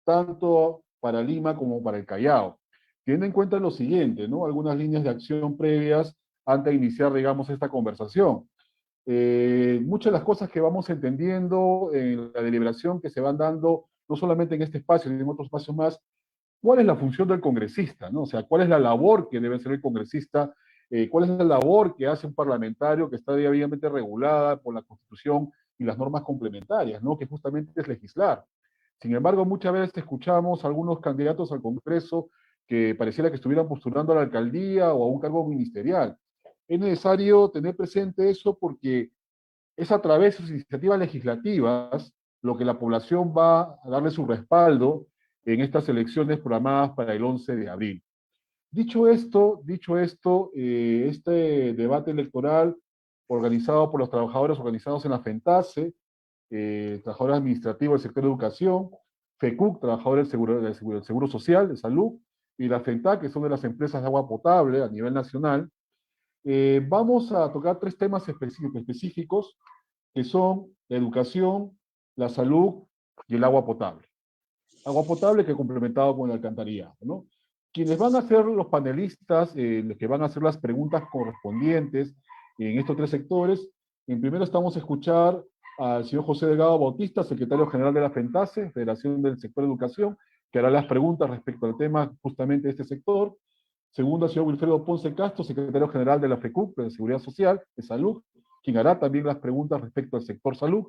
tanto para Lima como para el Callao. Teniendo en cuenta lo siguiente, ¿no? Algunas líneas de acción previas antes de iniciar, digamos, esta conversación. Muchas de las cosas que vamos entendiendo en la deliberación que se van dando, no solamente en este espacio, sino en otros espacios más, cuál es la función del congresista, ¿no? O sea, cuál es la labor que debe hacer el congresista, cuál es la labor que hace un parlamentario que está debidamente regulada por la Constitución y las normas complementarias, ¿no? Que justamente es legislar. Sin embargo, muchas veces escuchamos a algunos candidatos al Congreso que pareciera que estuvieran postulando a la alcaldía o a un cargo ministerial. Es necesario tener presente eso porque es a través de sus iniciativas legislativas lo que la población va a darle su respaldo en estas elecciones programadas para el 11 de abril. Dicho esto, este debate electoral organizado por los trabajadores organizados en la FENTASE, trabajadores administrativos del sector de educación, FECUC, trabajadores del seguro Social, de salud, y la FENTAC, que son de las empresas de agua potable a nivel nacional. Vamos a tocar tres temas específicos, que son la educación, la salud y el agua potable. Agua potable que complementado con el alcantarillado, ¿no? Quienes van a ser los panelistas, los que van a hacer las preguntas correspondientes en estos tres sectores, en primero estamos a escuchar al señor José Delgado Bautista, secretario general de la FENTASE, Federación del Sector de Educación, que hará las preguntas respecto al tema justamente de este sector. Segundo, al señor Wilfredo Ponce Castro, secretario general de la FECUP, de Seguridad Social, de Salud, quien hará también las preguntas respecto al sector salud.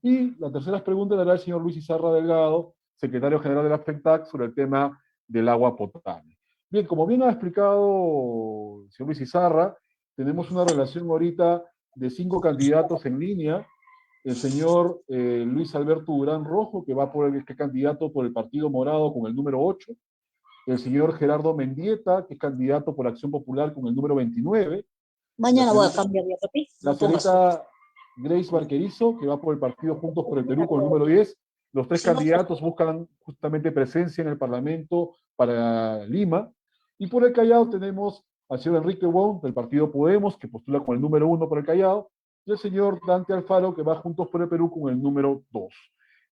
Y la tercera pregunta la hará el señor Luis Izarra Delgado, secretario general de la FENTAC, sobre el tema del agua potable. Bien, como bien ha explicado el señor Luis Izarra, tenemos una relación ahorita de 5 candidatos en línea. El señor Luis Alberto Durán Rojo, que va por este candidato por el Partido Morado con el número 8. El señor Gerardo Mendieta, que es candidato por Acción Popular con el número 29. Mañana voy a cambiar de papi. La señorita Grace Barquerizo, que va por el partido Juntos por el Perú con el número 10. Los tres candidatos buscan justamente presencia en el Parlamento para Lima. Y por el Callao tenemos al señor Enrique Wong, del partido Podemos, que postula con el número 1 por el Callao, y el señor Dante Alfaro, que va Juntos por el Perú con el número 2.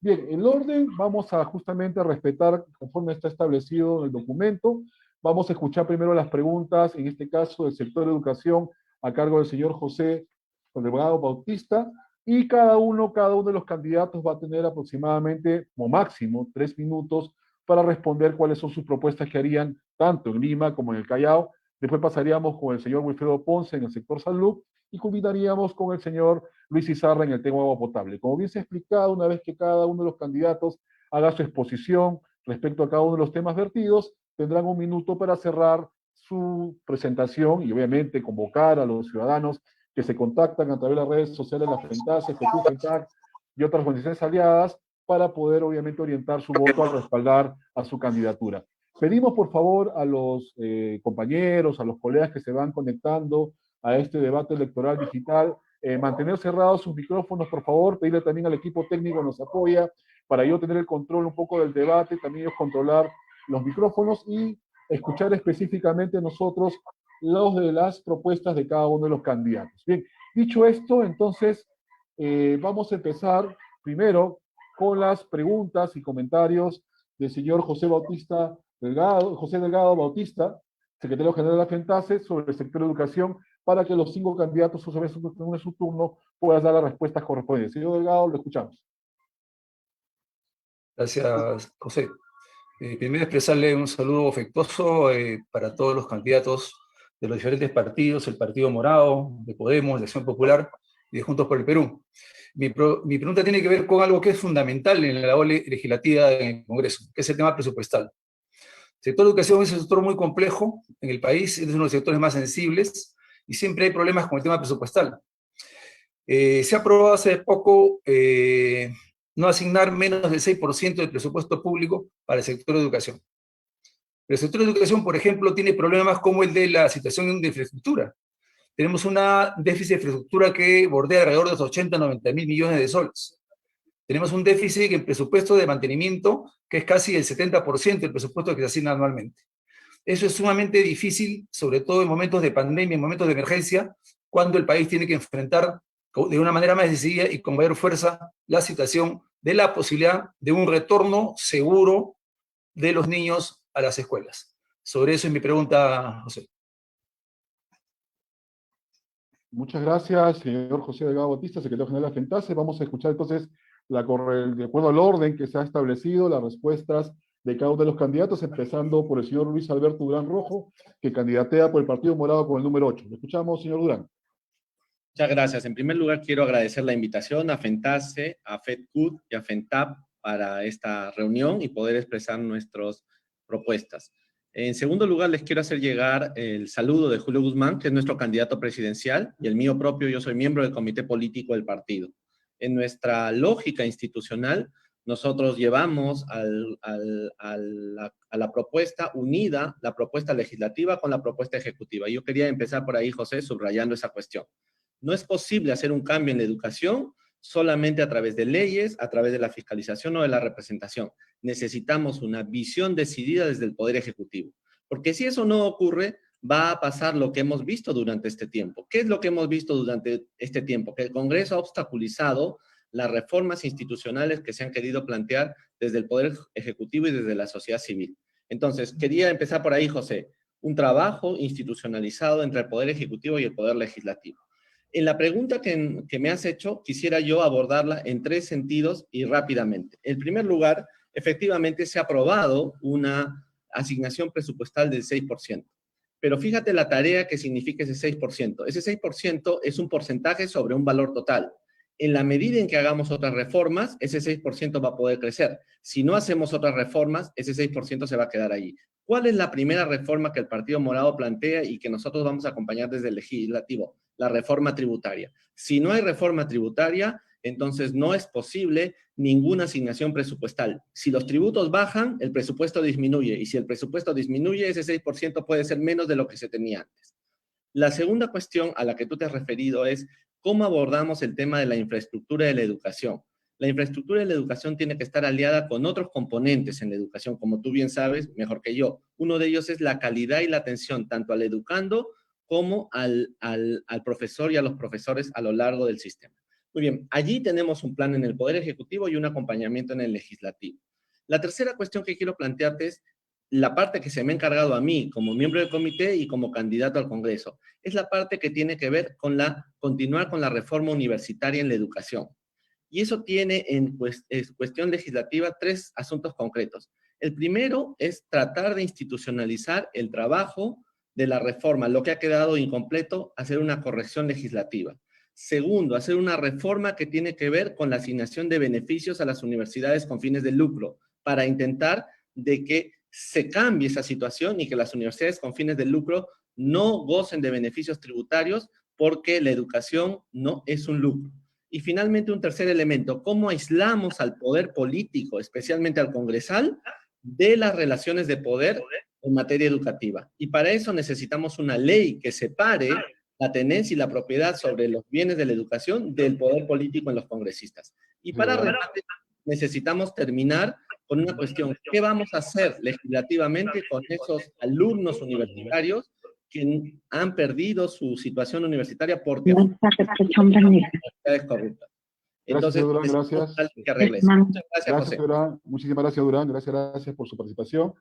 Bien, el orden vamos a justamente respetar conforme está establecido en el documento. Vamos a escuchar primero las preguntas, en este caso del sector de educación, a cargo del señor José Delgado Bautista, y cada uno de los candidatos va a tener aproximadamente, como máximo, 3 minutos para responder cuáles son sus propuestas que harían tanto en Lima como en el Callao. Después pasaríamos con el señor Wilfredo Ponce en el sector salud y culminaríamos con el señor Luis Izarra en el tema agua potable. Como bien se ha explicado, una vez que cada uno de los candidatos haga su exposición respecto a cada uno de los temas vertidos, tendrán 1 minuto para cerrar su presentación y obviamente convocar a los ciudadanos que se contactan a través de las redes sociales, la FENTASE, FECUC, FENTAC y otras organizaciones aliadas para poder obviamente orientar su voto al respaldar a su candidatura. Pedimos por favor a los compañeros, a los colegas que se van conectando a este debate electoral digital, mantener cerrados sus micrófonos, por favor, pedirle también al equipo técnico que nos apoya para yo tener el control un poco del debate, también ellos controlar los micrófonos y escuchar específicamente nosotros los de las propuestas de cada uno de los candidatos. Bien, dicho esto, entonces vamos a empezar primero con las preguntas y comentarios del señor José Delgado Bautista, secretario general de la FENTASE, sobre el sector de educación, para que los 5 candidatos, sobre su turno, puedan dar las respuestas correspondientes. Señor Delgado, lo escuchamos. Gracias, José. Primero expresarle un saludo afectuoso para todos los candidatos de los diferentes partidos, el Partido Morado, de Podemos, de Acción Popular y de Juntos por el Perú. Mi pregunta tiene que ver con algo que es fundamental en la labor legislativa en el Congreso, que es el tema presupuestal. El sector de educación es un sector muy complejo en el país, es uno de los sectores más sensibles y siempre hay problemas con el tema presupuestal. Se ha aprobado hace poco no asignar menos del 6% del presupuesto público para el sector de educación. El sector de educación, por ejemplo, tiene problemas como el de la situación de infraestructura. Tenemos una déficit de infraestructura que bordea alrededor de los 80, 90 mil millones de soles. Tenemos un déficit en presupuesto de mantenimiento que es casi el 70% del presupuesto que se asigna anualmente. Eso es sumamente difícil, sobre todo en momentos de pandemia, en momentos de emergencia, cuando el país tiene que enfrentar de una manera más decidida y con mayor fuerza la situación de la posibilidad de un retorno seguro de los niños a las escuelas. Sobre eso es mi pregunta, José. Muchas gracias, señor José Delgado Bautista, secretario general de la FENTASE. Vamos a escuchar entonces, de acuerdo al orden que se ha establecido, las respuestas de cada uno de los candidatos, empezando por el señor Luis Alberto Durán Rojo, que candidatea por el Partido Morado con el número 8. Le escuchamos, señor Durán. Muchas gracias. En primer lugar, quiero agradecer la invitación a FENTASE, a FEDCUT y a FENTAP para esta reunión y poder expresar nuestras propuestas. En segundo lugar, les quiero hacer llegar el saludo de Julio Guzmán, que es nuestro candidato presidencial, y el mío propio. Yo soy miembro del comité político del partido. En nuestra lógica institucional, nosotros llevamos a la propuesta unida, la propuesta legislativa con la propuesta ejecutiva. Yo quería empezar por ahí, José, subrayando esa cuestión. No es posible hacer un cambio en la educación solamente a través de leyes, a través de la fiscalización o de la representación. Necesitamos una visión decidida desde el Poder Ejecutivo. Porque si eso no ocurre, va a pasar lo que hemos visto durante este tiempo. ¿Qué es lo que hemos visto durante este tiempo? Que el Congreso ha obstaculizado las reformas institucionales que se han querido plantear desde el Poder Ejecutivo y desde la sociedad civil. Entonces, quería empezar por ahí, José. Un trabajo institucionalizado entre el Poder Ejecutivo y el Poder Legislativo. En la pregunta que me has hecho, quisiera yo abordarla en tres sentidos y rápidamente. En primer lugar, efectivamente se ha aprobado una asignación presupuestal del 6%. Pero fíjate la tarea que significa ese 6%. Ese 6% es un porcentaje sobre un valor total. En la medida en que hagamos otras reformas, ese 6% va a poder crecer. Si no hacemos otras reformas, ese 6% se va a quedar ahí. ¿Cuál es la primera reforma que el Partido Morado plantea y que nosotros vamos a acompañar desde el legislativo? La reforma tributaria. Si no hay reforma tributaria, entonces no es posible ninguna asignación presupuestal. Si los tributos bajan, el presupuesto disminuye, y si el presupuesto disminuye, ese 6% puede ser menos de lo que se tenía antes. La segunda cuestión a la que tú te has referido es cómo abordamos el tema de la infraestructura de la educación. La infraestructura de la educación tiene que estar aliada con otros componentes en la educación, como tú bien sabes, mejor que yo. Uno de ellos es la calidad y la atención, tanto al educando como al profesor y a los profesores a lo largo del sistema. Muy bien, allí tenemos un plan en el Poder Ejecutivo y un acompañamiento en el Legislativo. La tercera cuestión que quiero plantearte es la parte que se me ha encargado a mí como miembro del comité y como candidato al Congreso. Es la parte que tiene que ver con continuar con la reforma universitaria en la educación. Y eso tiene en cuestión legislativa tres asuntos concretos. El primero es tratar de institucionalizar el trabajo de la reforma, lo que ha quedado incompleto, hacer una corrección legislativa. Segundo, hacer una reforma que tiene que ver con la asignación de beneficios a las universidades con fines de lucro, para intentar de que se cambie esa situación y que las universidades con fines de lucro no gocen de beneficios tributarios, porque la educación no es un lucro. Y finalmente, un tercer elemento: cómo aislamos al poder político, especialmente al congresal, de las relaciones de poder en materia educativa. Y para eso necesitamos una ley que separe la tenencia y la propiedad sobre los bienes de la educación del poder político en los congresistas. Y para remate, necesitamos terminar con una cuestión: ¿qué vamos a hacer legislativamente con esos alumnos universitarios que han perdido su situación universitaria porque universidades corruptas? Entonces, gracias, Durán, que arregle eso. Muchas gracias, José. Durán. Muchísimas gracias, Durán. Gracias por su participación.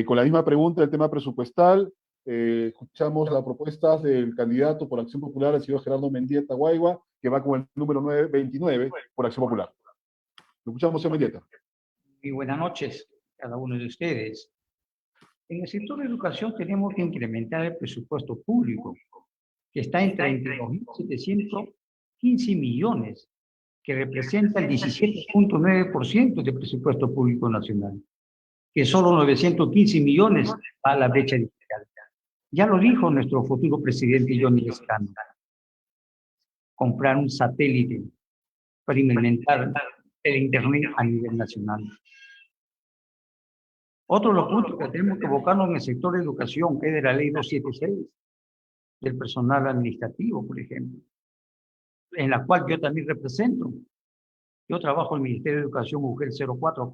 Con la misma pregunta, el tema presupuestal, escuchamos las propuestas del candidato por Acción Popular, el señor Gerardo Mendieta Guaigua, que va con el número 929 por Acción Popular. Lo escuchamos, señor Mendieta. Muy buenas noches a cada uno de ustedes. En el sector de educación tenemos que incrementar el presupuesto público, que está en 32.715 millones, que representa el 17.9% del presupuesto público nacional, que solo 915 millones va a la brecha digital. Ya lo dijo nuestro futuro presidente Johnny Lescano: comprar un satélite para implementar el Internet a nivel nacional. Otro de los puntos que tenemos que abocarnos en el sector de educación es de la ley 276, del personal administrativo, por ejemplo, en la cual yo también represento. Yo trabajo en el Ministerio de Educación UGEL 04,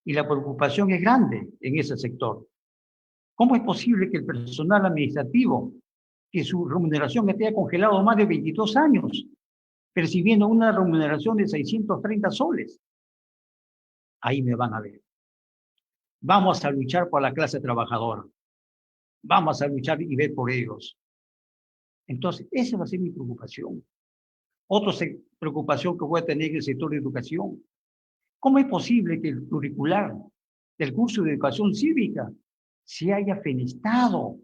y la preocupación es grande en ese sector. ¿Cómo es posible que el personal administrativo, que su remuneración esté congelado más de 22 años, percibiendo una remuneración de 630 soles? Ahí me van a ver. Vamos a luchar por la clase trabajadora. Vamos a luchar y ver por ellos. Entonces, esa va a ser mi preocupación. Otra preocupación que voy a tener en el sector de educación. ¿Cómo es posible que el curricular del curso de educación cívica se haya fenestado,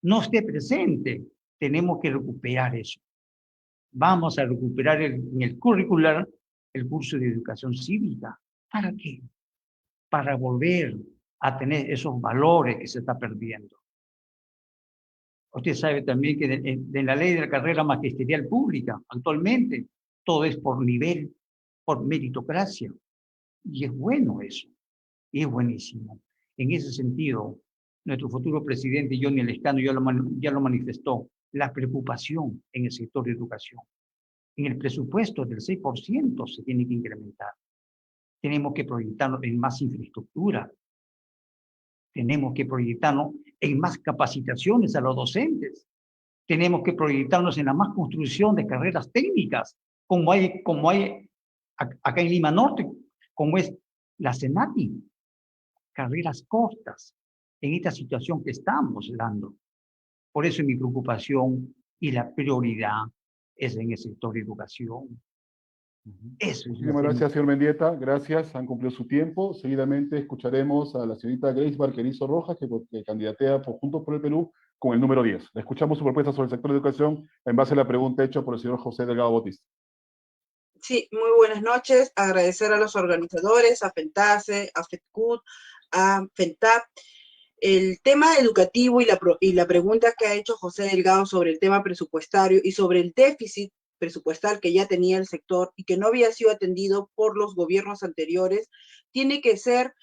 no esté presente? Tenemos que recuperar eso. Vamos a recuperar en el curricular el curso de educación cívica. ¿Para qué? Para volver a tener esos valores que se está perdiendo. Usted sabe también que de la ley de la carrera magisterial pública, actualmente, todo es por nivel, por meritocracia. Y es bueno eso, y es buenísimo. En ese sentido, nuestro futuro presidente, Johnny Lescano, ya lo manifestó, la preocupación en el sector de educación. En el presupuesto del 6% se tiene que incrementar. Tenemos que proyectarnos en más infraestructura. Tenemos que proyectarnos en más capacitaciones a los docentes. Tenemos que proyectarnos en la más construcción de carreras técnicas, como hay acá en Lima Norte, como es la CENATI, carreras cortas, en esta situación que estamos dando. Por eso mi preocupación y la prioridad es en el sector de educación. Eso es Muchísimas gracias, señor Mendieta. Gracias, han cumplido su tiempo. Seguidamente escucharemos a la señorita Grace Barquerizo Rojas, que candidatea por Juntos por el Perú con el número 10. Le escuchamos su propuesta sobre el sector de educación en base a la pregunta hecha por el señor José Delgado Bautista. Sí, muy buenas noches. Agradecer a los organizadores, a FENTASE, a FEDCUT, a FENTAP. El tema educativo y la pregunta que ha hecho José Delgado sobre el tema presupuestario y sobre el déficit presupuestal que ya tenía el sector y que no había sido atendido por los gobiernos anteriores, tiene que ser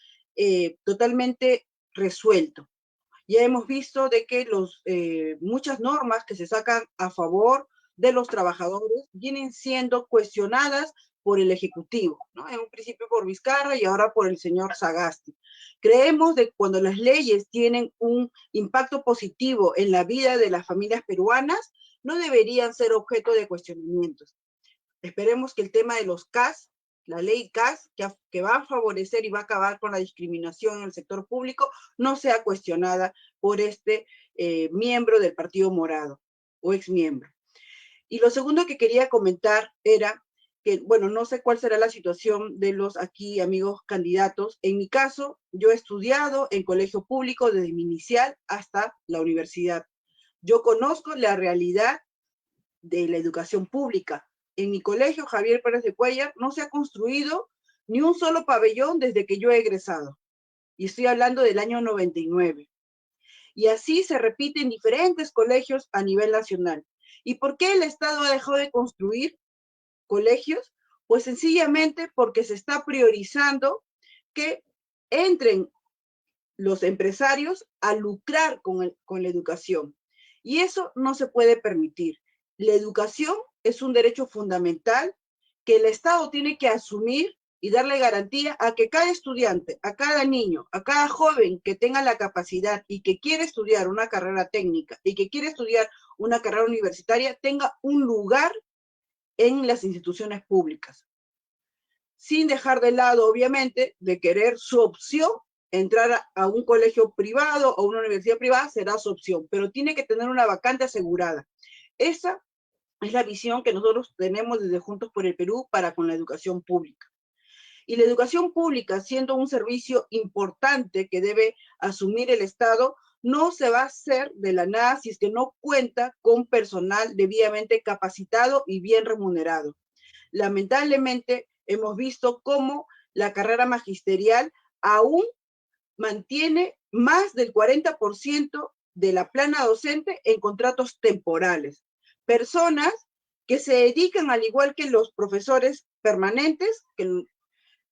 totalmente resuelto. Ya hemos visto de que muchas normas que se sacan a favor de los trabajadores vienen siendo cuestionadas por el Ejecutivo, ¿no? En un principio por Vizcarra y ahora por el señor Sagasti. Creemos que cuando las leyes tienen un impacto positivo en la vida de las familias peruanas, no deberían ser objeto de cuestionamientos. Esperemos que el tema de los CAS, la ley CAS, que va a favorecer y va a acabar con la discriminación en el sector público, no sea cuestionada por este miembro del Partido Morado o exmiembro. Y lo segundo que quería comentar era que, bueno, no sé cuál será la situación de los aquí amigos candidatos. En mi caso, yo he estudiado en colegio público desde mi inicial hasta la universidad. Yo conozco la realidad de la educación pública. En mi colegio, Javier Pérez de Cuellar, no se ha construido ni un solo pabellón desde que yo he egresado. Y estoy hablando del año 99. Y así se repite en diferentes colegios a nivel nacional. ¿Y por qué el Estado ha dejado de construir colegios? Pues sencillamente porque se está priorizando que entren los empresarios a lucrar con la educación. Y eso no se puede permitir. La educación es un derecho fundamental que el Estado tiene que asumir y darle garantía a que cada estudiante, a cada niño, a cada joven que tenga la capacidad y que quiere estudiar una carrera técnica y que quiere estudiar una carrera universitaria, tenga un lugar en las instituciones públicas. Sin dejar de lado, obviamente, de querer su opción, entrar a un colegio privado o una universidad privada será su opción, pero tiene que tener una vacante asegurada. Esa es la visión que nosotros tenemos desde Juntos por el Perú para con la educación pública. Y la educación pública, siendo un servicio importante que debe asumir el Estado, no se va a hacer de la nada si es que no cuenta con personal debidamente capacitado y bien remunerado. Lamentablemente, hemos visto cómo la carrera magisterial aún mantiene más del 40% de la plana docente en contratos temporales. Personas que se dedican, al igual que los profesores permanentes,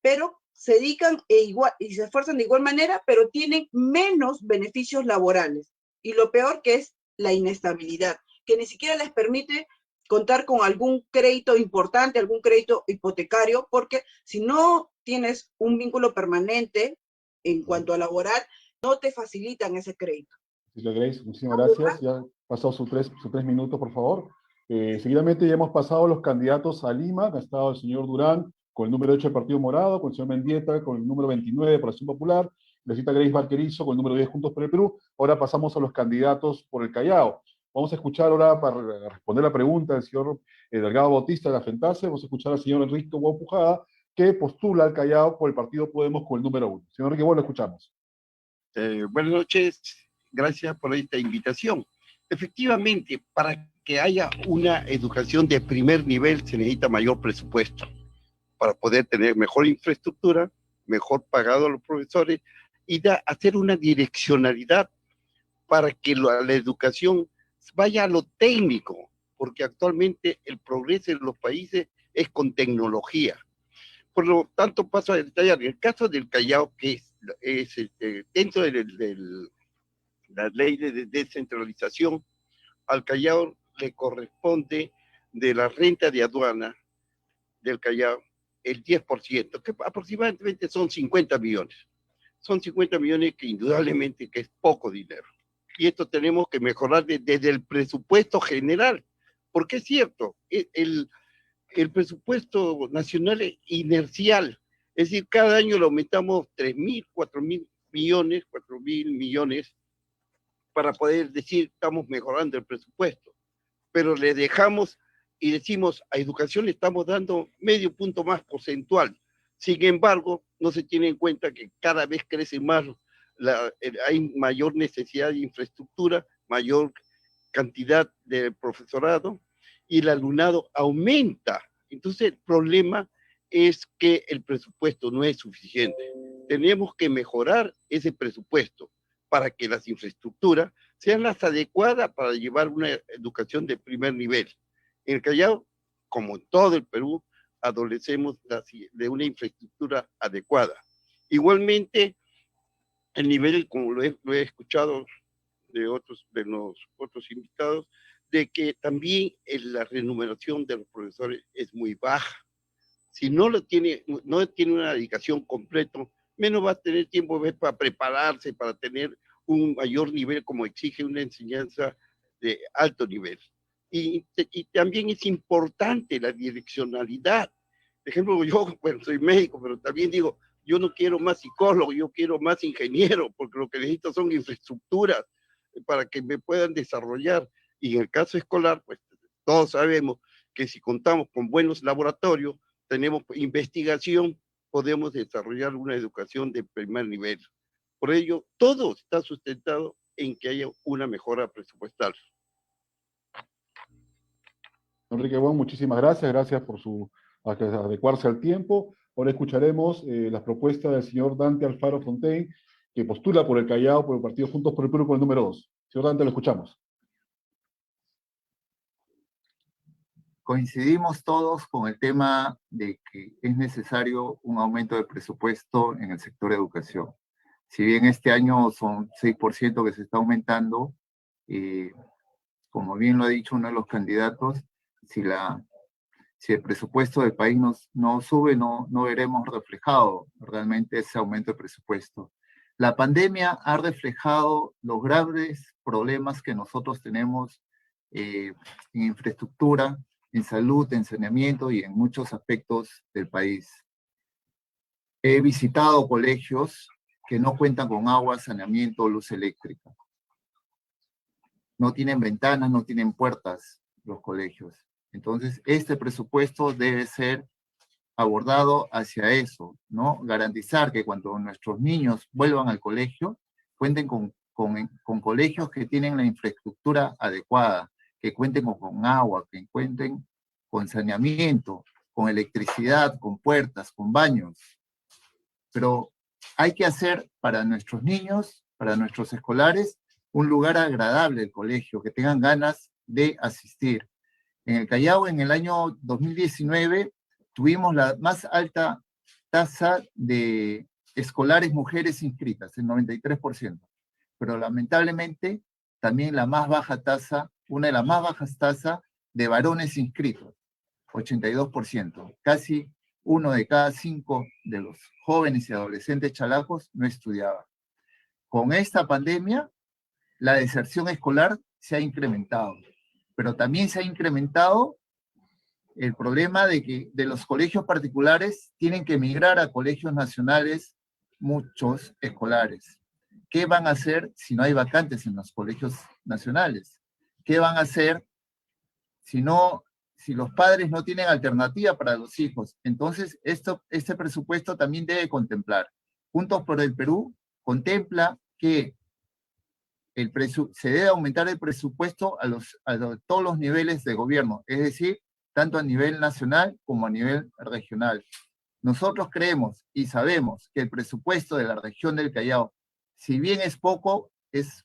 pero se dedican y se esfuerzan de igual manera, pero tienen menos beneficios laborales. Y lo peor que es la inestabilidad, que ni siquiera les permite contar con algún crédito importante, algún crédito hipotecario, porque si no tienes un vínculo permanente en cuanto a laboral, no te facilitan ese crédito. Grace, muchísimas gracias. Ya pasado sus tres minutos, por favor. Seguidamente ya hemos pasado a los candidatos a Lima, que ha estado el señor Durán con el número 8 del Partido Morado, con el señor Mendieta con el número 29 por Acción Popular, la señorita Grace Barquerizo con el número 10 Juntos por el Perú. Ahora pasamos a los candidatos por el Callao. Vamos a escuchar ahora, para responder la pregunta del señor Delgado Bautista de la FENTASE, vamos a escuchar al señor Enrique Guapujada, que postula al Callao por el partido Podemos con el número 1. Señor Enrique, bueno, escuchamos. Buenas noches, gracias por esta invitación. Efectivamente, para que haya una educación de primer nivel se necesita mayor presupuesto para poder tener mejor infraestructura, mejor pagado a los profesores y hacer una direccionalidad para que la educación vaya a lo técnico, porque actualmente el progreso en los países es con tecnología. Por lo tanto, paso a detallar. En el caso del Callao, que es dentro de la ley de descentralización, al Callao le corresponde de la renta de aduana del Callao el 10%, que aproximadamente son 50 millones. Son 50 millones que indudablemente que es poco dinero. Y esto tenemos que mejorar desde el presupuesto general, porque es cierto, el presupuesto nacional es inercial, es decir, cada año lo aumentamos 3.000, 4.000 millones, 4.000 millones, para poder decir estamos mejorando el presupuesto, pero le dejamos y decimos a educación le estamos dando medio punto más porcentual. Sin embargo, no se tiene en cuenta que cada vez crece más, hay mayor necesidad de infraestructura, mayor cantidad de profesorado y el alumnado aumenta. Entonces el problema es que el presupuesto no es suficiente. Tenemos que mejorar ese presupuesto para que las infraestructuras sean las adecuadas para llevar una educación de primer nivel. En el Callao, como en todo el Perú, adolecemos de una infraestructura adecuada. Igualmente, el nivel, como lo he escuchado de los otros invitados, de que también la remuneración de los profesores es muy baja. Si no tiene una dedicación completa, menos va a tener tiempo para prepararse, para tener un mayor nivel como exige una enseñanza de alto nivel. Y también es importante la direccionalidad. Por ejemplo, yo, bueno, soy médico, pero también digo, yo no quiero más psicólogo, yo quiero más ingeniero, porque lo que necesito son infraestructuras para que me puedan desarrollar. Y en el caso escolar, pues todos sabemos que si contamos con buenos laboratorios, tenemos investigación, podemos desarrollar una educación de primer nivel. Por ello, todo está sustentado en que haya una mejora presupuestal. Enrique, bueno, muchísimas gracias, gracias por adecuarse al tiempo. Ahora escucharemos las propuestas del señor Dante Alfaro Fontaine, que postula por el Callao, por el partido Juntos por el Perú, con el número 2. Señor Dante, lo escuchamos. Coincidimos todos con el tema de que es necesario un aumento de presupuesto en el sector de educación. Si bien este año son 6% que se está aumentando, como bien lo ha dicho uno de los candidatos, si el presupuesto del país no sube, no veremos reflejado realmente ese aumento de presupuesto. La pandemia ha reflejado los graves problemas que nosotros tenemos en infraestructura, en salud, en saneamiento y en muchos aspectos del país. He visitado colegios que no cuentan con agua, saneamiento o luz eléctrica. No tienen ventanas, no tienen puertas los colegios. Entonces, este presupuesto debe ser abordado hacia eso, ¿no? Garantizar que cuando nuestros niños vuelvan al colegio, cuenten con colegios que tienen la infraestructura adecuada, que cuenten con agua, que cuenten con saneamiento, con electricidad, con puertas, con baños. Pero hay que hacer para nuestros niños, para nuestros escolares, un lugar agradable el colegio, que tengan ganas de asistir. En el Callao, en el año 2019, tuvimos la más alta tasa de escolares mujeres inscritas, el 93%. Pero lamentablemente, también la más baja tasa, una de las más bajas tasas de varones inscritos, 82%. Casi 1 de cada 5 de los jóvenes y adolescentes chalacos no estudiaba. Con esta pandemia, la deserción escolar se ha incrementado, pero también se ha incrementado el problema de que de los colegios particulares tienen que migrar a colegios nacionales muchos escolares. ¿Qué van a hacer si no hay vacantes en los colegios nacionales? ¿Qué van a hacer si los padres no tienen alternativa para los hijos? Entonces, este presupuesto también debe contemplar. Juntos por el Perú contempla que se debe aumentar el presupuesto a todos los niveles de gobierno, es decir, tanto a nivel nacional como a nivel regional. Nosotros creemos y sabemos que el presupuesto de la región del Callao, si bien es poco, es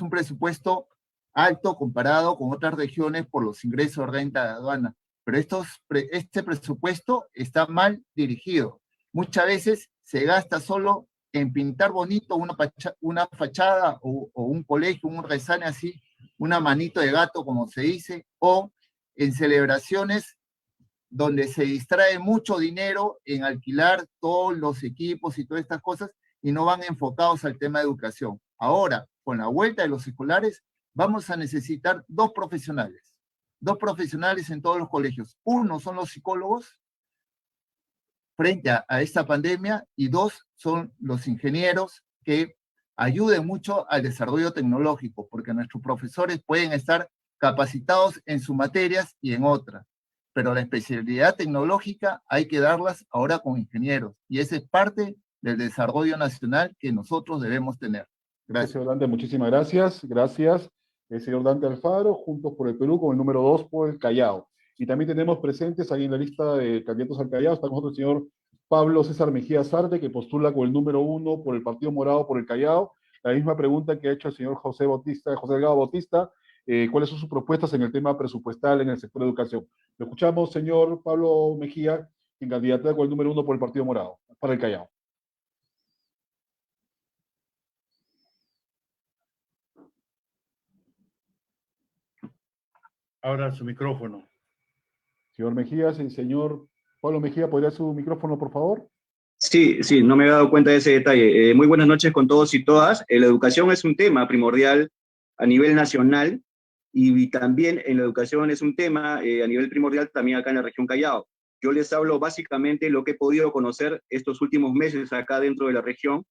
un presupuesto alto comparado con otras regiones por los ingresos de renta de aduana, pero este presupuesto está mal dirigido. Muchas veces se gasta solo en pintar bonito una fachada o un colegio, un resane así, una manito de gato, como se dice, o en celebraciones donde se distrae mucho dinero en alquilar todos los equipos y todas estas cosas y no van enfocados al tema de educación. Ahora, con la vuelta de los escolares, vamos a necesitar dos profesionales en todos los colegios. Uno son los psicólogos frente a esta pandemia y dos son los ingenieros que ayuden mucho al desarrollo tecnológico, porque nuestros profesores pueden estar capacitados en sus materias y en otras, pero la especialidad tecnológica hay que darlas ahora con ingenieros, y esa es parte del desarrollo nacional que nosotros debemos tener. Gracias. Señor Dante, muchísimas gracias. Gracias, el señor Dante Alfaro, Juntos por el Perú, con el número 2 por el Callao. Y también tenemos presentes ahí en la lista de candidatos al Callao, está con nosotros el señor Pablo César Mejía Sarte, que postula con el número 1 por el Partido Morado por el Callao. La misma pregunta que ha hecho el señor José Delgado Bautista, ¿cuáles son sus propuestas en el tema presupuestal en el sector de educación? Lo escuchamos, señor Pablo Mejía, en candidatura con el número 1 por el Partido Morado, para el Callao. Abra su micrófono. Señor Mejías, el señor Pablo Mejía, ¿podría su micrófono, por favor? Sí, no me había dado cuenta de ese detalle. Muy buenas noches con todos y todas. La educación es un tema primordial a nivel nacional y también en la educación es un tema a nivel primordial también acá en la región Callao. Yo les hablo básicamente lo que he podido conocer estos últimos meses acá dentro de la región.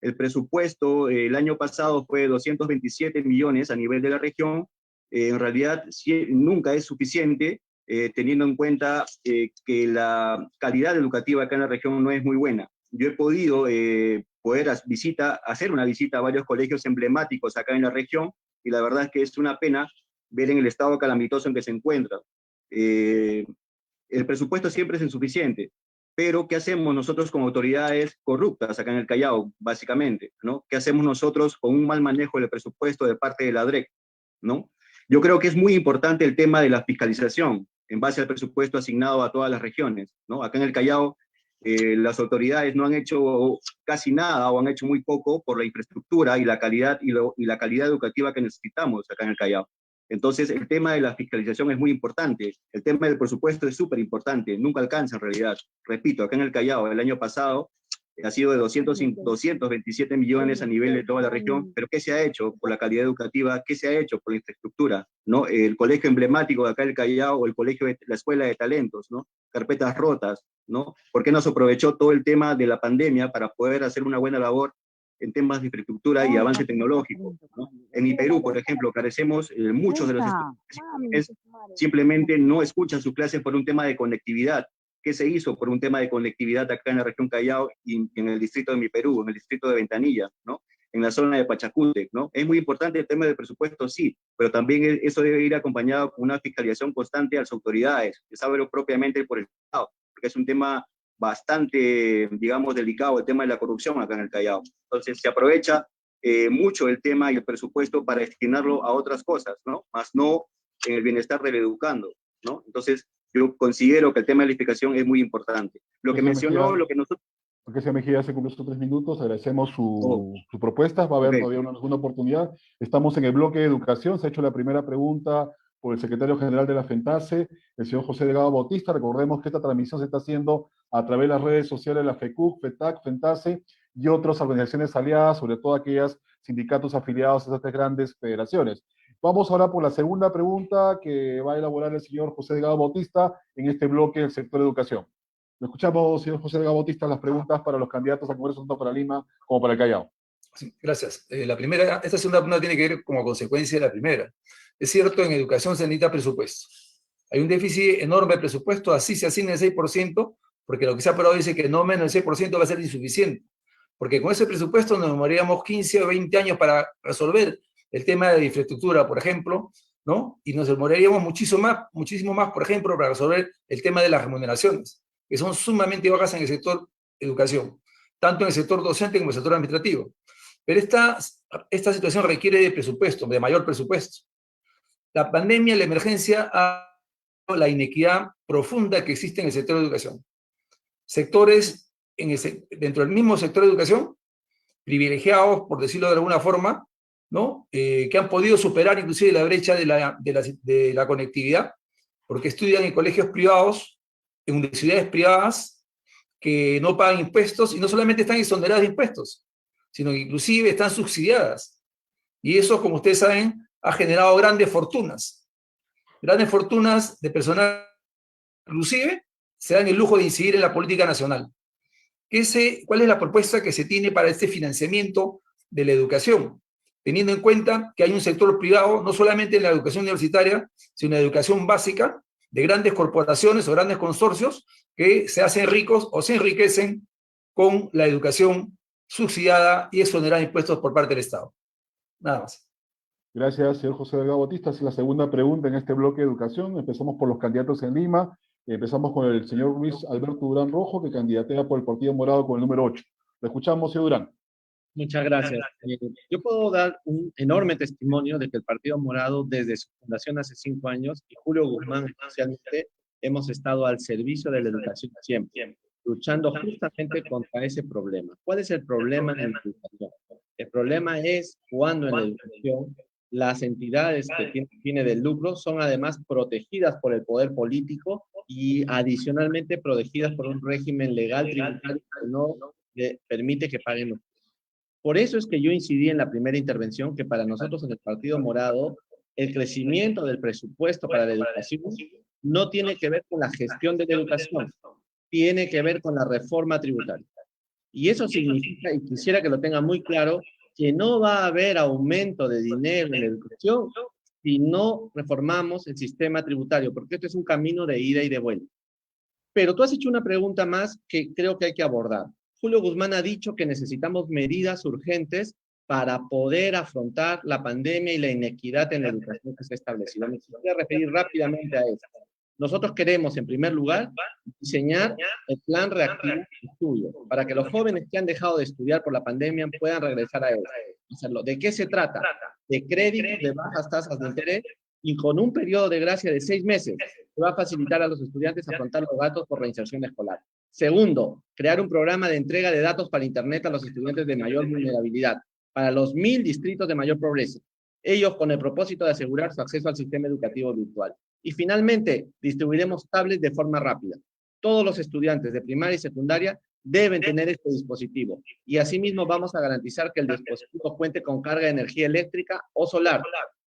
El presupuesto el año pasado fue 227 millones a nivel de la región. En realidad nunca es suficiente, teniendo en cuenta que la calidad educativa acá en la región no es muy buena. Yo he podido hacer una visita a varios colegios emblemáticos acá en la región, y la verdad es que es una pena ver en el estado calamitoso en que se encuentra. El presupuesto siempre es insuficiente, pero ¿qué hacemos nosotros como autoridades corruptas acá en el Callao, básicamente, ¿no? ¿Qué hacemos nosotros con un mal manejo del presupuesto de parte de la DREC, ¿no? Yo creo que es muy importante el tema de la fiscalización en base al presupuesto asignado a todas las regiones, ¿no? Acá en el Callao las autoridades no han hecho casi nada o han hecho muy poco por la infraestructura y la calidad y la calidad educativa que necesitamos acá en el Callao. Entonces el tema de la fiscalización es muy importante, el tema del presupuesto es súper importante, nunca alcanza en realidad. Repito, acá en el Callao el año pasado ha sido de 227 millones a nivel de toda la región, pero ¿qué se ha hecho por la calidad educativa? ¿Qué se ha hecho por la infraestructura? ¿No? El colegio emblemático de acá del Callao, o el colegio la escuela de talentos, ¿no? Carpetas rotas, ¿no? ¿Por qué no se aprovechó todo el tema de la pandemia para poder hacer una buena labor en temas de infraestructura y avance tecnológico, ¿no? En mi Perú, por ejemplo, carecemos, muchos de los estudiantes simplemente no escuchan sus clases por un tema de conectividad. ¿Qué se hizo por un tema de conectividad acá en la región Callao y en el distrito de mi Perú, en el distrito de Ventanilla, ¿no? En la zona de Pachacútec, ¿no? Es muy importante el tema del presupuesto, sí, pero también eso debe ir acompañado con una fiscalización constante a las autoridades, que saben propiamente por el Estado, porque es un tema bastante, digamos, delicado, el tema de la corrupción acá en el Callao. Entonces se aprovecha mucho el tema y el presupuesto para destinarlo a otras cosas, ¿no? Más no en el bienestar del educando, ¿no? Entonces, yo considero que el tema de la edificación es muy importante. Lo que mencionó, lo que nosotros... Porque señor Mejía se cumplió sus 3 minutos, agradecemos su propuesta, va a haber todavía una segunda oportunidad. Estamos en el bloque de educación, se ha hecho la primera pregunta por el secretario general de la FENTASE, el señor José Delgado Bautista. Recordemos que esta transmisión se está haciendo a través de las redes sociales de la FECUC, FETAC, FENTASE y otras organizaciones aliadas, sobre todo aquellas sindicatos afiliados a estas grandes federaciones. Vamos ahora por la segunda pregunta que va a elaborar el señor José Delgado Bautista en este bloque del sector de educación. Lo escuchamos, señor José Delgado Bautista, las preguntas para los candidatos al Congreso, tanto para Lima como para el Callao. Sí, gracias. La primera, esta segunda pregunta tiene que ver como consecuencia de la primera. Es cierto, en educación se necesita presupuesto. Hay un déficit enorme de presupuesto, así se asigna el 6%, porque lo que se ha aprobado dice que no menos del 6% va a ser insuficiente. Porque con ese presupuesto nos demoraríamos 15 o 20 años para resolver el tema de la infraestructura, por ejemplo, ¿no? Y nos demoraríamos muchísimo más, por ejemplo, para resolver el tema de las remuneraciones, que son sumamente bajas en el sector educación, tanto en el sector docente como en el sector administrativo. Pero esta situación requiere de presupuesto, de mayor presupuesto. La pandemia, la emergencia, ha dado la inequidad profunda que existe en el sector de educación. Sectores dentro del mismo sector de educación, privilegiados, por decirlo de alguna forma, ¿no? Que han podido superar inclusive la brecha de la conectividad, porque estudian en colegios privados, en universidades privadas, que no pagan impuestos, y no solamente están exoneradas de impuestos, sino que inclusive están subsidiadas. Y eso, como ustedes saben, ha generado grandes fortunas de personal, inclusive se dan el lujo de incidir en la política nacional. ¿Cuál es la propuesta que se tiene para este financiamiento de la educación? Teniendo en cuenta que hay un sector privado, no solamente en la educación universitaria, sino en la educación básica, de grandes corporaciones o grandes consorcios que se hacen ricos o se enriquecen con la educación subsidiada y exonerada de impuestos por parte del Estado. Nada más. Gracias, señor José Delgado Bautista. Es la segunda pregunta en este bloque de educación. Empezamos por los candidatos en Lima. Empezamos con el señor Luis Alberto Durán Rojo, que candidatea por el Partido Morado con el número 8. Lo escuchamos, señor Durán. Muchas gracias. Yo puedo dar un enorme testimonio de que el Partido Morado, desde su fundación hace 5 años, y Julio Guzmán especialmente, hemos estado al servicio de la educación siempre, luchando justamente contra ese problema. ¿Cuál es el problema en la educación? El problema es cuando en la educación las entidades que tienen fines de lucro son además protegidas por el poder político y adicionalmente protegidas por un régimen legal tributario que no le permite que paguen los. Por eso es que yo incidí en la primera intervención que para nosotros en el Partido Morado el crecimiento del presupuesto para la educación no tiene que ver con la gestión de la educación, tiene que ver con la reforma tributaria. Y eso significa, y quisiera que lo tengan muy claro, que no va a haber aumento de dinero en la educación si no reformamos el sistema tributario, porque esto es un camino de ida y de vuelta. Pero tú has hecho una pregunta más que creo que hay que abordar. Julio Guzmán ha dicho que necesitamos medidas urgentes para poder afrontar la pandemia y la inequidad en la educación que se ha establecido. Me quisiera referir rápidamente a eso. Nosotros queremos, en primer lugar, diseñar el plan reactivo de estudio para que los jóvenes que han dejado de estudiar por la pandemia puedan regresar a él. ¿De qué se trata? De créditos de bajas tasas de interés y con un periodo de gracia de 6 meses que va a facilitar a los estudiantes afrontar los gastos por reinserción escolar. Segundo, crear un programa de entrega de datos para Internet a los estudiantes de mayor vulnerabilidad, para los 1000 distritos de mayor pobreza, ellos con el propósito de asegurar su acceso al sistema educativo virtual. Y finalmente, distribuiremos tablets de forma rápida. Todos los estudiantes de primaria y secundaria deben tener este dispositivo. Y asimismo vamos a garantizar que el dispositivo cuente con carga de energía eléctrica o solar,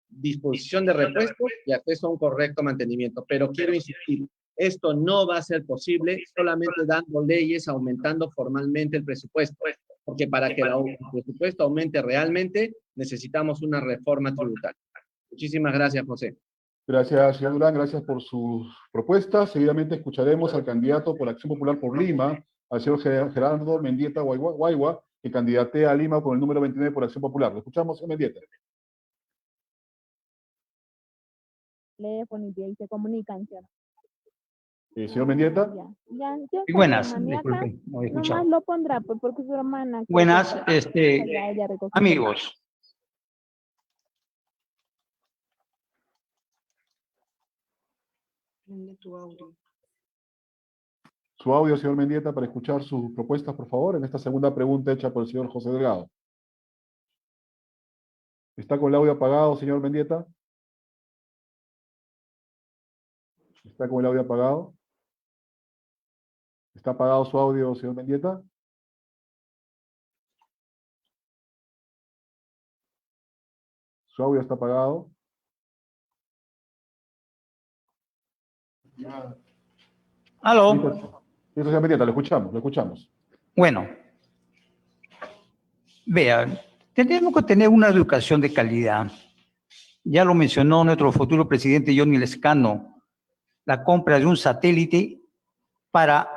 disposición de repuestos y acceso a un correcto mantenimiento. Pero quiero insistir, esto no va a ser posible solamente dando leyes, aumentando formalmente el presupuesto, porque para que el presupuesto aumente realmente necesitamos una reforma tributaria. Muchísimas gracias, José. Gracias, señor Durán, gracias por sus propuestas. Seguidamente escucharemos al candidato por la Acción Popular por Lima, al señor Gerardo Mendieta Guaigua, que candidatea a Lima con el número 29 por Acción Popular. Lo escuchamos, señor Mendieta. Teléfono y se comunican, ¿cierto? Señor Mendieta. Buenas, disculpe, no he escuchado. Nomás lo pondrá porque su hermana. Buenas, amigos. Su audio, señor Mendieta, para escuchar sus propuestas, por favor, en esta segunda pregunta hecha por el señor José Delgado. ¿Está con el audio apagado, señor Mendieta? ¿Está con el audio apagado? ¿Está apagado su audio, señor Mendieta? Su audio está apagado. Aló. Eso señor Mendieta, lo escuchamos, lo escuchamos. Bueno, vean, tenemos que tener una educación de calidad. Ya lo mencionó nuestro futuro presidente Johnny Lescano, la compra de un satélite para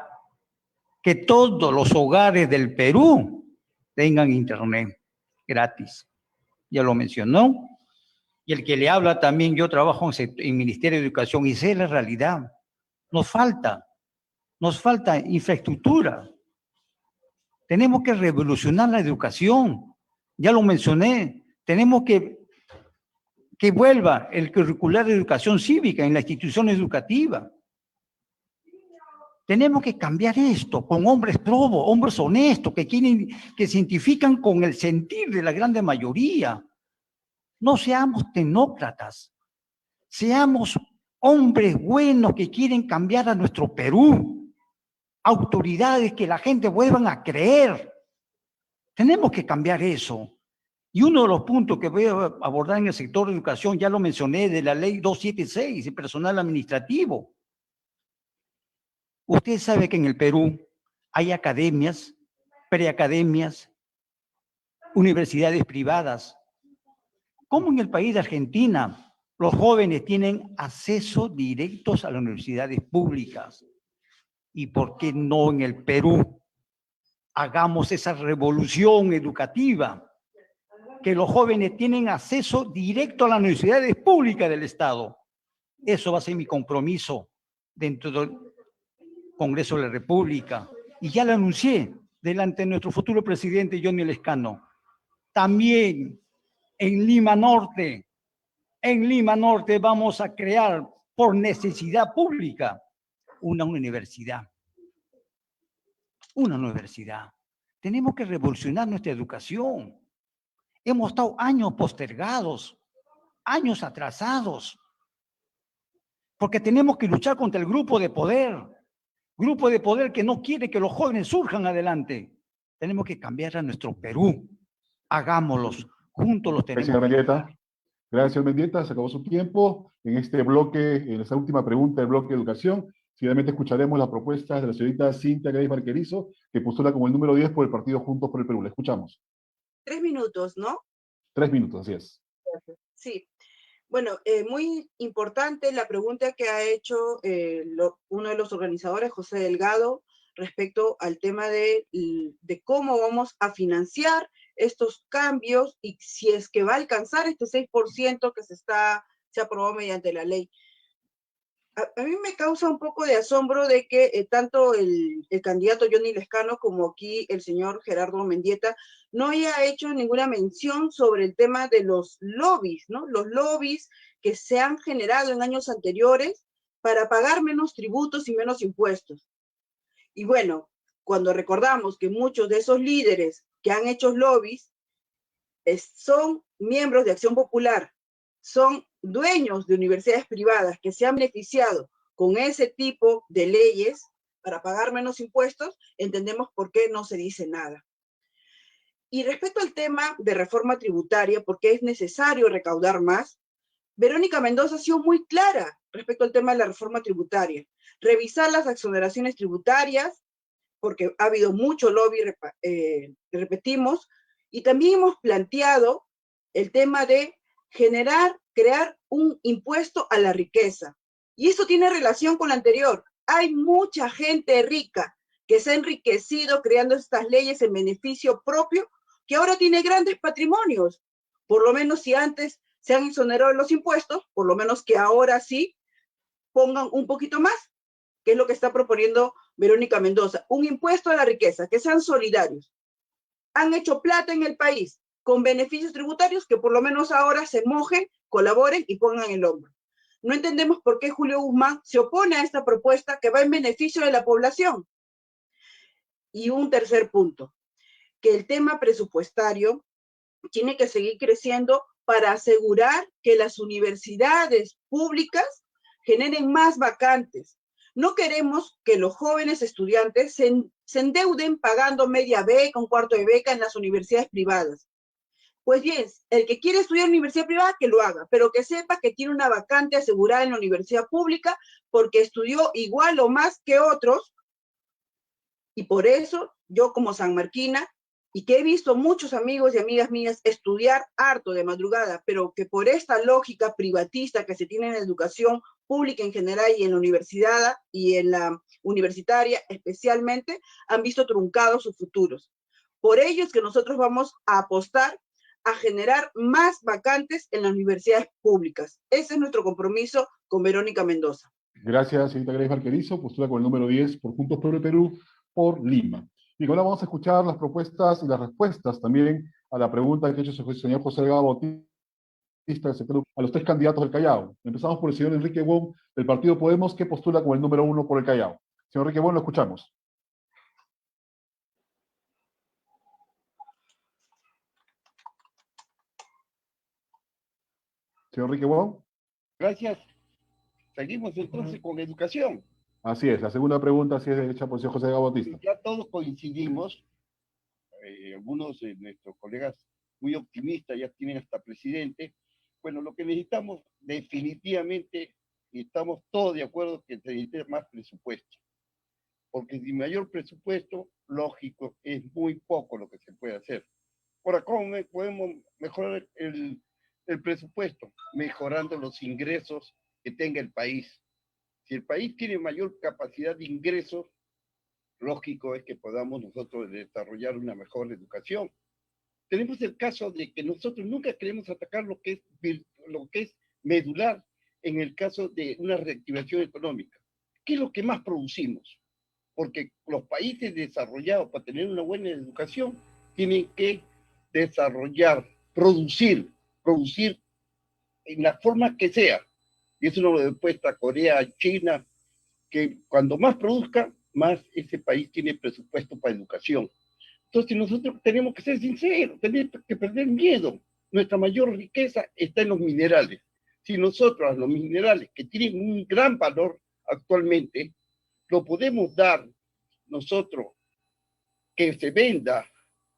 que todos los hogares del Perú tengan internet gratis. Ya lo mencionó. Y el que le habla también, yo trabajo en Ministerio de Educación y sé la realidad. Nos falta infraestructura. Tenemos que revolucionar la educación. Ya lo mencioné. Tenemos que vuelva el curricular de educación cívica en la institución educativa. Tenemos que cambiar esto con hombres probos, hombres honestos, que se identifican con el sentir de la grande mayoría. No seamos tecnócratas, seamos hombres buenos que quieren cambiar a nuestro Perú, autoridades que la gente vuelvan a creer. Tenemos que cambiar eso. Y uno de los puntos que voy a abordar en el sector de educación, ya lo mencioné, de la ley 276, el personal administrativo. Usted sabe que en el Perú hay academias, preacademias, universidades privadas. ¿Cómo en el país de Argentina los jóvenes tienen acceso directo a las universidades públicas? ¿Y por qué no en el Perú hagamos esa revolución educativa? Que los jóvenes tienen acceso directo a las universidades públicas del Estado. Eso va a ser mi compromiso dentro del Congreso de la República. Y ya lo anuncié delante de nuestro futuro presidente Johnny Lescano. También en Lima Norte vamos a crear por necesidad pública una universidad. Una universidad. Tenemos que revolucionar nuestra educación. Hemos estado años postergados, años atrasados, porque tenemos que luchar contra el grupo de poder que no quiere que los jóvenes surjan adelante. Tenemos que cambiar a nuestro Perú. Hagámoslos, juntos los tenemos. Gracias, señor Mendieta. Gracias, señor Mendieta. Se acabó su tiempo. En este bloque, en esta última pregunta del bloque de educación, finalmente escucharemos las propuestas de la señorita Cintia Grace Marquerizo, que postula como el número 10 por el partido Juntos por el Perú. La escuchamos. 3 minutos, ¿no? 3 minutos, así es. Sí. Bueno, muy importante la pregunta que ha hecho uno de los organizadores, José Delgado, respecto al tema de cómo vamos a financiar estos cambios y si es que va a alcanzar este 6% que se aprobó mediante la ley. A mí me causa un poco de asombro de que tanto el candidato Johnny Lescano como aquí el señor Gerardo Mendieta no haya hecho ninguna mención sobre el tema de los lobbies, ¿no? Los lobbies que se han generado en años anteriores para pagar menos tributos y menos impuestos. Y bueno, cuando recordamos que muchos de esos líderes que han hecho lobbies son miembros de Acción Popular, son dueños de universidades privadas que se han beneficiado con ese tipo de leyes para pagar menos impuestos, entendemos por qué no se dice nada. Y respecto al tema de reforma tributaria, porque es necesario recaudar más, Verónica Mendoza ha sido muy clara respecto al tema de la reforma tributaria. Revisar las exoneraciones tributarias, porque ha habido mucho lobby, repetimos, y también hemos planteado el tema de crear un impuesto a la riqueza. Y eso tiene relación con lo anterior. Hay mucha gente rica que se ha enriquecido creando estas leyes en beneficio propio, que ahora tiene grandes patrimonios. Por lo menos si antes se han exonerado los impuestos, por lo menos que ahora sí pongan un poquito más, que es lo que está proponiendo Verónica Mendoza. Un impuesto a la riqueza, que sean solidarios. Han hecho plata en el país con beneficios tributarios que por lo menos ahora se mojen, colaboren y pongan el hombro. No entendemos por qué Julio Guzmán se opone a esta propuesta que va en beneficio de la población. Y un tercer punto, que el tema presupuestario tiene que seguir creciendo para asegurar que las universidades públicas generen más vacantes. No queremos que los jóvenes estudiantes se endeuden pagando media beca, un cuarto de beca en las universidades privadas. Pues bien, el que quiere estudiar en universidad privada, que lo haga, pero que sepa que tiene una vacante asegurada en la universidad pública porque estudió igual o más que otros Y por eso, yo como sanmarquina, y que he visto muchos amigos y amigas mías estudiar harto de madrugada, pero que por esta lógica privatista que se tiene en la educación pública en general y en la universidad y en la universitaria especialmente, han visto truncados sus futuros. Por ello es que nosotros vamos a apostar a generar más vacantes en las universidades públicas. Ese es nuestro compromiso con Verónica Mendoza. Gracias, señorita Grace Barquerizo. Postula con el número 10 por Juntos por el Perú, por Lima. Y ahora vamos a escuchar las propuestas y las respuestas también a la pregunta que ha hecho el señor José Delgado Bautista del sector, a los 3 candidatos del Callao. Empezamos por el señor Enrique Wong, del Partido Podemos, que postula con el número 1 por el Callao. Señor Enrique Wong, lo escuchamos. Señor Enrique Wong. Gracias. Seguimos entonces con educación. Así es, la segunda pregunta sí es hecha por el señor José Delgado Bautista. Ya todos coincidimos, algunos de nuestros colegas muy optimistas ya tienen hasta presidente. Bueno, lo que necesitamos definitivamente, y estamos todos de acuerdo que se necesita más presupuesto, porque sin mayor presupuesto, lógico, es muy poco lo que se puede hacer. Ahora, ¿cómo podemos mejorar el presupuesto? Mejorando los ingresos que tenga el país. Si el país tiene mayor capacidad de ingresos, lógico es que podamos nosotros desarrollar una mejor educación. Tenemos el caso de que nosotros nunca queremos atacar lo que es medular en el caso de una reactivación económica. ¿Qué es lo que más producimos? Porque los países desarrollados para tener una buena educación tienen que desarrollar, producir en la forma que sea. Y eso nos lo demuestra Corea, China, que cuando más produzca, más ese país tiene presupuesto para educación. Entonces nosotros tenemos que ser sinceros, tenemos que perder miedo. Nuestra mayor riqueza está en los minerales. Si nosotros a los minerales, que tienen un gran valor actualmente, lo podemos dar nosotros, que se venda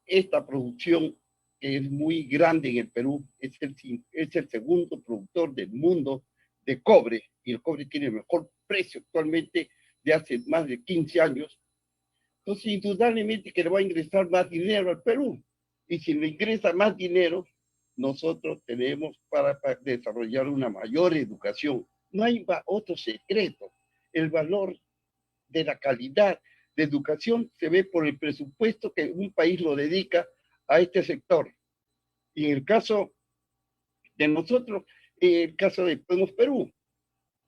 esta producción que es muy grande en el Perú, es el segundo productor del mundo de cobre, y el cobre tiene el mejor precio actualmente de hace más de 15 años. Entonces, indudablemente que le va a ingresar más dinero al Perú. Y si le ingresa más dinero, nosotros tenemos para desarrollar una mayor educación. No hay otro secreto. El valor de la calidad de educación se ve por el presupuesto que un país lo dedica a este sector. Y en el caso de nosotros, el caso de Podemos Perú,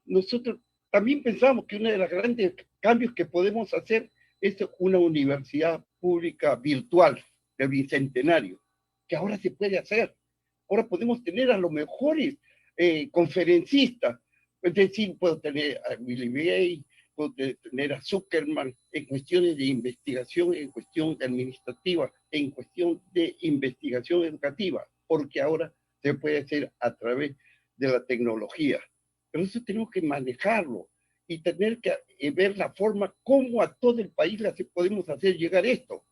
nosotros también pensamos que uno de los grandes cambios que podemos hacer es una universidad pública virtual del Bicentenario, que ahora se puede hacer. Ahora podemos tener a los mejores conferencistas, es decir, puedo tener a Willy Gay, puedo tener a Zuckerman en cuestiones de investigación, en cuestión administrativa, en cuestión de investigación educativa, porque ahora se puede hacer a través de la tecnología. Pero eso tenemos que manejarlo y tener que ver la forma como a todo el país podemos hacer llegar esto.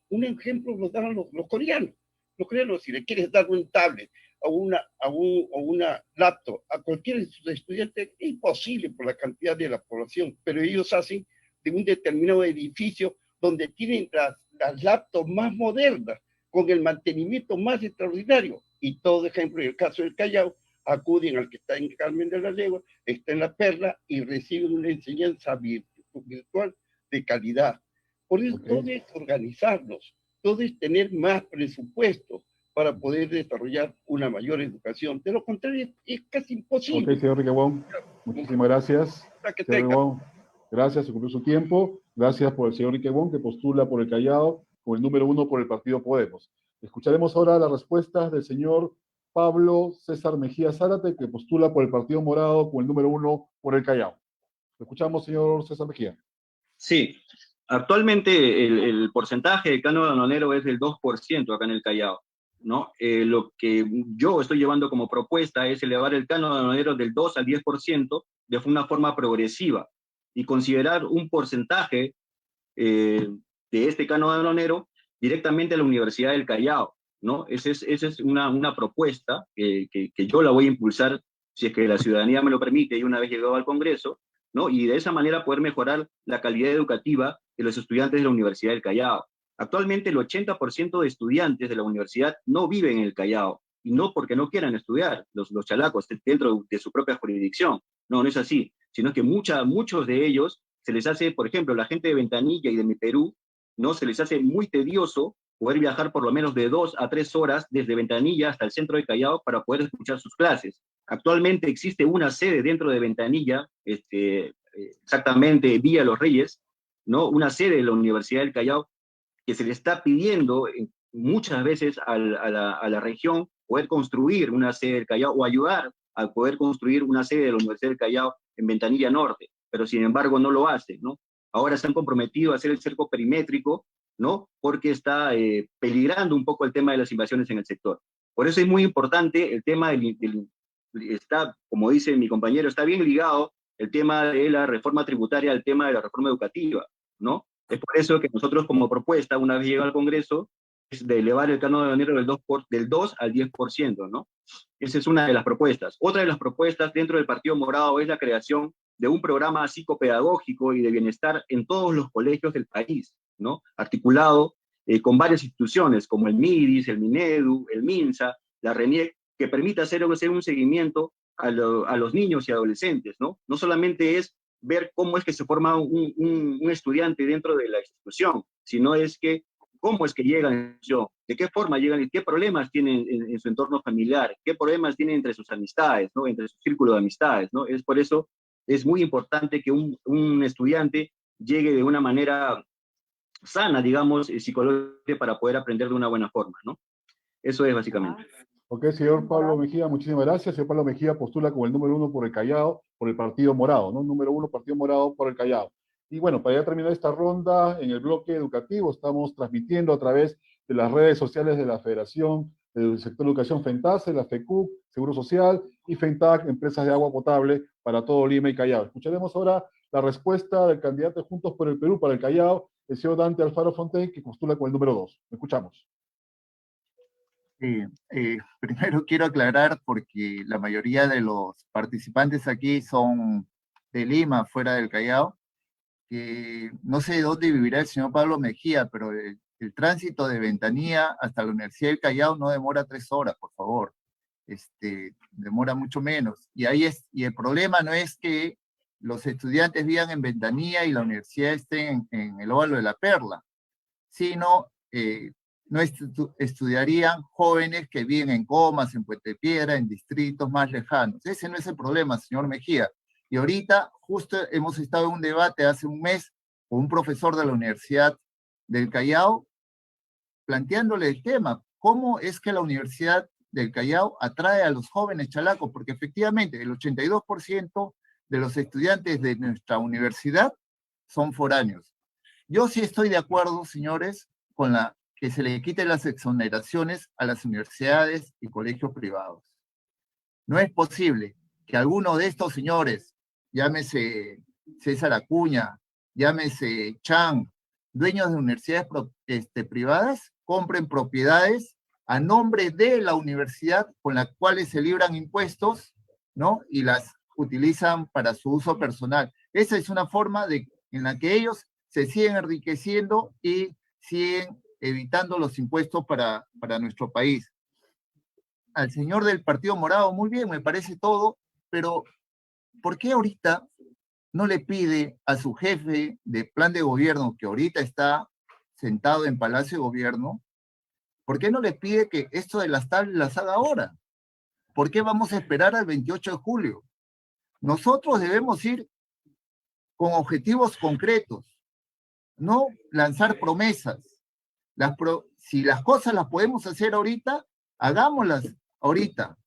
Un ejemplo lo dan los coreanos. Los coreanos, si le quieres dar un tablet o una laptop a cualquier estudiante, es imposible por la cantidad de la población, pero ellos hacen de un determinado edificio donde tienen las laptops más modernas, con el mantenimiento más extraordinario. Y todo ejemplo, en el caso del Callao, acuden al que está en Carmen de la Legua, está en La Perla y reciben una enseñanza virtual de calidad. Por eso todo es organizarnos, todo es tener más presupuesto para poder desarrollar una mayor educación. De lo contrario, es casi imposible. Ok, señor Enrique Wong, muchísimas gracias. Señor Wong, gracias, se cumplió su tiempo. Gracias por el señor Enrique Wong, que postula por el Callao con el número 1 por el Partido Podemos. Escucharemos ahora las respuestas del señor Pablo César Mejía Zárate, que postula por el Partido Morado con el número 1 por el Callao. Lo escuchamos, señor César Mejía. Sí, actualmente el porcentaje de canon bananero es del 2% acá en el Callao, ¿no? Lo que yo estoy llevando como propuesta es elevar el canon bananero del 2 al 10% de una forma progresiva y considerar un porcentaje de este canon bananero directamente a la Universidad del Callao, ¿no? Esa es una propuesta que yo la voy a impulsar si es que la ciudadanía me lo permite y una vez llegado al Congreso, ¿no? Y de esa manera poder mejorar la calidad educativa de los estudiantes de la Universidad del Callao. Actualmente el 80% de estudiantes de la universidad no viven en el Callao, y no porque no quieran estudiar, los chalacos, dentro de su propia jurisdicción. No, no es así, sino que muchos de ellos se les hace, por ejemplo, la gente de Ventanilla y de Mi Perú, ¿no? Se les hace muy tedioso poder viajar por lo menos de 2 a 3 horas desde Ventanilla hasta el centro de Callao para poder escuchar sus clases. Actualmente existe una sede dentro de Ventanilla, exactamente Villa Los Reyes, ¿no? Una sede de la Universidad del Callao que se le está pidiendo muchas veces a la región poder construir una sede del Callao o ayudar a poder construir una sede de la Universidad del Callao en Ventanilla Norte, pero sin embargo no lo hacen, ¿no? Ahora se han comprometido a hacer el cerco perimétrico, ¿no? Porque está peligrando un poco el tema de las invasiones en el sector. Por eso es muy importante el tema está, como dice mi compañero, está bien ligado el tema de la reforma tributaria al tema de la reforma educativa, ¿no? Es por eso que nosotros como propuesta, una vez llegado al Congreso, es de elevar el canon bananero del 2 al 10%, ¿no? Esa es una de las propuestas. Otra de las propuestas dentro del Partido Morado es la creación de un programa psicopedagógico y de bienestar en todos los colegios del país, ¿no? Articulado con varias instituciones como el MIDIS, el MINEDU, el MINSA, la RENIEC, que permita hacer un seguimiento a los niños y adolescentes, ¿no? No solamente es ver cómo es que se forma un estudiante dentro de la institución, sino es que cómo es que llegan a la institución, de qué forma llegan y qué problemas tienen en su entorno familiar, qué problemas tienen entre sus amistades, ¿no? Entre su círculo de amistades, ¿no? Es por eso es muy importante que un estudiante llegue de una manera sana, digamos, psicológica para poder aprender de una buena forma, ¿no? Eso es básicamente. Ok, señor Pablo Mejía, muchísimas gracias. Señor Pablo Mejía postula como el número 1 por el Callao, por el Partido Morado, ¿no? Número 1, Partido Morado por el Callao. Y bueno, para ya terminar esta ronda, en el bloque educativo estamos transmitiendo a través de las redes sociales de la Federación del Sector de Educación FENTASE, la FECUC, Seguro Social, y FENTAC, Empresas de Agua Potable para todo Lima y Callao. Escucharemos ahora la respuesta del candidato de Juntos por el Perú para el Callao, el señor Dante Alfaro Fontaine, que postula con el número 2. Escuchamos. Sí, primero quiero aclarar, porque la mayoría de los participantes aquí son de Lima, fuera del Callao, que no sé dónde vivirá el señor Pablo Mejía, pero el tránsito de Ventanilla hasta la Universidad del Callao no demora 3 horas, por favor. Demora mucho menos. Y el problema no es que los estudiantes vivan en Ventanilla y la universidad esté en el Óvalo de la Perla, sino no estudiarían jóvenes que viven en Comas, en Puente Piedra, en distritos más lejanos. Ese no es el problema, señor Mejía. Y ahorita justo hemos estado en un debate hace un mes con un profesor de la Universidad del Callao planteándole el tema, ¿cómo es que la Universidad del Callao atrae a los jóvenes chalacos? Porque efectivamente el 82% de los estudiantes de nuestra universidad son foráneos. Yo sí estoy de acuerdo, señores, con que se le quiten las exoneraciones a las universidades y colegios privados. No es posible que alguno de estos señores, llámese César Acuña, llámese Chang, dueños de universidades privadas, compren propiedades a nombre de la universidad con las cuales se libran impuestos, ¿no? Y las utilizan para su uso personal. Esa es una forma en la que ellos se siguen enriqueciendo y siguen evitando los impuestos para nuestro país. Al señor del Partido Morado, muy bien, me parece todo, pero ¿por qué ahorita no le pide a su jefe de plan de gobierno, que ahorita está sentado en Palacio de Gobierno, por qué no le pide que esto de las tablets las haga ahora? ¿Por qué vamos a esperar al 28 de julio? Nosotros debemos ir con objetivos concretos, no lanzar promesas. Si las cosas las podemos hacer ahorita, hagámoslas ahorita.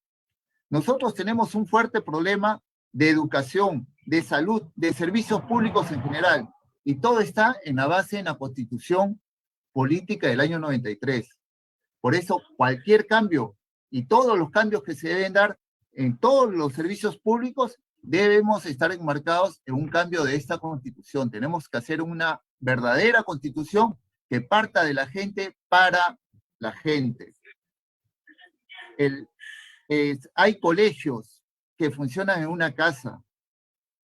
Nosotros tenemos un fuerte problema de educación, de salud, de servicios públicos en general, y todo está en la base de la Constitución Política del año 93. Por eso, cualquier cambio y todos los cambios que se deben dar en todos los servicios públicos debemos estar enmarcados en un cambio de esta Constitución. Tenemos que hacer una verdadera Constitución que parta de la gente para la gente. Hay colegios que funcionan en una casa.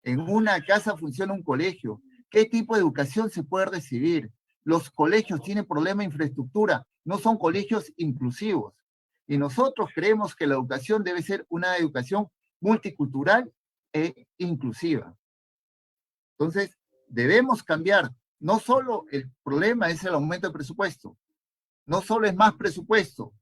En una casa funciona un colegio. ¿Qué tipo de educación se puede recibir? Los colegios tienen problema de infraestructura, no son colegios inclusivos. Y nosotros creemos que la educación debe ser una educación multicultural e inclusiva. Entonces, debemos cambiar. No solo el problema es el aumento de presupuesto, no solo es más presupuesto.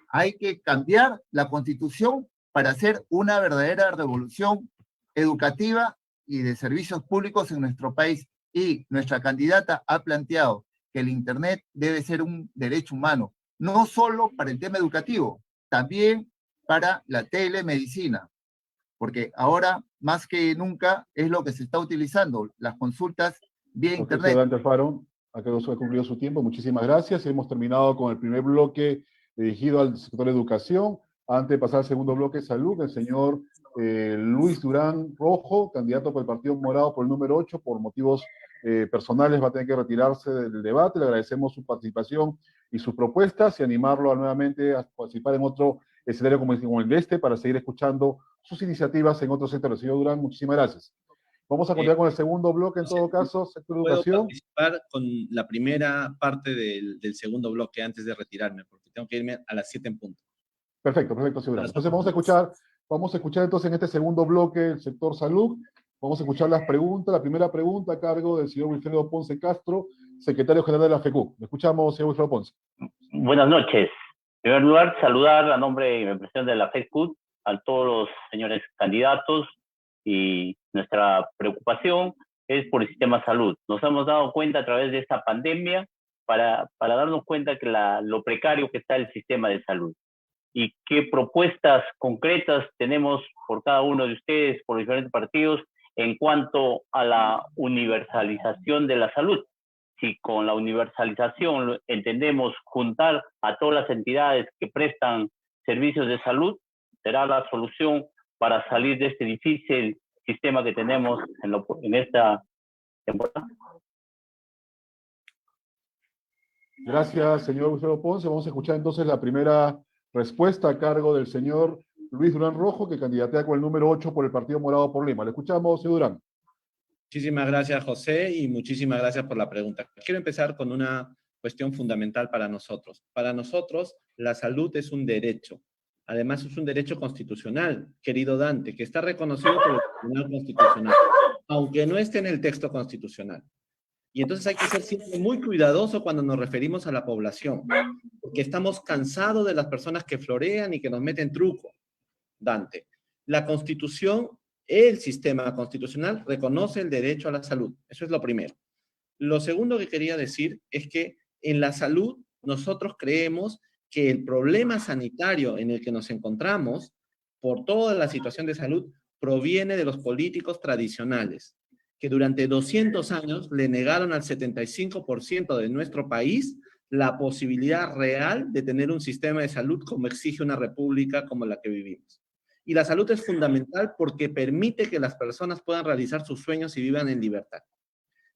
Hay que cambiar la Constitución para hacer una verdadera revolución educativa y de servicios públicos en nuestro país. Y nuestra candidata ha planteado que el Internet debe ser un derecho humano, no solo para el tema educativo, también para la telemedicina, porque ahora más que nunca es lo que se está utilizando, las consultas vía Internet. Ciudadano Alfaro, ha cumplido su tiempo, muchísimas gracias. Hemos terminado con el primer bloque dirigido al sector de educación. Antes de pasar al segundo bloque, salud, el señor Luis Durán Rojo, candidato por el Partido Morado por el número 8, por motivos personales va a tener que retirarse del debate. Le agradecemos su participación y sus propuestas y animarlo nuevamente a participar en otro escenario como el de este para seguir escuchando sus iniciativas en otros sectores. Señor Durán, muchísimas gracias. Vamos a continuar con el segundo bloque, en todo caso, sector de educación. Puedo participar con la primera parte del segundo bloque antes de retirarme, porque tengo que irme a las 7 en punto. Perfecto, señor Durán. Entonces vamos a escuchar entonces en este segundo bloque el sector salud. Vamos a escuchar las preguntas. La primera pregunta a cargo del señor Wilfredo Ponce Castro, secretario general de la FECU. Le escuchamos, señor Wilfredo Ponce. Buenas noches. En primer lugar, saludar a nombre y en representación de la FECU a todos los señores candidatos, y nuestra preocupación es por el sistema de salud. Nos hemos dado cuenta a través de esta pandemia para darnos cuenta que lo precario que está el sistema de salud y qué propuestas concretas tenemos por cada uno de ustedes, por los diferentes partidos, en cuanto a la universalización de la salud. Si con la universalización entendemos juntar a todas las entidades que prestan servicios de salud, será la solución para salir de este difícil sistema que tenemos en esta temporada. Gracias, señor Wilfredo Ponce. Vamos a escuchar entonces la primera respuesta a cargo del señor Luis Durán Rojo, que candidatea con el número 8 por el Partido Morado por Lima. Le escuchamos, señor Durán. Muchísimas gracias, José, y muchísimas gracias por la pregunta. Quiero empezar con una cuestión fundamental para nosotros. Para nosotros, la salud es un derecho. Además, es un derecho constitucional, querido Dante, que está reconocido por el Tribunal Constitucional, aunque no esté en el texto constitucional. Y entonces hay que ser siempre muy cuidadoso cuando nos referimos a la población, porque estamos cansados de las personas que florean y que nos meten truco, Dante. La Constitución, el sistema constitucional, reconoce el derecho a la salud. Eso es lo primero. Lo segundo que quería decir es que en la salud nosotros creemos que el problema sanitario en el que nos encontramos, por toda la situación de salud, proviene de los políticos tradicionales, que durante 200 años le negaron al 75% de nuestro país la posibilidad real de tener un sistema de salud como exige una república como la que vivimos. Y la salud es fundamental porque permite que las personas puedan realizar sus sueños y vivan en libertad.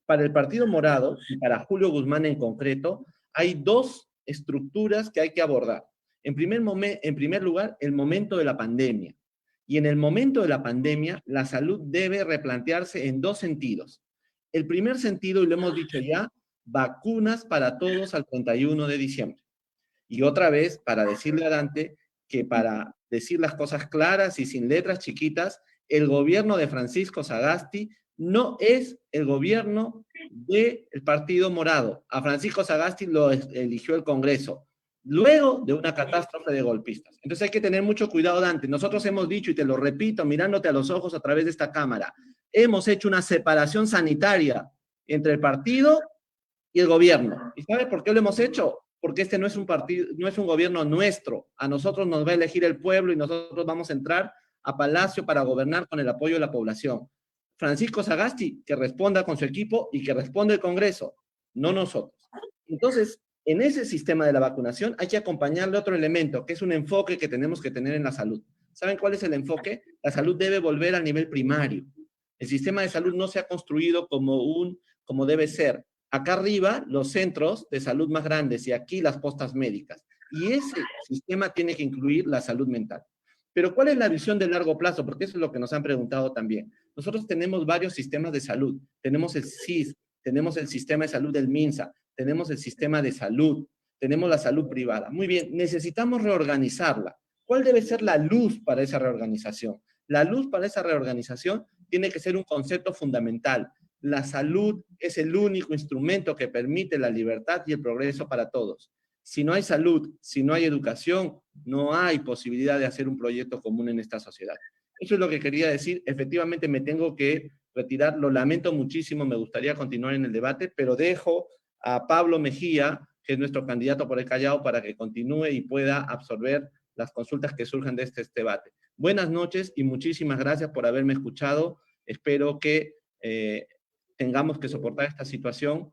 Para el Partido Morado, y para Julio Guzmán en concreto, hay dos estructuras que hay que abordar. En primer lugar, el momento de la pandemia. Y en el momento de la pandemia, la salud debe replantearse en dos sentidos. El primer sentido, y lo hemos dicho ya, vacunas para todos al 31 de diciembre. Y otra vez, para decirle a Dante que para decir las cosas claras y sin letras chiquitas, el gobierno de Francisco Sagasti no es el gobierno del Partido Morado. A Francisco Sagasti lo eligió el Congreso, luego de una catástrofe de golpistas. Entonces hay que tener mucho cuidado, Dante. Nosotros hemos dicho, y te lo repito, mirándote a los ojos a través de esta cámara, hemos hecho una separación sanitaria entre el partido y el gobierno. ¿Y sabes por qué lo hemos hecho? Porque este no es un partido, no es un gobierno nuestro. A nosotros nos va a elegir el pueblo y nosotros vamos a entrar a Palacio para gobernar con el apoyo de la población. Francisco Sagasti, que responda con su equipo y que responda el Congreso, no nosotros. Entonces, en ese sistema de la vacunación hay que acompañarle otro elemento, que es un enfoque que tenemos que tener en la salud. ¿Saben cuál es el enfoque? La salud debe volver al nivel primario. El sistema de salud no se ha construido como debe ser. Acá arriba, los centros de salud más grandes y aquí las postas médicas. Y ese sistema tiene que incluir la salud mental. Pero ¿cuál es la visión de largo plazo? Porque eso es lo que nos han preguntado también. Nosotros tenemos varios sistemas de salud. Tenemos el SIS, tenemos el sistema de salud del MINSA, tenemos el sistema de salud, tenemos la salud privada. Muy bien, necesitamos reorganizarla. ¿Cuál debe ser la luz para esa reorganización? La luz para esa reorganización tiene que ser un concepto fundamental. La salud es el único instrumento que permite la libertad y el progreso para todos. Si no hay salud, si no hay educación, no hay posibilidad de hacer un proyecto común en esta sociedad. Eso es lo que quería decir. Efectivamente me tengo que retirar. Lo lamento muchísimo, me gustaría continuar en el debate, pero dejo a Pablo Mejía, que es nuestro candidato por el Callao, para que continúe y pueda absorber las consultas que surjan de este debate. Buenas noches y muchísimas gracias por haberme escuchado. Espero que tengamos que soportar esta situación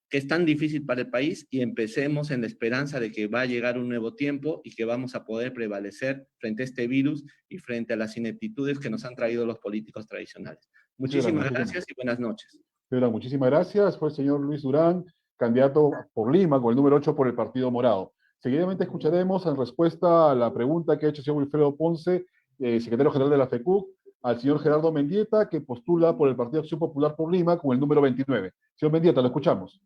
que es tan difícil para el país y empecemos en la esperanza de que va a llegar un nuevo tiempo y que vamos a poder prevalecer frente a este virus y frente a las ineptitudes que nos han traído los políticos tradicionales. Muchísimas gracias y buenas noches. Muchísimas gracias. Fue el señor Luis Durán, candidato por Lima, con el número 8 por el Partido Morado. Seguidamente escucharemos en respuesta a la pregunta que ha hecho el señor Wilfredo Ponce, secretario general de la FECUC, al señor Gerardo Mendieta, que postula por el Partido Acción Popular por Lima con el número 29. Señor Mendieta, lo escuchamos.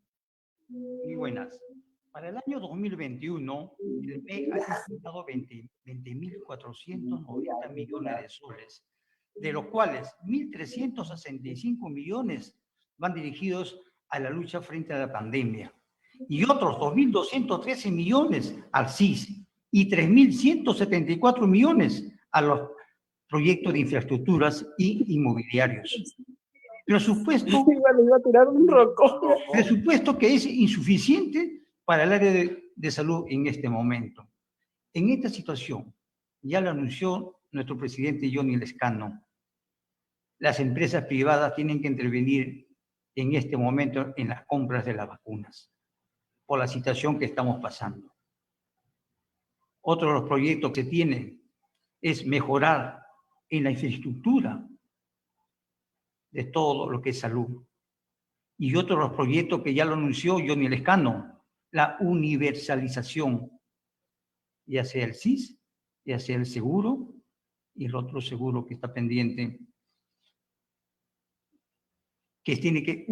Muy buenas. Para el año 2021, el PEC ha destinado 20.490 millones de soles, de los cuales 1.365 millones van dirigidos a la lucha frente a la pandemia y otros 2.213 millones al SIS y 3.174 millones a los proyectos de infraestructuras y inmobiliarios. Presupuesto que es insuficiente para el área de salud en este momento. En esta situación, ya lo anunció nuestro presidente Johnny Lescano, las empresas privadas tienen que intervenir en este momento en las compras de las vacunas, por la situación que estamos pasando. Otro de los proyectos que tienen es mejorar en la infraestructura de todo lo que es salud. Y otro de los proyectos que ya lo anunció Johnny Lescano, la universalización, ya sea el SIS, ya sea el seguro, y el otro seguro que está pendiente, que tiene que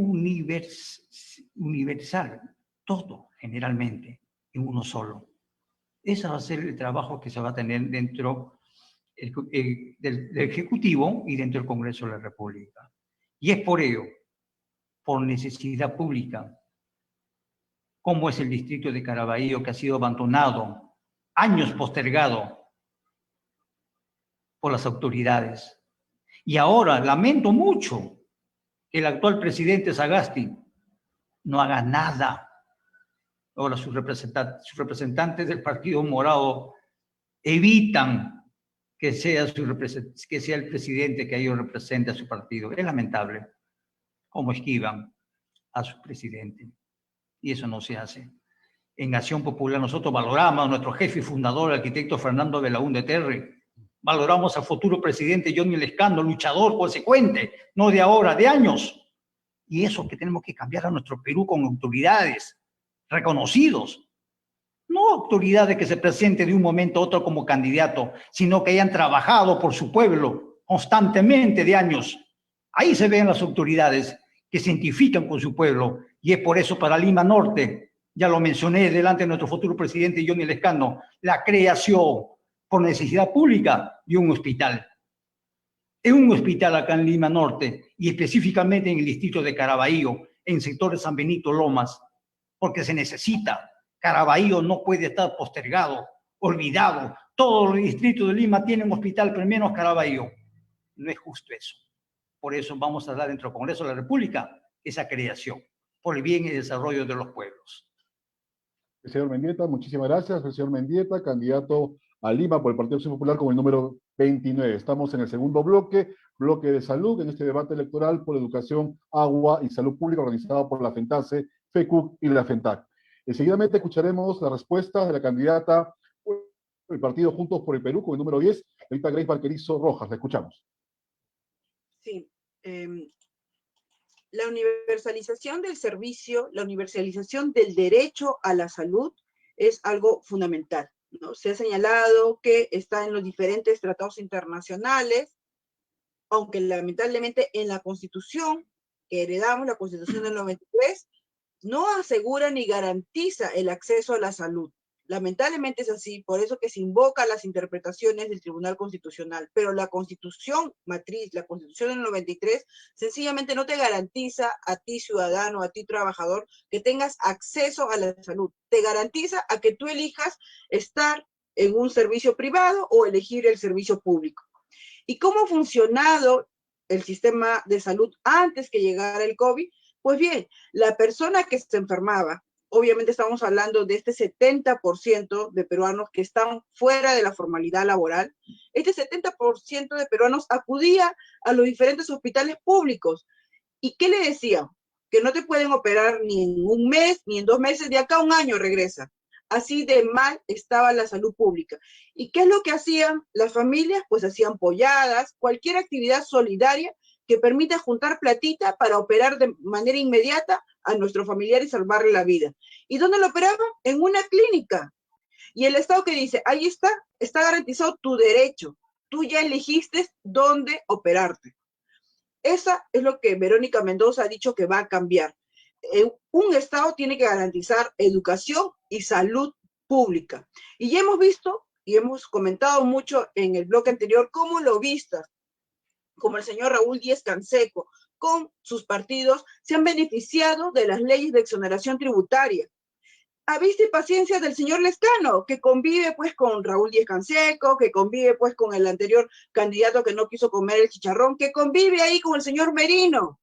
universal todo, generalmente, en uno solo. Ese va a ser el trabajo que se va a tener dentro del Ejecutivo y dentro del Congreso de la República. Y es por ello, por necesidad pública, como es el distrito de Caraballo, que ha sido abandonado, años postergado por las autoridades. Y ahora lamento mucho que el actual presidente Sagasti no haga nada. Ahora sus representantes del Partido Morado evitan que sea el presidente que ellos represente a su partido. Es lamentable cómo esquivan a su presidente. Y eso no se hace. En Acción Popular nosotros valoramos a nuestro jefe y fundador, el arquitecto Fernando Belaúnde Terry. Valoramos al futuro presidente Johnny Lescano, luchador consecuente, no de ahora, de años. Y eso que tenemos que cambiar a nuestro Perú con autoridades reconocidos. No autoridades que se presenten de un momento a otro como candidato, sino que hayan trabajado por su pueblo constantemente de años. Ahí se ven las autoridades que se identifican con su pueblo. Y es por eso para Lima Norte, ya lo mencioné delante de nuestro futuro presidente Johnny Lescano, la creación por necesidad pública de un hospital. En un hospital acá en Lima Norte y específicamente en el distrito de Caraballo, en el sector de San Benito Lomas, porque se necesita. Caraballo no puede estar postergado, olvidado. Todos los distritos de Lima tienen hospital, pero menos Caraballo. No es justo eso. Por eso vamos a dar dentro del Congreso de la República esa creación, por el bien y desarrollo de los pueblos. El señor Mendieta, muchísimas gracias. El señor Mendieta, candidato a Lima por el Partido Acción Popular con el número 29. Estamos en el segundo bloque de salud, en este debate electoral por educación, agua y salud pública organizado por la FENTASE, FECUC y la FENTAC. Seguidamente escucharemos la respuesta de la candidata del partido Juntos por el Perú con el número 10, ahorita Grace Valquerizo Rojas. La escuchamos. Sí. La universalización del servicio, la universalización del derecho a la salud es algo fundamental, ¿no? Se ha señalado que está en los diferentes tratados internacionales aunque lamentablemente en la Constitución que heredamos, la Constitución del 93, no asegura ni garantiza el acceso a la salud. Lamentablemente es así, por eso que se invoca las interpretaciones del Tribunal Constitucional, pero la Constitución matriz, la Constitución del 93, sencillamente no te garantiza a ti ciudadano, a ti trabajador, que tengas acceso a la salud. Te garantiza a que tú elijas estar en un servicio privado o elegir el servicio público. ¿Y cómo ha funcionado el sistema de salud antes que llegara el COVID? Pues bien, la persona que se enfermaba, obviamente estamos hablando de este 70% de peruanos que están fuera de la formalidad laboral, este 70% de peruanos acudía a los diferentes hospitales públicos. ¿Y qué le decían? Que no te pueden operar ni en un mes, ni en 2 meses, de acá a un año regresa. Así de mal estaba la salud pública. ¿Y qué es lo que hacían las familias? Pues hacían polladas, cualquier actividad solidaria que permita juntar platita para operar de manera inmediata a nuestro familiar y salvarle la vida. ¿Y dónde lo operaban? En una clínica. Y el Estado que dice, ahí está garantizado tu derecho. Tú ya elegiste dónde operarte. Esa es lo que Verónica Mendoza ha dicho que va a cambiar. Un Estado tiene que garantizar educación y salud pública. Y ya hemos visto y hemos comentado mucho en el bloque anterior cómo lobistas, como el señor Raúl Díez Canseco, con sus partidos, se han beneficiado de las leyes de exoneración tributaria. A vista y paciencia del señor Lescano, que convive pues con Raúl Díez Canseco, que convive pues con el anterior candidato que no quiso comer el chicharrón, que convive ahí con el señor Merino,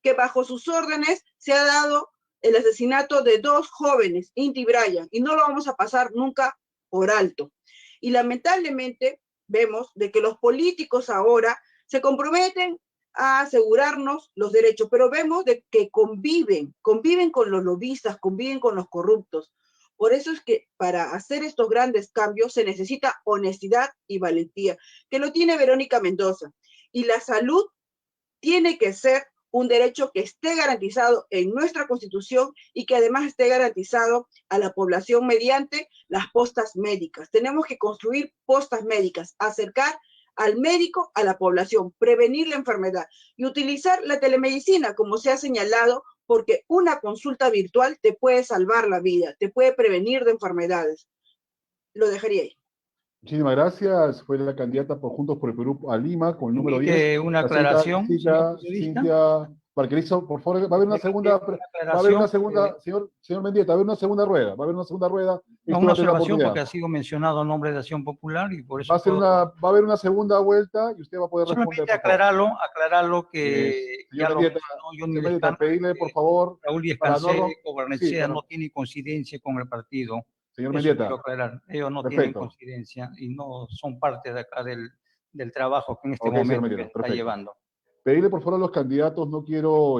que bajo sus órdenes se ha dado el asesinato de 2 jóvenes, Inti y Brian, y no lo vamos a pasar nunca por alto. Y lamentablemente vemos de que los políticos ahora se comprometen a asegurarnos los derechos, pero vemos de que conviven con los lobistas, conviven con los corruptos. Por eso es que para hacer estos grandes cambios se necesita honestidad y valentía, que lo tiene Verónica Mendoza. Y la salud tiene que ser un derecho que esté garantizado en nuestra Constitución y que además esté garantizado a la población mediante las postas médicas. Tenemos que construir postas médicas, acercar al médico a la población, prevenir la enfermedad y utilizar la telemedicina, como se ha señalado, porque una consulta virtual te puede salvar la vida, te puede prevenir de enfermedades. Lo dejaría ahí. Muchísimas gracias. Fue la candidata por Juntos por el Perú a Lima con el número 10. Una aclaración, señor periodista. Cintia Barquerizo, por favor, va a haber una segunda, señor Mendieta, va a haber una segunda rueda, No, una observación porque ha sido mencionado el nombre de Acción Popular y por eso... va a haber una segunda vuelta y usted va a poder responder. Solamente aclararlo que ya lo Mendieta, mencionó Johnny Lescano, pedirle, por favor, Raúl Díez Canseco, Barnechea no tiene coincidencia con el partido. Señor Mendieta. Quiero aclarar. Ellos no tienen coincidencia y no son parte de acá del trabajo que en este momento se está llevando. Pedirle por favor a los candidatos, no quiero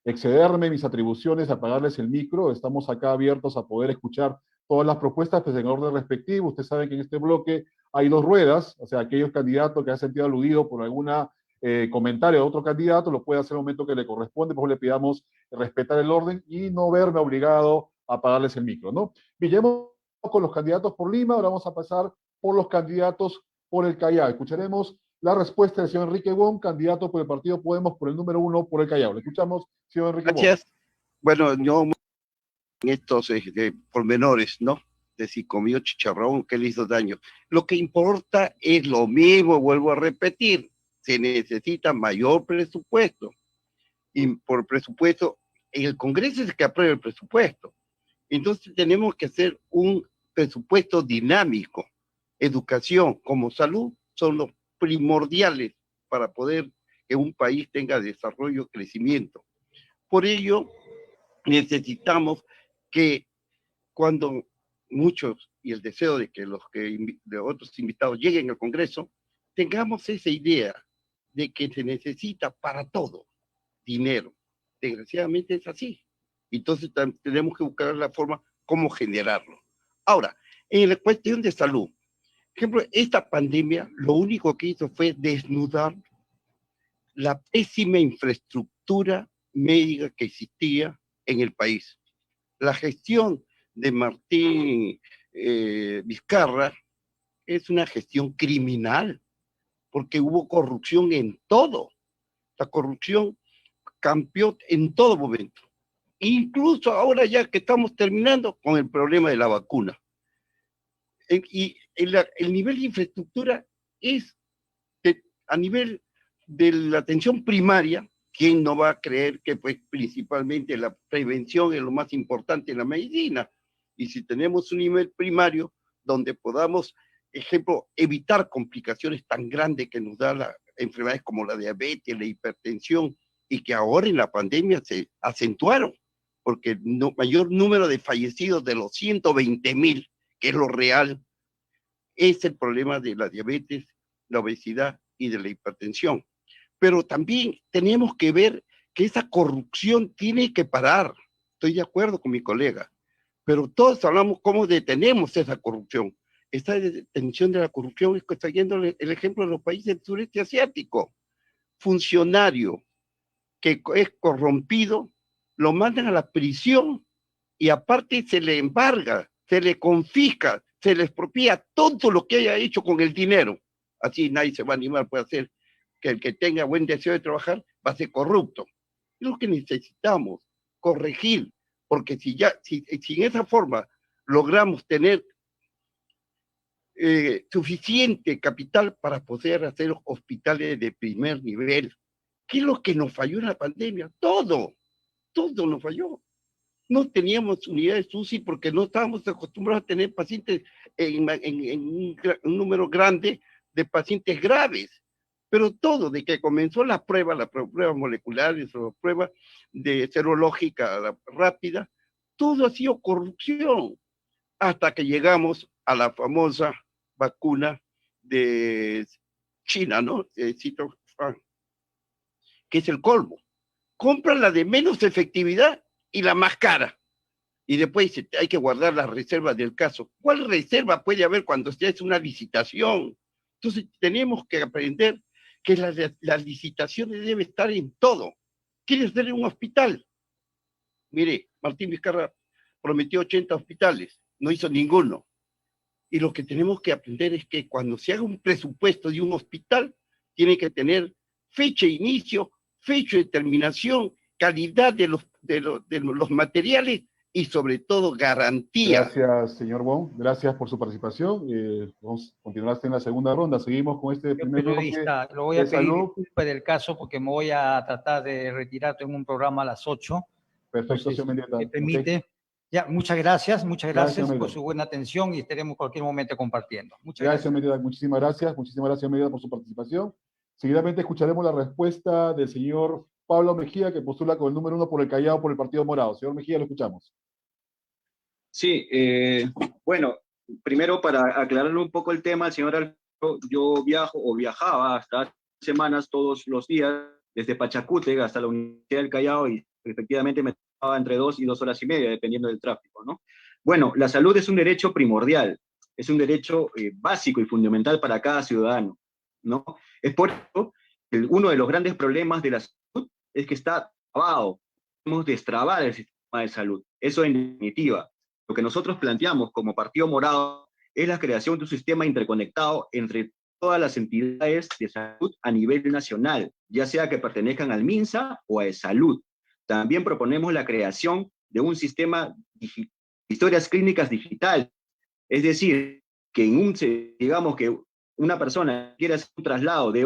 excederme mis atribuciones, apagarles el micro, estamos acá abiertos a poder escuchar todas las propuestas pues, en orden respectivo. Ustedes saben que en este bloque hay 2 ruedas, o sea, aquellos candidatos que han sentido aludido por alguna comentario de otro candidato, lo puede hacer en el momento que le corresponde, por favor le pidamos respetar el orden y no verme obligado a apagarles el micro, ¿no? Villemos con los candidatos por Lima, ahora vamos a pasar por los candidatos por el Callao. Escucharemos la respuesta del señor Enrique Wong, candidato por el Partido Podemos por el número 1 por el Callao. Le escuchamos, señor Enrique Wong. Gracias. Bueno, yo en estos pormenores, ¿no? De si comió chicharrón, que le hizo daño. Lo que importa es lo mismo, vuelvo a repetir, se necesita mayor presupuesto. Y por presupuesto, el Congreso es el que aprueba el presupuesto. Entonces tenemos que hacer un presupuesto dinámico. Educación como salud son los primordiales para poder que un país tenga desarrollo, crecimiento. Por ello, necesitamos que cuando muchos, y el deseo de que de otros invitados lleguen al Congreso, tengamos esa idea de que se necesita para todo dinero. Desgraciadamente es así. Entonces tenemos que buscar la forma cómo generarlo. Ahora, en la cuestión de salud, por ejemplo, esta pandemia lo único que hizo fue desnudar la pésima infraestructura médica que existía en el país. La gestión de Martín Vizcarra es una gestión criminal. porque hubo corrupción en todo. La corrupción cambió en todo momento. Incluso ahora ya que estamos terminando con el problema de la vacuna. El nivel de infraestructura es a nivel de la atención primaria. ¿Quién no va a creer que pues, principalmente la prevención es lo más importante en la medicina? Y si tenemos un nivel primario donde podamos, ejemplo, evitar complicaciones tan grandes que nos da las enfermedades como la diabetes, la hipertensión, y que ahora en la pandemia se acentuaron, porque el mayor número de fallecidos de los 120.000, que es lo real, es el problema de la diabetes, la obesidad y de la hipertensión. Pero también tenemos que ver que esa corrupción tiene que parar. Estoy de acuerdo con mi colega, pero todos hablamos cómo detenemos esa corrupción. Esta detención de la corrupción es trayendo el ejemplo de los países del sureste asiático. Funcionario que es corrompido, lo mandan a la prisión y aparte se le embarga, se le confisca, se le expropia todo lo que haya hecho con el dinero. Así nadie se va a animar, puede hacer que el que tenga buen deseo de trabajar va a ser corrupto. Es lo que necesitamos, corregir, porque si en esa forma logramos tener suficiente capital para poder hacer hospitales de primer nivel. ¿Qué es lo que nos falló en la pandemia? Todo nos falló. No teníamos unidades UCI porque no estábamos acostumbrados a tener pacientes en un número grande de pacientes graves. Pero todo, de que comenzó la prueba moleculares, la prueba de serológica rápida, todo ha sido corrupción, hasta que llegamos a la famosa vacuna de China, ¿no? Que es el colmo. Compran la de menos efectividad y la más cara. Y después hay que guardar las reservas del caso. ¿Cuál reserva puede haber cuando se hace una licitación? Entonces tenemos que aprender que las licitaciones deben estar en todo. ¿Quieres hacer un hospital? Mire, Martín Vizcarra prometió 80 hospitales, no hizo ninguno. Y lo que tenemos que aprender es que cuando se haga un presupuesto de un hospital, tiene que tener fecha de inicio, fecha de terminación, calidad de los materiales y sobre todo garantía. Gracias, señor Wong. Gracias por su participación. Vamos a continuar en la segunda ronda. Seguimos con este primer periodista, lo voy a pedir disculpas del caso porque me voy a tratar de retirar. Tengo un programa a las 8. Perfecto, señor Mendieta. ¿Me permite? Okay. Ya, muchas gracias por su buena atención y estaremos en cualquier momento compartiendo. Muchas gracias. Gracias, Mendieta. Muchísimas gracias, Mendieta, por su participación. Seguidamente escucharemos la respuesta del señor Pablo Mejía, que postula con el número 1 por el Callao por el Partido Morado. Señor Mejía, lo escuchamos. Sí, bueno, primero para aclararle un poco el tema, señor Alfredo, yo viajaba hasta semanas todos los días desde Pachacútec hasta la Universidad del Callao y efectivamente me tomaba entre 2 y 2 horas y media, dependiendo del tráfico, ¿no? Bueno, la salud es un derecho primordial, es un derecho básico y fundamental para cada ciudadano, ¿no? Es por eso que uno de los grandes problemas de la salud es que está trabado. Debemos destrabar el sistema de salud. Eso en definitiva. Lo que nosotros planteamos como Partido Morado es la creación de un sistema interconectado entre todas las entidades de salud a nivel nacional, ya sea que pertenezcan al MINSA o a ESalud. También proponemos la creación de un sistema de historias clínicas digital, es decir, que digamos que una persona quiera hacer un traslado de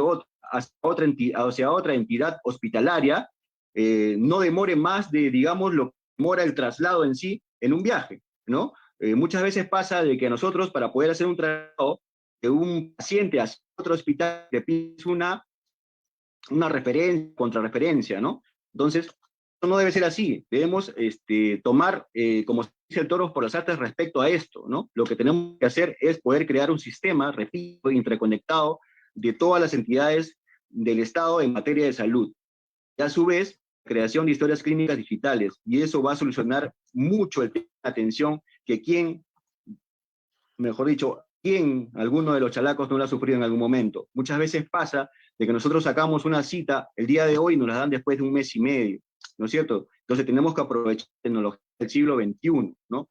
hacia otra entidad hospitalaria, no demore más de, digamos, lo que demora el traslado en sí en un viaje, ¿no? Muchas veces pasa de que nosotros, para poder hacer un traslado de un paciente a otro hospital, le pides una contrarreferencia, ¿no? Entonces, eso no debe ser así. Debemos tomar, como se dice, el toro por las astas respecto a esto, ¿no? Lo que tenemos que hacer es poder crear un sistema, repito, interconectado de todas las entidades del Estado en materia de salud. Y a su vez, creación de historias clínicas digitales, y eso va a solucionar mucho el tema de atención que alguno de los chalacos no lo ha sufrido en algún momento. Muchas veces pasa de que nosotros sacamos una cita el día de hoy y nos la dan después de un mes y medio, ¿no es cierto? Entonces tenemos que aprovechar la tecnología del siglo XXI, ¿no?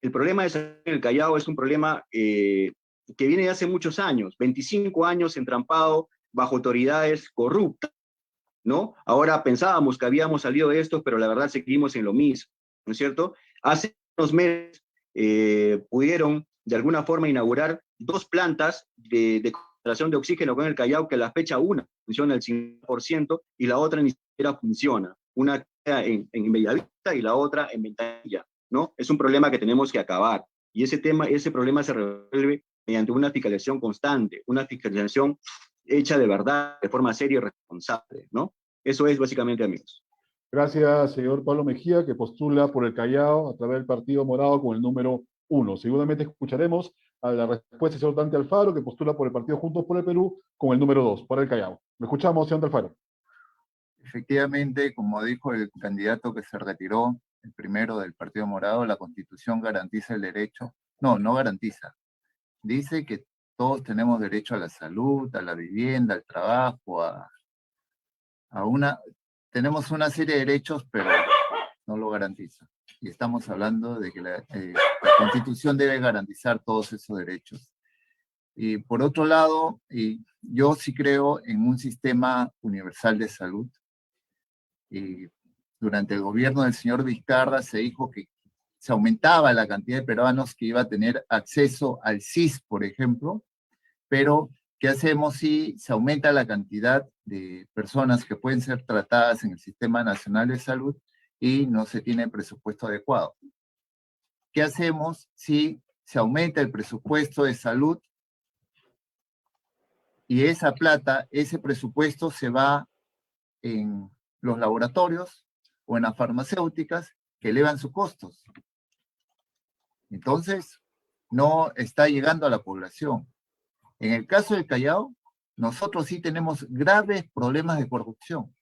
El problema de salud en el Callao es un problema que viene de hace muchos años, 25 años entrampado bajo autoridades corruptas, ¿no? Ahora pensábamos que habíamos salido de esto, pero la verdad seguimos en lo mismo, ¿no es cierto? Hace unos meses pudieron de alguna forma inaugurar 2 plantas de concentración de oxígeno con el Callao, que a la fecha una funciona al 5% y la otra ni siquiera funciona. Una en Bellavista y la otra en Ventanilla, ¿no? Es un problema que tenemos que acabar. Y ese problema se resuelve mediante una fiscalización constante, una fiscalización hecha de verdad, de forma seria y responsable, ¿no? Eso es básicamente, amigos. Gracias, señor Pablo Mejía, que postula por el Callao a través del Partido Morado con el número 1. Seguramente escucharemos a la respuesta del señor Dante Alfaro, que postula por el Partido Juntos por el Perú con el número 2, para el Callao. ¿Me escuchamos, señor Alfaro? Efectivamente, como dijo el candidato que se retiró, el primero del Partido Morado, la Constitución garantiza el derecho. No, no garantiza. Dice que todos tenemos derecho a la salud, a la vivienda, al trabajo, tenemos una serie de derechos, pero no lo garantiza. Y estamos hablando de que la Constitución debe garantizar todos esos derechos. Y por otro lado, yo sí creo en un sistema universal de salud. Y durante el gobierno del señor Vizcarra se dijo que se aumentaba la cantidad de peruanos que iba a tener acceso al SIS, por ejemplo, pero ¿qué hacemos si se aumenta la cantidad de personas que pueden ser tratadas en el Sistema Nacional de Salud y no se tiene presupuesto adecuado? ¿Qué hacemos si se aumenta el presupuesto de salud y esa plata, ese presupuesto se va en los laboratorios o en las farmacéuticas que elevan sus costos? Entonces, no está llegando a la población. En el caso del Callao, nosotros sí tenemos graves problemas de corrupción.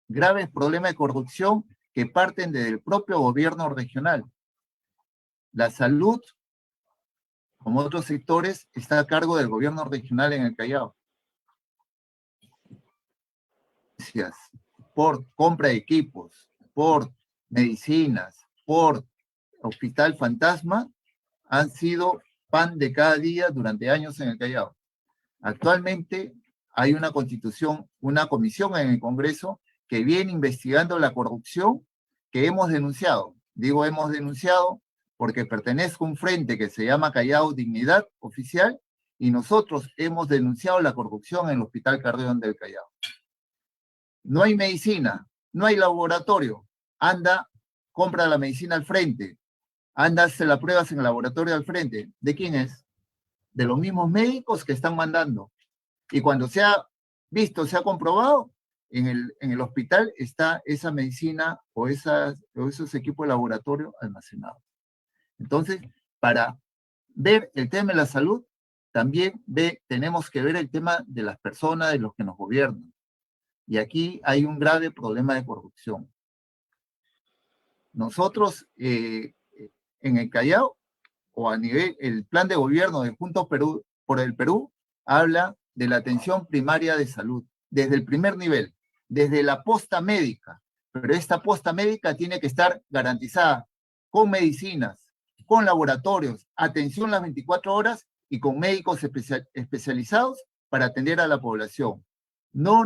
Graves problemas de corrupción que parten del propio gobierno regional. La salud, como otros sectores, está a cargo del gobierno regional en el Callao. Por compra de equipos, por medicinas, por hospital fantasma, han sido pan de cada día durante años en el Callao. Actualmente hay una constitución, una comisión en el Congreso que viene investigando la corrupción que hemos denunciado. Digo hemos denunciado porque pertenezco a un frente que se llama Callao Dignidad Oficial y nosotros hemos denunciado la corrupción en el Hospital Carrión del Callao. No hay medicina, no hay laboratorio. Anda, compra la medicina al frente. Anda, hace las pruebas en el laboratorio al frente. ¿De quién es? De los mismos médicos que están mandando. Y cuando se ha visto, se ha comprobado, en el hospital está esa medicina o esos equipos de laboratorio almacenados. Entonces, para ver el tema de la salud, también tenemos que ver el tema de las personas, de los que nos gobiernan. Y aquí hay un grave problema de corrupción. Nosotros, en el Callao, o a nivel, el plan de gobierno de Juntos por el Perú, habla de la atención primaria de salud, desde el primer nivel, desde la posta médica. Pero esta posta médica tiene que estar garantizada con medicinas, con laboratorios, atención las 24 horas y con médicos especializados para atender a la población. No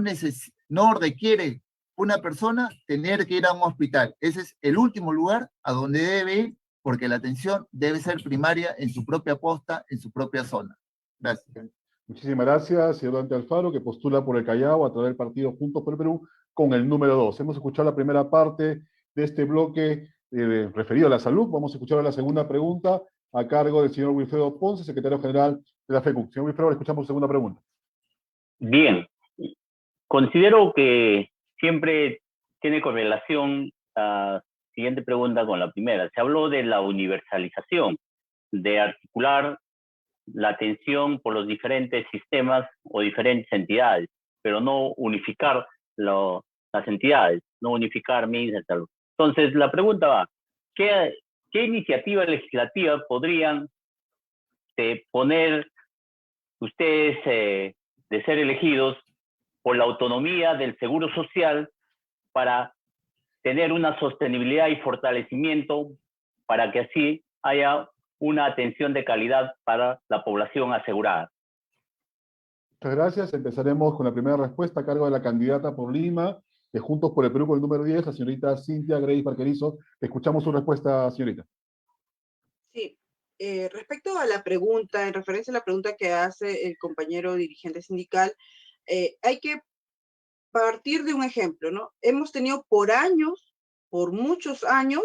requiere una persona tener que ir a un hospital. Ese es el último lugar a donde debe ir, porque la atención debe ser primaria en su propia posta, en su propia zona. Gracias. Muchísimas gracias, señor Dante Alfaro, que postula por el Callao a través del partido Juntos por el Perú con el número 2. Hemos escuchado la primera parte de este bloque referido a la salud. Vamos a escuchar la segunda pregunta a cargo del señor Wilfredo Ponce, secretario general de la FECUC. Señor Wilfredo, le escuchamos la segunda pregunta. Bien. Considero que siempre tiene correlación la siguiente pregunta con la primera. Se habló de la universalización, de articular la atención por los diferentes sistemas o diferentes entidades, pero no unificar las entidades, no unificar MINSA. Entonces, la pregunta va, ¿qué iniciativa legislativa podrían poner ustedes de ser elegidos por la autonomía del seguro social para tener una sostenibilidad y fortalecimiento para que así haya una atención de calidad para la población asegurada. Muchas gracias. Empezaremos con la primera respuesta a cargo de la candidata por Lima, de Juntos por el Perú, con el número 10, la señorita Cintia Grace Parquerizo. Escuchamos su respuesta, señorita. Sí, respecto a la pregunta, en referencia a la pregunta que hace el compañero dirigente sindical, hay que partir de un ejemplo, ¿no? Hemos tenido por años, por muchos años,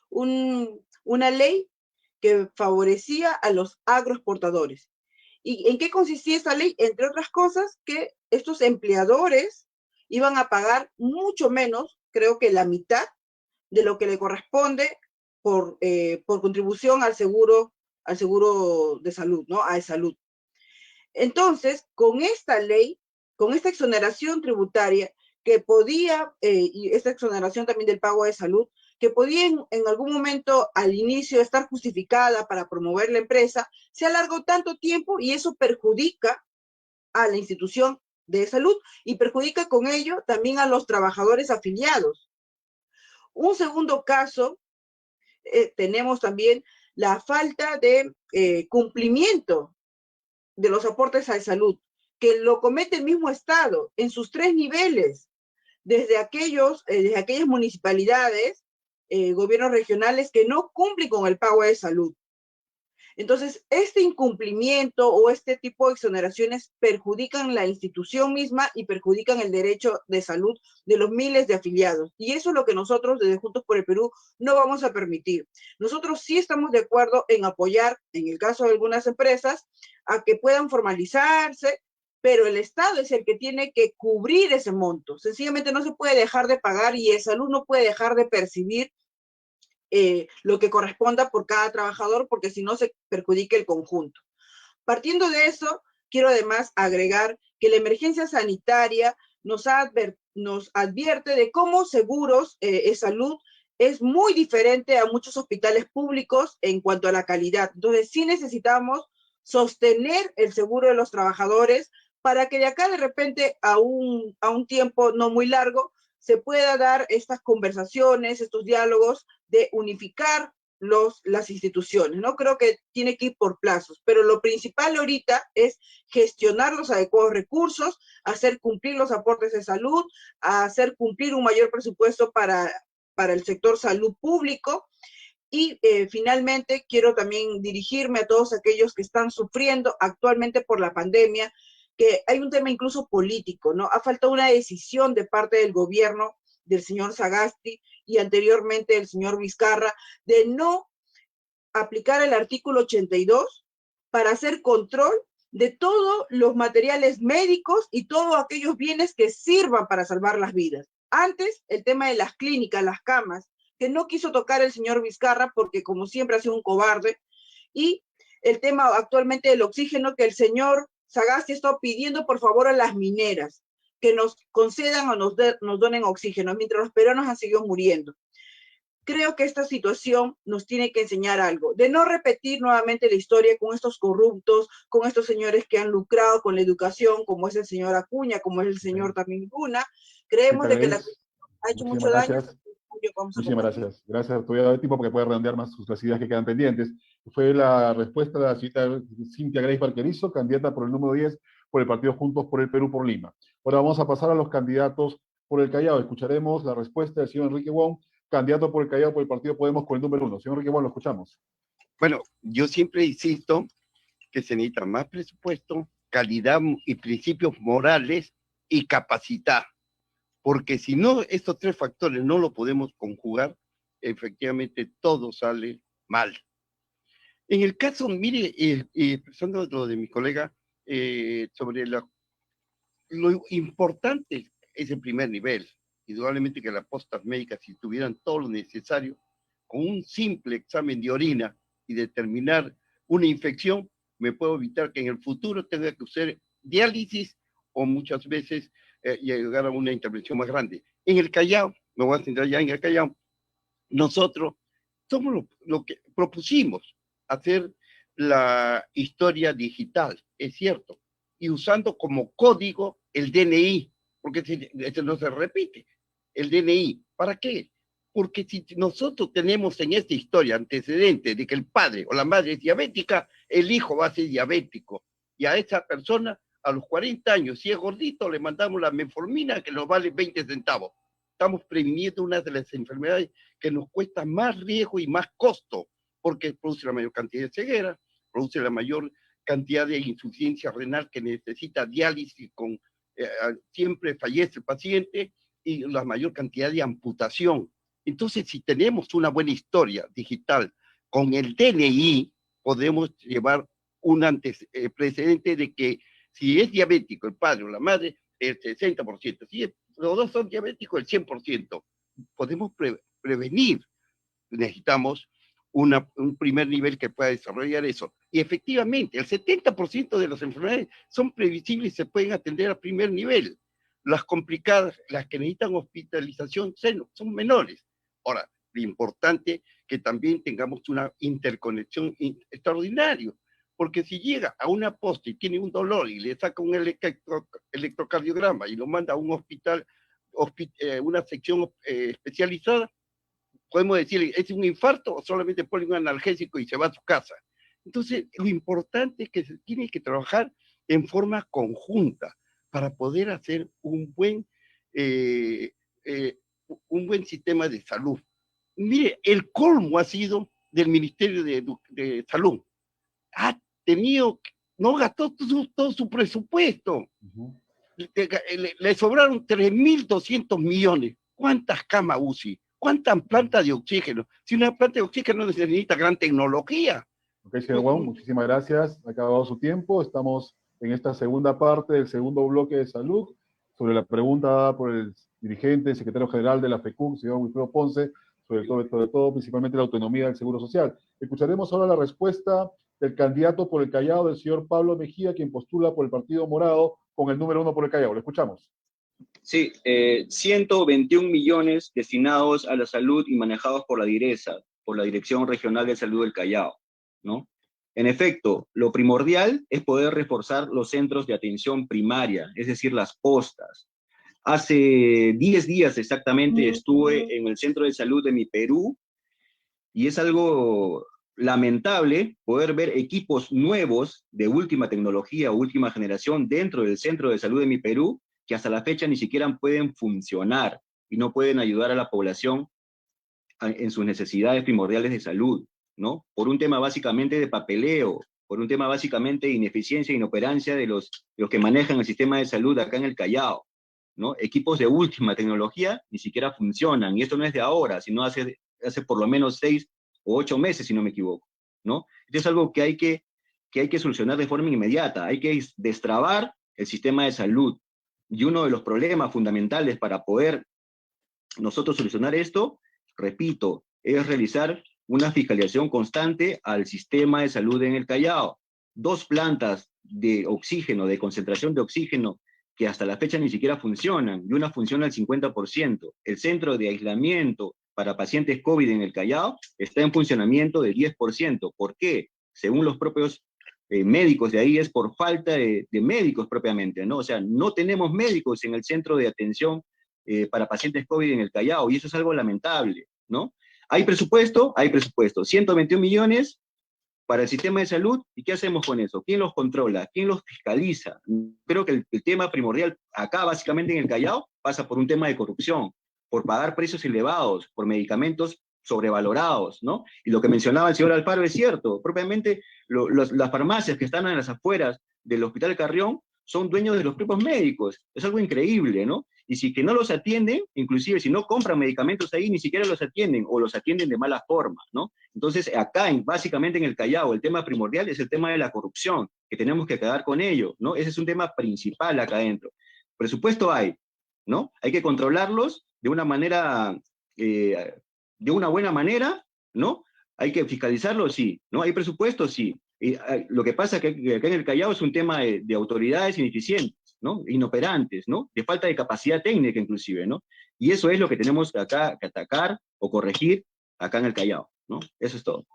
una ley que favorecía a los agroexportadores. ¿Y en qué consistía esta ley? Entre otras cosas, que estos empleadores iban a pagar mucho menos, creo que la mitad de lo que le corresponde por contribución al seguro de salud, ¿no? A salud. Entonces, con esta ley, con esta exoneración tributaria que podía, y esta exoneración también del pago de salud, que podía en algún momento al inicio estar justificada para promover la empresa, se alargó tanto tiempo y eso perjudica a la institución de salud y perjudica con ello también a los trabajadores afiliados. Un segundo caso, tenemos también la falta de cumplimiento de los aportes a salud, que lo comete el mismo Estado en sus 3 niveles, desde aquellas municipalidades, gobiernos regionales que no cumplen con el pago de salud. Entonces, este incumplimiento o este tipo de exoneraciones perjudican la institución misma y perjudican el derecho de salud de los miles de afiliados. Y eso es lo que nosotros desde Juntos por el Perú no vamos a permitir. Nosotros sí estamos de acuerdo en apoyar, en el caso de algunas empresas, a que puedan formalizarse, pero el Estado es el que tiene que cubrir ese monto. Sencillamente no se puede dejar de pagar y el salud no puede dejar de percibir lo que corresponda por cada trabajador, porque si no se perjudica el conjunto. Partiendo de eso, quiero además agregar que la emergencia sanitaria nos advierte de cómo seguros salud es muy diferente a muchos hospitales públicos en cuanto a la calidad. Entonces, sí necesitamos sostener el seguro de los trabajadores para que de acá de repente a un tiempo no muy largo se pueda dar estas conversaciones, estos diálogos de unificar las instituciones, ¿no? Creo que tiene que ir por plazos, pero lo principal ahorita es gestionar los adecuados recursos, hacer cumplir los aportes de salud, hacer cumplir un mayor presupuesto para el sector salud público. Y finalmente quiero también dirigirme a todos aquellos que están sufriendo actualmente por la pandemia, que hay un tema incluso político, ¿no? Ha faltado una decisión de parte del gobierno del señor Sagasti y anteriormente del señor Vizcarra de no aplicar el artículo 82 para hacer control de todos los materiales médicos y todos aquellos bienes que sirvan para salvar las vidas. Antes, el tema de las clínicas, las camas, que no quiso tocar el señor Vizcarra porque como siempre ha sido un cobarde, y el tema actualmente del oxígeno que el señor Sagasti está pidiendo por favor a las mineras que nos concedan o nos donen oxígeno, mientras los peruanos han seguido muriendo. Creo que esta situación nos tiene que enseñar algo, de no repetir nuevamente la historia con estos corruptos, con estos señores que han lucrado con la educación, como es el señor Acuña, como es el señor también Luna. Creemos de que la ha hecho mucho daño. Muchísimas gracias. Gracias. Todavía da tiempo porque puede redondear más las ideas que quedan pendientes. Fue la respuesta de la cita Cintia Grace Parquerizo, candidata por el número 10 por el partido Juntos por el Perú por Lima. Ahora vamos a pasar a los candidatos por el Callao. Escucharemos la respuesta del señor Enrique Wong, candidato por el Callao por el partido Podemos con el número 1. Señor Enrique Wong, lo escuchamos. Bueno, yo siempre insisto que se necesita más presupuesto, calidad y principios morales y capacidad. Porque si no, estos 3 factores no lo podemos conjugar, efectivamente todo sale mal. En el caso, mire, pensando lo de mi colega, sobre lo importante es el primer nivel. Indudablemente que las postas médicas, si tuvieran todo lo necesario, con un simple examen de orina y determinar una infección, me puedo evitar que en el futuro tenga que usar diálisis o muchas veces llegar a una intervención más grande. En el Callao, me voy a centrar ya en el Callao, nosotros somos lo que propusimos, hacer la historia digital, es cierto, y usando como código el DNI, porque este no se repite, el DNI. ¿Para qué? Porque si nosotros tenemos en esta historia antecedentes de que el padre o la madre es diabética, el hijo va a ser diabético. Y a esa persona, a los 40 años, si es gordito, le mandamos la metformina que nos vale 20 centavos. Estamos previniendo una de las enfermedades que nos cuesta más riesgo y más costo, porque produce la mayor cantidad de ceguera, produce la mayor cantidad de insuficiencia renal que necesita diálisis, siempre fallece el paciente, y la mayor cantidad de amputación. Entonces, si tenemos una buena historia digital con el DNI, podemos llevar un precedente de que si es diabético el padre o la madre, el 60%. Si los dos son diabéticos, el 100%. Podemos prevenir. Necesitamos un primer nivel que pueda desarrollar eso. Y efectivamente, el 70% de las enfermedades son previsibles y se pueden atender a primer nivel. Las complicadas, las que necesitan hospitalización, son menores. Ahora, lo importante es que también tengamos una interconexión extraordinaria, porque si llega a una posta y tiene un dolor y le saca un electrocardiograma y lo manda a un hospital, una sección especializada, podemos decir, ¿es un infarto o solamente pone un analgésico y se va a su casa? Entonces, lo importante es que se tiene que trabajar en forma conjunta para poder hacer un buen sistema de salud. Mire, el colmo ha sido del Ministerio de Salud. Ha tenido, no gastó todo su presupuesto. Le sobraron 3.200 millones. ¿Cuántas camas UCI? ¿Cuántas plantas de oxígeno? Si una planta de oxígeno necesita gran tecnología. Ok, señor Wong, muchísimas gracias. Ha acabado su tiempo. Estamos en esta segunda parte del segundo bloque de salud, sobre la pregunta dada por el dirigente, secretario general de la FECUC, señor Wilfredo Ponce, sobre todo, principalmente la autonomía del Seguro Social. Escucharemos ahora la respuesta del candidato por el Callao, del señor Pablo Mejía, quien postula por el Partido Morado con el número 1 por el Callao. Lo escuchamos. Sí, 121 millones destinados a la salud y manejados por la DIRESA, por la Dirección Regional de Salud del Callao, ¿no? En efecto, lo primordial es poder reforzar los centros de atención primaria, es decir, las postas. Hace 10 días exactamente estuve en el centro de salud de Mi Perú y es algo lamentable poder ver equipos nuevos de última tecnología, última generación dentro del centro de salud de Mi Perú que hasta la fecha ni siquiera pueden funcionar y no pueden ayudar a la población en sus necesidades primordiales de salud, ¿no? Por un tema básicamente de papeleo, por un tema básicamente de ineficiencia e inoperancia de los que manejan el sistema de salud acá en el Callao, ¿no? Equipos de última tecnología ni siquiera funcionan, y esto no es de ahora, sino hace por lo menos 6 o 8 meses, si no me equivoco, ¿no? Esto es algo que hay que solucionar de forma inmediata, hay que destrabar el sistema de salud, y uno de los problemas fundamentales para poder nosotros solucionar esto, repito, es realizar una fiscalización constante al sistema de salud en el Callao. 2 plantas de oxígeno, de concentración de oxígeno, que hasta la fecha ni siquiera funcionan, y una funciona al 50%. El centro de aislamiento para pacientes COVID en el Callao está en funcionamiento del 10%. ¿Por qué? Según los propios médicos de ahí, es por falta de médicos propiamente, ¿no? O sea, no tenemos médicos en el centro de atención para pacientes COVID en el Callao, y eso es algo lamentable, ¿no? Hay presupuesto, 121 millones para el sistema de salud, ¿y qué hacemos con eso? ¿Quién los controla? ¿Quién los fiscaliza? Creo que el tema primordial acá, básicamente en el Callao, pasa por un tema de corrupción, por pagar precios elevados, por medicamentos sobrevalorados, ¿no? Y lo que mencionaba el señor Alfaro es cierto, propiamente las farmacias que están en las afueras del Hospital Carrión son dueños de los propios médicos, es algo increíble, ¿no? Y si que no los atienden, inclusive si no compran medicamentos ahí, ni siquiera los atienden, o los atienden de mala forma, ¿no? Entonces, acá, básicamente en el Callao, el tema primordial es el tema de la corrupción, que tenemos que acabar con ello, ¿no? Ese es un tema principal acá adentro. Presupuesto hay, ¿no? Hay que controlarlos de una manera, de una buena manera, ¿no? Hay que fiscalizarlo, sí, ¿no? Hay presupuesto, sí. Y, lo que pasa es que acá en el Callao es un tema de autoridades ineficientes, ¿no? Inoperantes, ¿no? De falta de capacidad técnica inclusive, ¿no? Y eso es lo que tenemos acá que atacar o corregir acá en el Callao, ¿no? Eso es todo.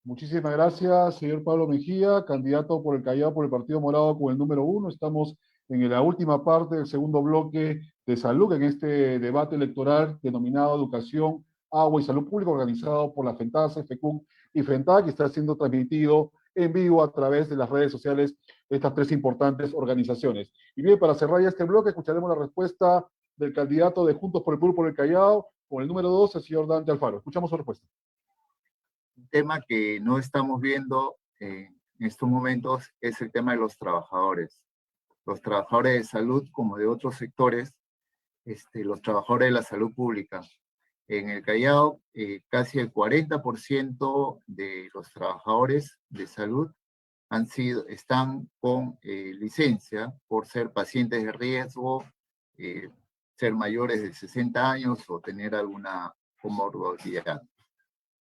Muchísimas gracias, señor Pablo Mejía, candidato por el Callao por el Partido Morado con el número 1. Estamos en la última parte del segundo bloque de salud en este debate electoral denominado Educación Agua y Salud Pública, organizado por la FENTASE, FECUC y FENTAC, y está siendo transmitido en vivo a través de las redes sociales de estas tres importantes organizaciones. Y bien, para cerrar ya este bloque, escucharemos la respuesta del candidato de Juntos por el Perú por el Callao, con el número 2, el señor Dante Alfaro. Escuchamos su respuesta. Un tema que no estamos viendo en estos momentos es el tema de los trabajadores. Los trabajadores de salud, como de otros sectores, los trabajadores de la salud pública. En el Callao, casi el 40% de los trabajadores de salud están con licencia por ser pacientes de riesgo, ser mayores de 60 años o tener alguna comorbilidad.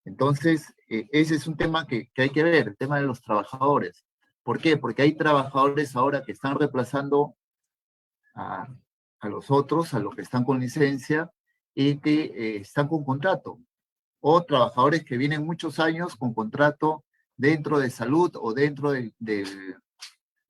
Entonces, ese es un tema que hay que ver, el tema de los trabajadores. ¿Por qué? Porque hay trabajadores ahora que están reemplazando a los otros, a los que están con licencia, y que están con contrato, o trabajadores que vienen muchos años con contrato dentro de salud o dentro del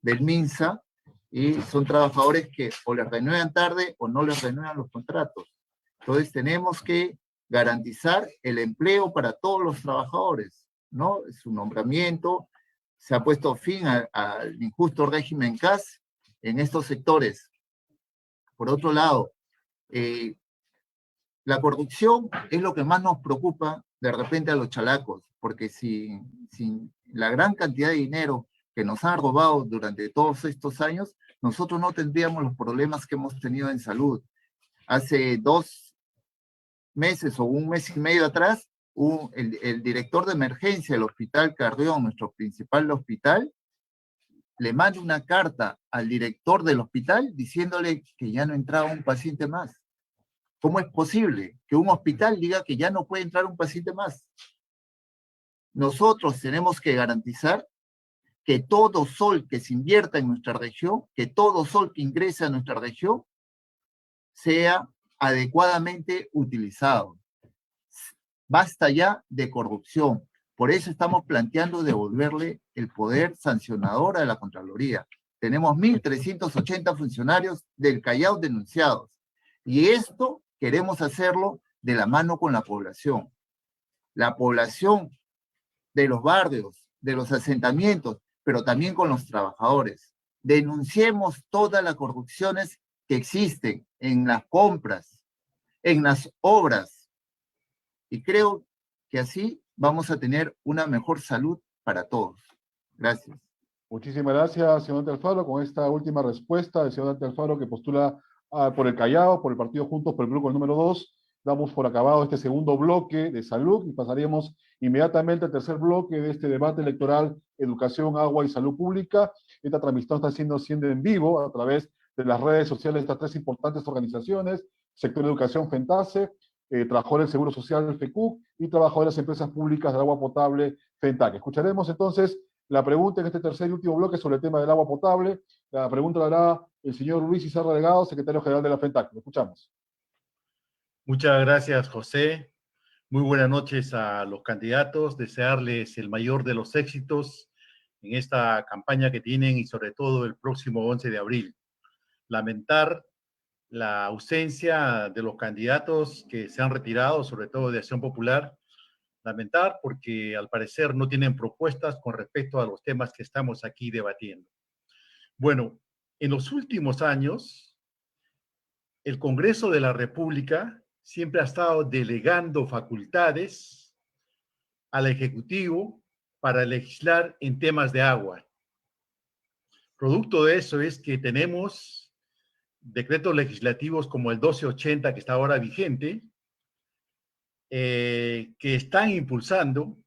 MINSA, y son trabajadores que o les renuevan tarde o no les renuevan los contratos. Entonces tenemos que garantizar el empleo para todos los trabajadores, ¿no? Su nombramiento, se ha puesto fin al injusto régimen CAS en estos sectores. Por otro lado, la corrupción es lo que más nos preocupa de repente a los chalacos, porque sin la gran cantidad de dinero que nos han robado durante todos estos años, nosotros no tendríamos los problemas que hemos tenido en salud. Hace 2 meses o 1 mes y medio atrás, el director de emergencia del Hospital Carrión, nuestro principal hospital, le manda una carta al director del hospital diciéndole que ya no entraba un paciente más. ¿Cómo es posible que un hospital diga que ya no puede entrar un paciente más? Nosotros tenemos que garantizar que todo sol que se invierta en nuestra región, que todo sol que ingrese a nuestra región, sea adecuadamente utilizado. Basta ya de corrupción. Por eso estamos planteando devolverle el poder sancionador a la Contraloría. Tenemos 1.380 funcionarios del Callao denunciados. Y esto queremos hacerlo de la mano con la población. La población de los barrios, de los asentamientos, pero también con los trabajadores. Denunciemos todas las corrupciones que existen en las compras, en las obras. Y creo que así vamos a tener una mejor salud para todos. Gracias. Muchísimas gracias, señor Dante Alfaro, con esta última respuesta del señor Dante Alfaro, que postula por el Callao, por el partido Juntos por el Perú con el número 2. Damos por acabado este segundo bloque de salud y pasaríamos inmediatamente al tercer bloque de este debate electoral, educación, agua y salud pública. Esta transmisión está siendo en vivo a través de las redes sociales de estas tres importantes organizaciones: sector de educación FENTASE, trabajadores del Seguro Social FECUC y trabajadores de las empresas públicas del agua potable FENTAC. Escucharemos entonces la pregunta en este tercer y último bloque sobre el tema del agua potable. La pregunta la hará el señor Luis Izarra Delgado, secretario general de la FENTAC. Lo escuchamos. Muchas gracias, José. Muy buenas noches a los candidatos. Desearles el mayor de los éxitos en esta campaña que tienen y sobre todo el próximo 11 de abril. Lamentar la ausencia de los candidatos que se han retirado, sobre todo de Acción Popular. Lamentar porque al parecer no tienen propuestas con respecto a los temas que estamos aquí debatiendo. Bueno, en los últimos años, el Congreso de la República siempre ha estado delegando facultades al Ejecutivo para legislar en temas de agua. Producto de eso es que tenemos decretos legislativos como el 1280, que está ahora vigente, que están impulsando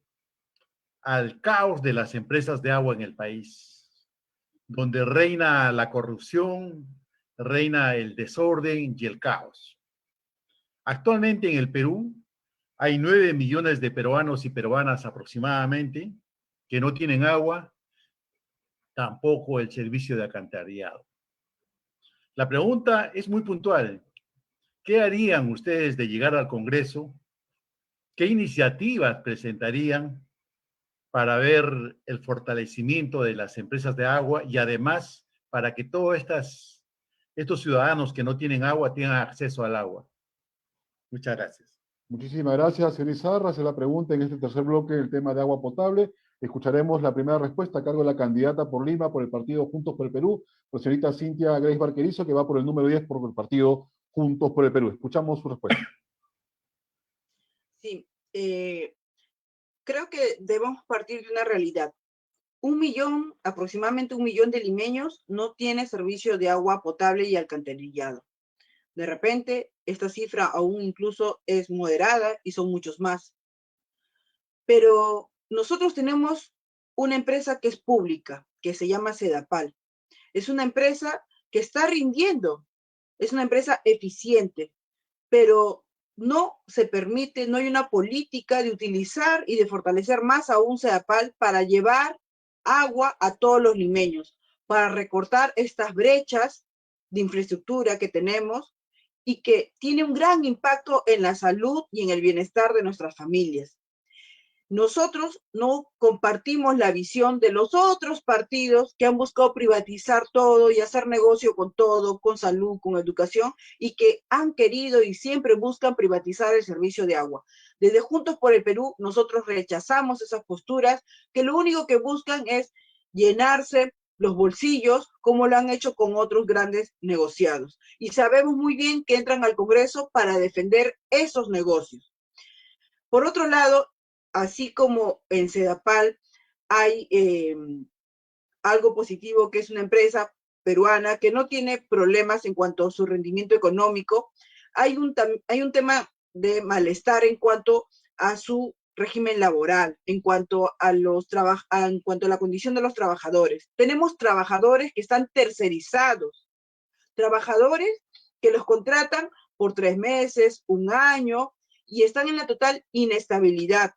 al caos de las empresas de agua en el país, donde reina la corrupción, reina el desorden y el caos. Actualmente en el Perú hay 9 millones de peruanos y peruanas aproximadamente que no tienen agua, tampoco el servicio de alcantarillado. La pregunta es muy puntual. ¿Qué harían ustedes de llegar al Congreso? ¿Qué iniciativas presentarían para ver el fortalecimiento de las empresas de agua y además para que todos estos ciudadanos que no tienen agua tengan acceso al agua? Muchas gracias. Muchísimas gracias, señor Izarra. Hace la pregunta en este tercer bloque el tema de agua potable. Escucharemos la primera respuesta a cargo de la candidata por Lima por el partido Juntos por el Perú, la señorita Cintia Grace Barquerizo, que va por el número 10 por el partido Juntos por el Perú. Escuchamos su respuesta. Sí, creo que debemos partir de una realidad. Aproximadamente 1 millón de limeños no tiene servicio de agua potable y alcantarillado. De repente, esta cifra aún incluso es moderada y son muchos más. Pero nosotros tenemos una empresa que es pública, que se llama Sedapal. Es una empresa que está rindiendo, es una empresa eficiente, pero no se permite, no hay una política de utilizar y de fortalecer más aún Sedapal para llevar agua a todos los limeños, para recortar estas brechas de infraestructura que tenemos y que tiene un gran impacto en la salud y en el bienestar de nuestras familias. Nosotros no compartimos la visión de los otros partidos que han buscado privatizar todo y hacer negocio con todo, con salud, con educación, y que han querido y siempre buscan privatizar el servicio de agua. Desde Juntos por el Perú, nosotros rechazamos esas posturas que lo único que buscan es llenarse los bolsillos, como lo han hecho con otros grandes negociados. Y sabemos muy bien que entran al Congreso para defender esos negocios. Por otro lado, así como en Sedapal hay algo positivo, que es una empresa peruana que no tiene problemas en cuanto a su rendimiento económico, hay un tema de malestar en cuanto a su régimen laboral, en cuanto a la condición de los trabajadores. Tenemos trabajadores que están tercerizados, trabajadores que los contratan por 3 meses, 1 año, y están en la total inestabilidad.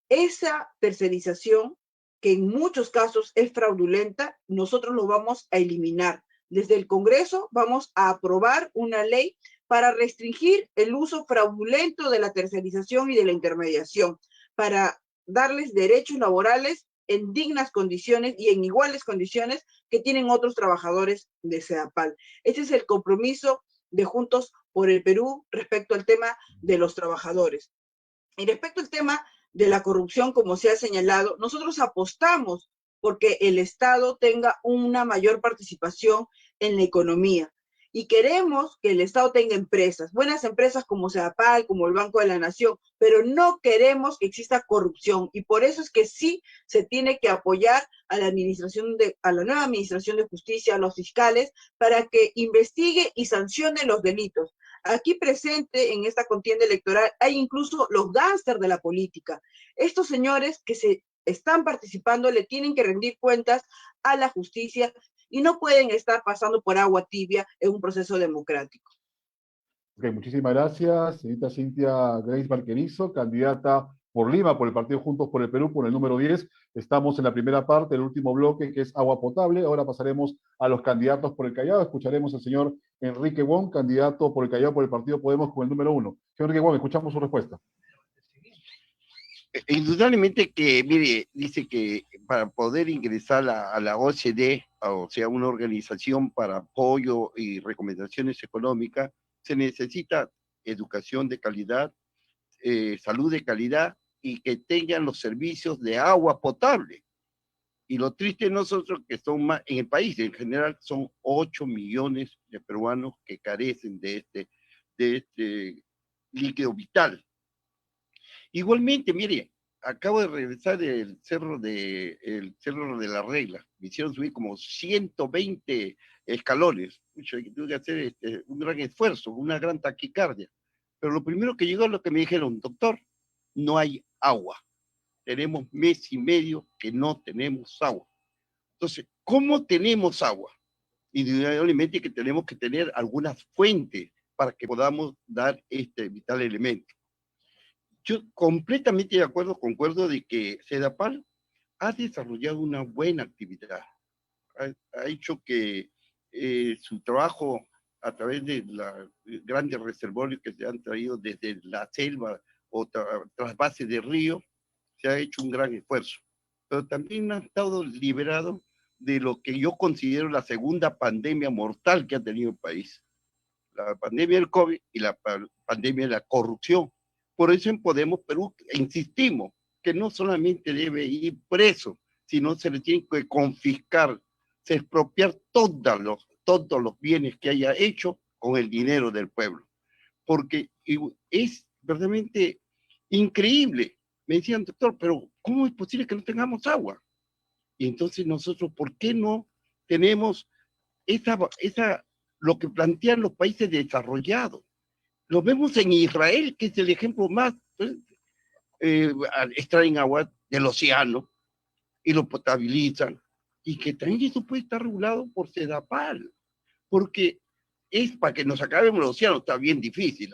Esa tercerización, que en muchos casos es fraudulenta, nosotros lo vamos a eliminar. Desde el Congreso vamos a aprobar una ley para restringir el uso fraudulento de la tercerización y de la intermediación, para darles derechos laborales en dignas condiciones y en iguales condiciones que tienen otros trabajadores de Sedapal. Ese es el compromiso de Juntos por el Perú respecto al tema de los trabajadores. Y respecto al tema de la corrupción, como se ha señalado, nosotros apostamos porque el Estado tenga una mayor participación en la economía. Y queremos que el Estado tenga empresas, buenas empresas como Sedapal, como el Banco de la Nación, pero no queremos que exista corrupción. Y por eso es que sí se tiene que apoyar a la nueva administración de justicia, a los fiscales, para que investigue y sancione los delitos. Aquí presente en esta contienda electoral hay incluso los gángsters de la política. Estos señores que se están participando le tienen que rendir cuentas a la justicia y no pueden estar pasando por agua tibia en un proceso democrático. Ok, muchísimas gracias, señorita Cintia Grace Barquerizo, candidata por Lima, por el partido Juntos por el Perú, por el número 10. Estamos en la primera parte del último bloque, que es agua potable. Ahora pasaremos a los candidatos por el Callao. Escucharemos al señor Enrique Wong, candidato por el Callao por el partido Podemos con el número 1. Señor Enrique Wong, escuchamos su respuesta. Indudablemente que, mire, dice que para poder ingresar a la OCDE, o sea, una organización para apoyo y recomendaciones económicas, se necesita educación de calidad, salud de calidad y que tengan los servicios de agua potable. Y lo triste de nosotros que son más, en el país en general, son 8 millones de peruanos que carecen de este líquido vital. Igualmente, mire, acabo de regresar del cerro de la Regla. Me hicieron subir como 120 escalones. Pucha, tuve que hacer un gran esfuerzo, una gran taquicardia. Pero lo primero que llegó es lo que me dijeron: doctor, no hay agua. Tenemos 1 mes y medio que no tenemos agua. Entonces, ¿cómo tenemos agua? Indudablemente que tenemos que tener algunas fuentes para que podamos dar este vital elemento. Yo completamente de acuerdo, concuerdo de que Sedapal ha desarrollado una buena actividad. Ha hecho que su trabajo a través de los grandes reservorios que se han traído desde la selva o tras bases de río, se ha hecho un gran esfuerzo. Pero también ha estado liberado de lo que yo considero la segunda pandemia mortal que ha tenido el país, la pandemia del COVID y la pandemia de la corrupción. Por eso en Podemos Perú insistimos que no solamente debe ir preso, sino se le tiene que confiscar, se expropiar todos los bienes que haya hecho con el dinero del pueblo. Porque es verdaderamente increíble. Me decían, doctor, pero ¿cómo es posible que no tengamos agua? Y entonces nosotros, ¿por qué no tenemos lo que plantean los países desarrollados? Lo vemos en Israel, que es el ejemplo más, pues, extraen agua del océano y lo potabilizan, y que también eso puede estar regulado por Sedapal, porque es para que nos acabemos el océano, está bien difícil.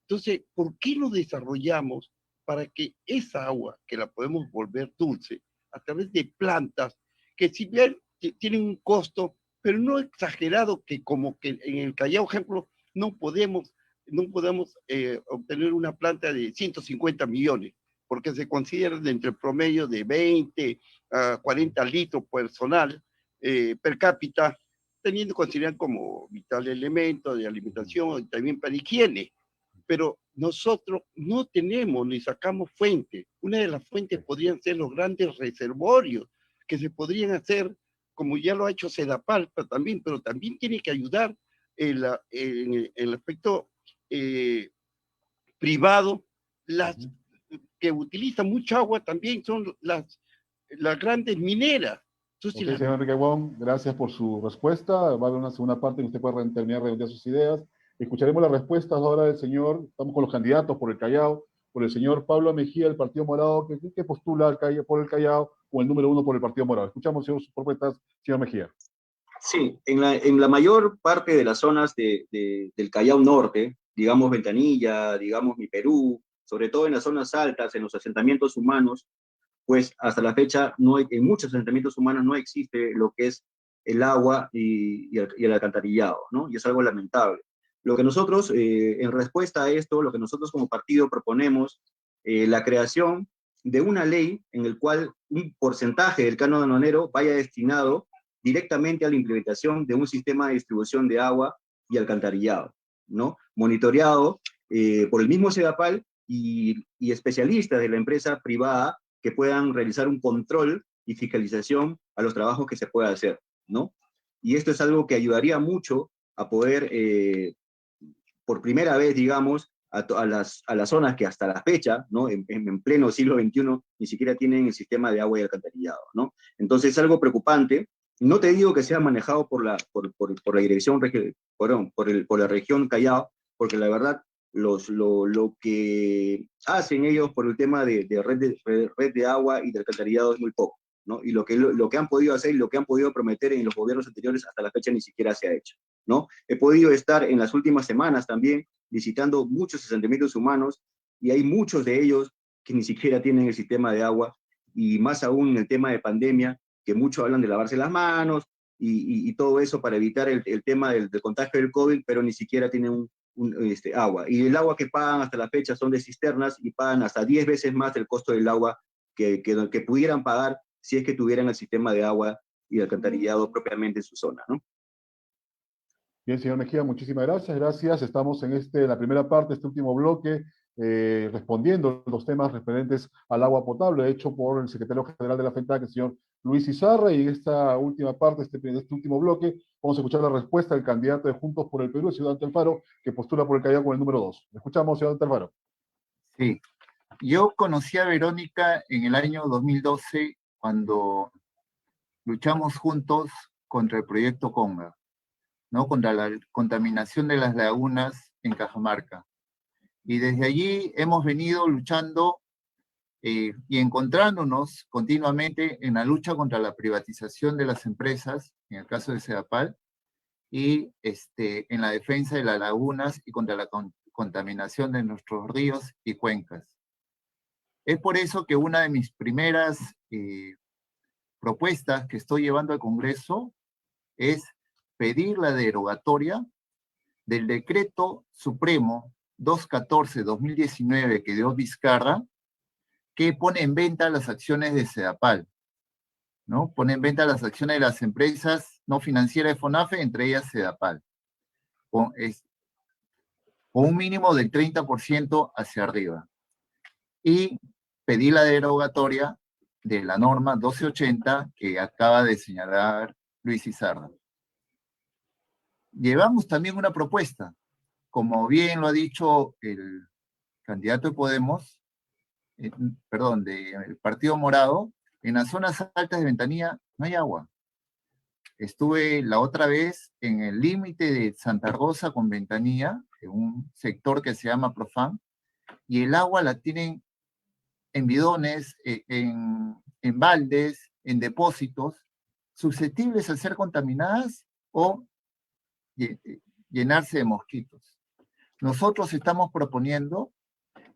Entonces, ¿por qué no desarrollamos para que esa agua, que la podemos volver dulce, a través de plantas, que si bien tienen un costo, pero no exagerado, que como que en el Callao, ejemplo, no podemos obtener una planta de 150 millones, porque se considera entre el promedio de 20 a 40 litros personal per cápita, teniendo considerar como vital elemento de alimentación y también para higiene. Pero nosotros no tenemos ni sacamos fuentes. Una de las fuentes podrían ser los grandes reservorios que se podrían hacer, como ya lo ha hecho Sedapal, pero también tiene que ayudar en el aspecto privado. Las que utilizan mucha agua también son las grandes mineras. Entonces, Ok, señor Enrique Wong, gracias por su respuesta. Va a haber una segunda parte en que usted puede terminar de redondear sus ideas. Escucharemos las respuestas ahora del señor, estamos con los candidatos por el Callao, por el señor Pablo Mejía del Partido Morado, que postula por el Callao, o el número 1 por el Partido Morado. Escuchamos sus propuestas, señor Mejía. Sí, en la mayor parte de las zonas del Callao Norte, digamos Ventanilla, digamos Mi Perú, sobre todo en las zonas altas, en los asentamientos humanos, pues hasta la fecha en muchos asentamientos humanos no existe lo que es el agua y el alcantarillado, ¿no? Y es algo lamentable. Lo que nosotros, en respuesta a esto, lo que nosotros como partido proponemos, la creación de una ley en el cual un porcentaje del canon aduanero vaya destinado directamente a la implementación de un sistema de distribución de agua y alcantarillado, ¿no? Monitoreado por el mismo Sedapal y especialistas de la empresa privada que puedan realizar un control y fiscalización a los trabajos que se pueda hacer, ¿no? Y esto es algo que ayudaría mucho a poder, por primera vez, digamos, a las zonas que hasta la fecha, ¿no? En pleno siglo XXI, ni siquiera tienen el sistema de agua y alcantarillado, ¿no? Entonces es algo preocupante. No te digo que sea manejado por la dirección, por la región Callao, porque la verdad, lo que hacen ellos por el tema de red de agua y de alcantarillado es muy poco, ¿no? Y lo que han podido hacer y lo que han podido prometer en los gobiernos anteriores hasta la fecha ni siquiera se ha hecho, ¿no? He podido estar en las últimas semanas también visitando muchos asentamientos humanos y hay muchos de ellos que ni siquiera tienen el sistema de agua, y más aún en el tema de pandemia, que muchos hablan de lavarse las manos y todo eso para evitar el tema del contagio del COVID, pero ni siquiera tienen agua. Y el agua que pagan hasta la fecha son de cisternas y pagan hasta 10 veces más el costo del agua que pudieran pagar si es que tuvieran el sistema de agua y alcantarillado propiamente en su zona, ¿no? Bien, señor Mejía, muchísimas gracias. Gracias. Estamos en la primera parte, este último bloque, respondiendo los temas referentes al agua potable, hecho por el secretario general de la FENTAC, el señor Luis Izarra, y en esta última parte, este último bloque, vamos a escuchar la respuesta del candidato de Juntos por el Perú, el ciudadano Alfaro, que postula por el Callao con el número 2. Escuchamos, ciudadano Alfaro. Sí, yo conocí a Verónica en el año 2012, cuando luchamos juntos contra el proyecto Conga, ¿no? Contra la contaminación de las lagunas en Cajamarca. Y desde allí hemos venido luchando y encontrándonos continuamente en la lucha contra la privatización de las empresas, en el caso de Sedapal, y en la defensa de las lagunas y contra la contaminación de nuestros ríos y cuencas. Es por eso que una de mis primeras propuestas que estoy llevando al Congreso es pedir la derogatoria del Decreto Supremo 214-2019 que dio Vizcarra, que pone en venta las acciones de Sedapal, ¿no? Pone en venta las acciones de las empresas no financieras de FONAFE, entre ellas Sedapal. con un mínimo del 30% hacia arriba. Y pedí la derogatoria de la norma 1280 que acaba de señalar Luis Izarra. Llevamos también una propuesta, como bien lo ha dicho el candidato de Podemos, del Partido Morado, en las zonas altas de Ventanilla no hay agua. Estuve la otra vez en el límite de Santa Rosa con Ventanilla, en un sector que se llama Profan, y el agua la tienen en bidones, en baldes, en depósitos, susceptibles a ser contaminadas o llenarse de mosquitos. Nosotros estamos proponiendo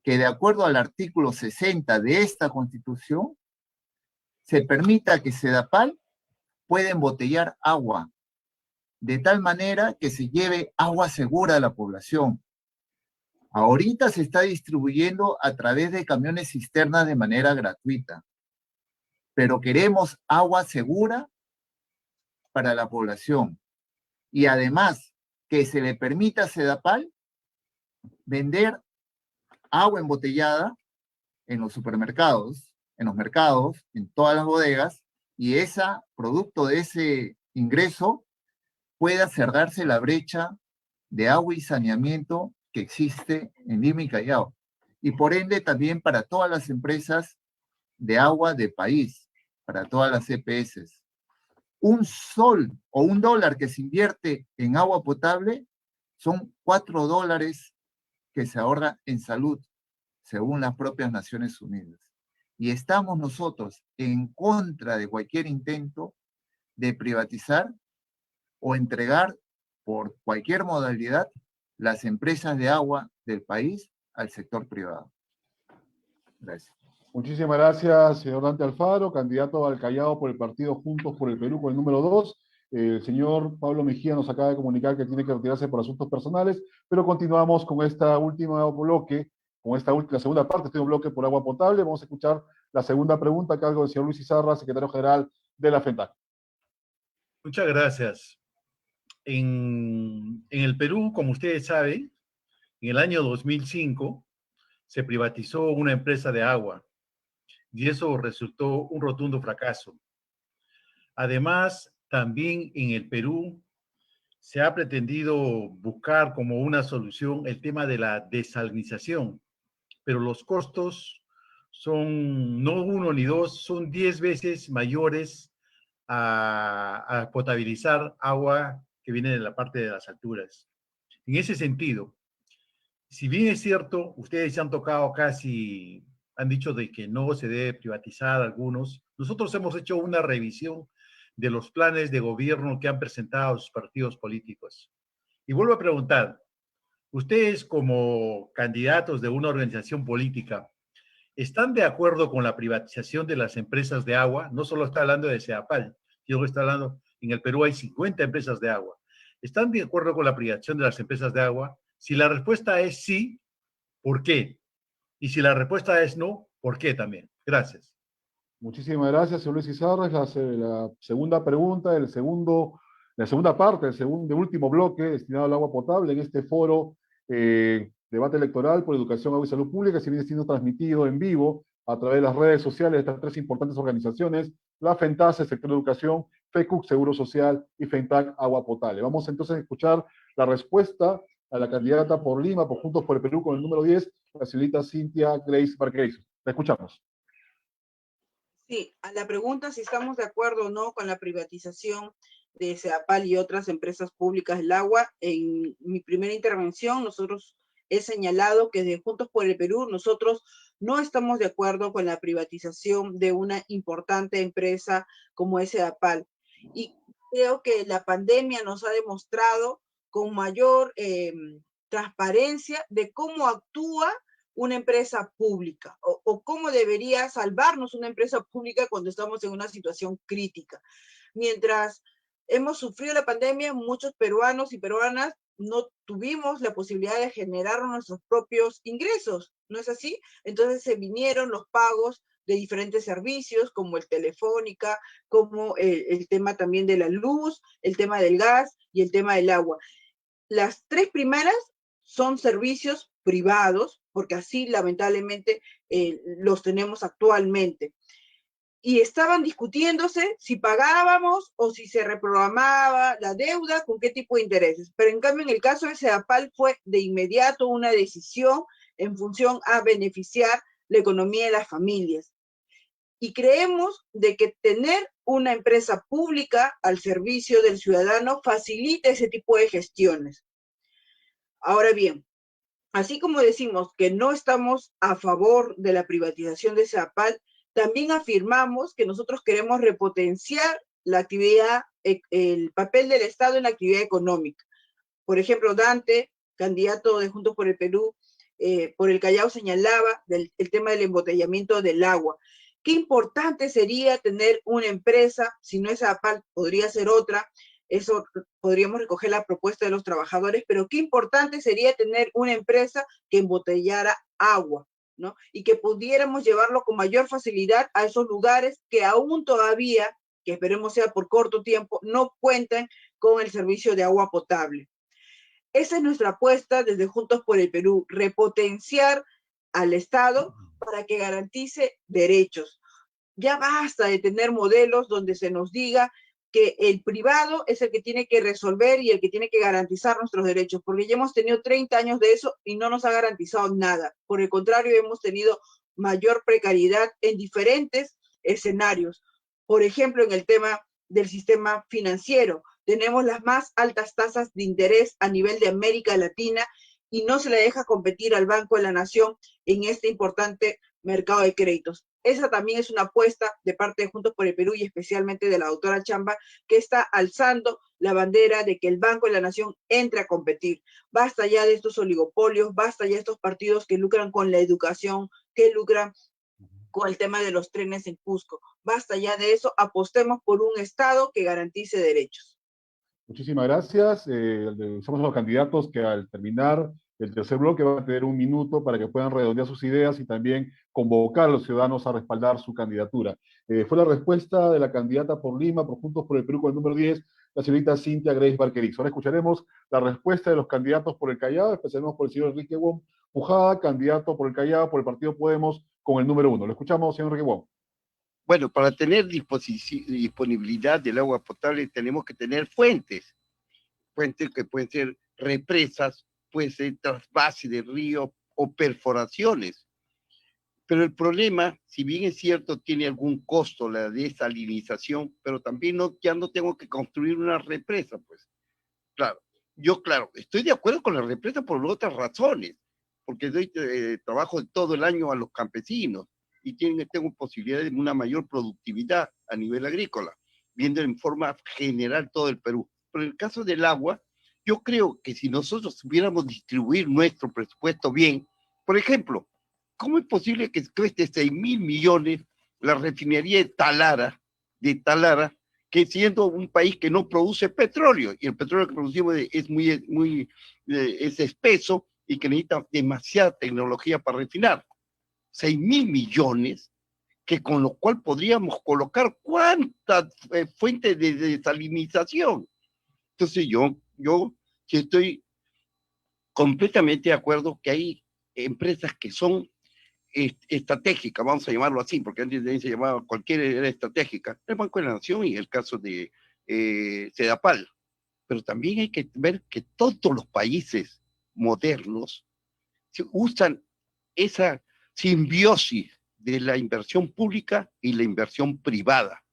que de acuerdo al artículo 60 de esta Constitución, se permita que Sedapal pueda embotellar agua, de tal manera que se lleve agua segura a la población. Ahorita se está distribuyendo a través de camiones cisternas de manera gratuita, pero queremos agua segura para la población. Y además, que se le permita a Sedapal vender agua embotellada en los supermercados, en los mercados, en todas las bodegas, y producto de ese ingreso pueda cerrarse la brecha de agua y saneamiento que existe en Lima y Callao. Y por ende también para todas las empresas de agua del país, para todas las EPS. Un sol o $1 que se invierte en agua potable son $4 que se ahorra en salud, según las propias Naciones Unidas. Y estamos nosotros en contra de cualquier intento de privatizar o entregar por cualquier modalidad las empresas de agua del país al sector privado. Gracias. Muchísimas gracias, señor Dante Alfaro, candidato al Callao por el partido Juntos por el Perú con el número 2. El señor Pablo Mejía nos acaba de comunicar que tiene que retirarse por asuntos personales, pero continuamos con esta última bloque, la segunda parte de este bloque por agua potable. Vamos a escuchar la segunda pregunta a cargo del señor Luis Izarra, secretario general de la FENTAC. Muchas gracias. En el Perú, como ustedes saben, en el año 2005 se privatizó una empresa de agua y eso resultó un rotundo fracaso. Además, también en el Perú se ha pretendido buscar como una solución el tema de la desalinización, pero los costos son no 1 ni 2, son 10 veces mayores a potabilizar agua que viene de la parte de las alturas. En ese sentido, si bien es cierto, ustedes ya han tocado casi, han dicho de que no se debe privatizar algunos, nosotros hemos hecho una revisión de los planes de gobierno que han presentado sus partidos políticos. Y vuelvo a preguntar, ustedes como candidatos de una organización política, ¿están de acuerdo con la privatización de las empresas de agua? No solo está hablando de Sedapal, yo está hablando, en el Perú hay 50 empresas de agua. ¿Están de acuerdo con la privatización de las empresas de agua? Si la respuesta es sí, ¿por qué? Y si la respuesta es no, ¿por qué también? Gracias. Muchísimas gracias, señor Luis Izarra. Es la segunda pregunta, la segunda parte, del último bloque destinado al agua potable en este foro debate electoral por educación, agua y salud pública, se viene siendo transmitido en vivo a través de las redes sociales de estas 3 importantes organizaciones, la FENTAS, el sector de educación, FECUC, Seguro Social, y FENTAC, agua potable. Vamos entonces a escuchar la respuesta a la candidata por Lima, por Juntos por el Perú, con el número 10, la señorita Cintia Grace Barquez. La escuchamos. Sí, a la pregunta si estamos de acuerdo o no con la privatización de Sedapal y otras empresas públicas del agua, en mi primera intervención nosotros he señalado que de Juntos por el Perú nosotros no estamos de acuerdo con la privatización de una importante empresa como es Sedapal. Y creo que la pandemia nos ha demostrado con mayor transparencia de cómo actúa una empresa pública o cómo debería salvarnos una empresa pública cuando estamos en una situación crítica. Mientras hemos sufrido la pandemia, muchos peruanos y peruanas no tuvimos la posibilidad de generar nuestros propios ingresos, ¿no es así? Entonces se vinieron los pagos de diferentes servicios, como el Telefónica, como el tema también de la luz, el tema del gas y el tema del agua. Las 3 primeras son servicios privados, porque así lamentablemente los tenemos actualmente. Y estaban discutiéndose si pagábamos o si se reprogramaba la deuda, con qué tipo de intereses. Pero en cambio, en el caso de Sedapal fue de inmediato una decisión en función a beneficiar la economía de las familias. Y creemos de que tener una empresa pública al servicio del ciudadano facilita ese tipo de gestiones. Ahora bien, así como decimos que no estamos a favor de la privatización de Sedapal, también afirmamos que nosotros queremos repotenciar la actividad, el papel del Estado en la actividad económica. Por ejemplo, Dante, candidato de Juntos por el Perú, por el Callao, señalaba el tema del embotellamiento del agua. Qué importante sería tener una empresa, si no es Sedapal, podría ser otra, eso podríamos recoger la propuesta de los trabajadores, pero qué importante sería tener una empresa que embotellara agua, ¿no? Y que pudiéramos llevarlo con mayor facilidad a esos lugares que aún todavía, que esperemos sea por corto tiempo, no cuentan con el servicio de agua potable. Esa es nuestra apuesta desde Juntos por el Perú, repotenciar al Estado para que garantice derechos. Ya basta de tener modelos donde se nos diga que el privado es el que tiene que resolver y el que tiene que garantizar nuestros derechos, porque ya hemos tenido 30 años de eso y no nos ha garantizado nada. Por el contrario, hemos tenido mayor precariedad en diferentes escenarios. Por ejemplo, en el tema del sistema financiero, tenemos las más altas tasas de interés a nivel de América Latina y no se le deja competir al Banco de la Nación en este importante mercado de créditos. Esa también es una apuesta de parte de Juntos por el Perú y especialmente de la doctora Chamba, que está alzando la bandera de que el Banco de la Nación entre a competir. Basta ya de estos oligopolios, basta ya de estos partidos que lucran con la educación, que lucran con el tema de los trenes en Cusco. Basta ya de eso, apostemos por un Estado que garantice derechos. Muchísimas gracias. Somos los candidatos que al terminar el tercer bloque van a tener un minuto para que puedan redondear sus ideas y también convocar a los ciudadanos a respaldar su candidatura. Fue la respuesta de la candidata por Lima, por Juntos por el Perú, con el número 10, la señorita Cintia Grace Barquerizo. Ahora escucharemos la respuesta de los candidatos por el Callao, empezaremos por el señor Enrique Wong Pujada, candidato por el Callao, por el Partido Podemos, con el número 1. Lo escuchamos, señor Enrique Wong. Bueno, para tener disponibilidad del agua potable tenemos que tener fuentes que pueden ser represas, puede ser trasvase de río o perforaciones. Pero el problema, si bien es cierto, tiene algún costo la desalinización, pero también ya no tengo que construir una represa, pues. Claro, estoy de acuerdo con la represa por otras razones, porque doy trabajo todo el año a los campesinos y tengo posibilidad de una mayor productividad a nivel agrícola, viendo en forma general todo el Perú. Pero en el caso del agua, yo creo que si nosotros supiéramos distribuir nuestro presupuesto bien, por ejemplo, ¿cómo es posible que cueste 6.000 millones la refinería de Talara, que siendo un país que no produce petróleo, y el petróleo que producimos es espeso y que necesita demasiada tecnología para refinar? 6.000 millones, que con lo cual podríamos colocar cuántas fuentes de desalinización. Entonces yo sí estoy completamente de acuerdo que hay empresas que son estratégicas, vamos a llamarlo así, porque antes se llamaba cualquier era estratégica, el Banco de la Nación y el caso de Sedapal. Pero también hay que ver que todos los países modernos usan esa simbiosis de la inversión pública y la inversión privada.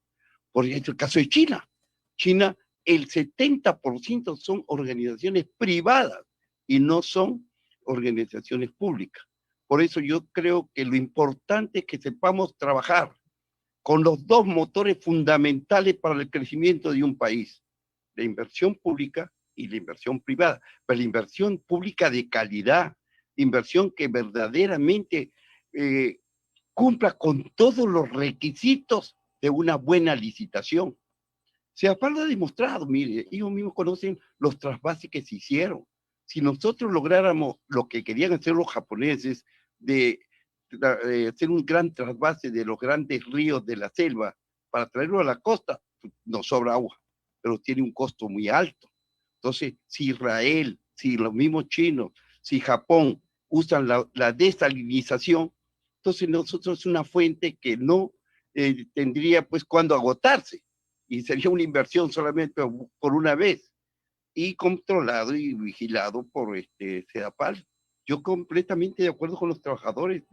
Por ejemplo, el caso de China. China, el 70% son organizaciones privadas y no son organizaciones públicas. Por eso yo creo que lo importante es que sepamos trabajar con los dos motores fundamentales para el crecimiento de un país, la inversión pública y la inversión privada, pero la inversión pública de calidad, inversión que verdaderamente cumpla con todos los requisitos de una buena licitación. Sedapal ha demostrado, mire, ellos mismos conocen los trasvases que se hicieron. Si nosotros lográramos lo que querían hacer los japoneses, de hacer un gran trasvase de los grandes ríos de la selva para traerlo a la costa, nos sobra agua, pero tiene un costo muy alto. Entonces, si Israel, si los mismos chinos, si Japón usa la desalinización, entonces nosotros es una fuente que no tendría pues cuando agotarse y sería una inversión solamente por una vez y controlado y vigilado por Sedapal. Yo completamente de acuerdo con los trabajadores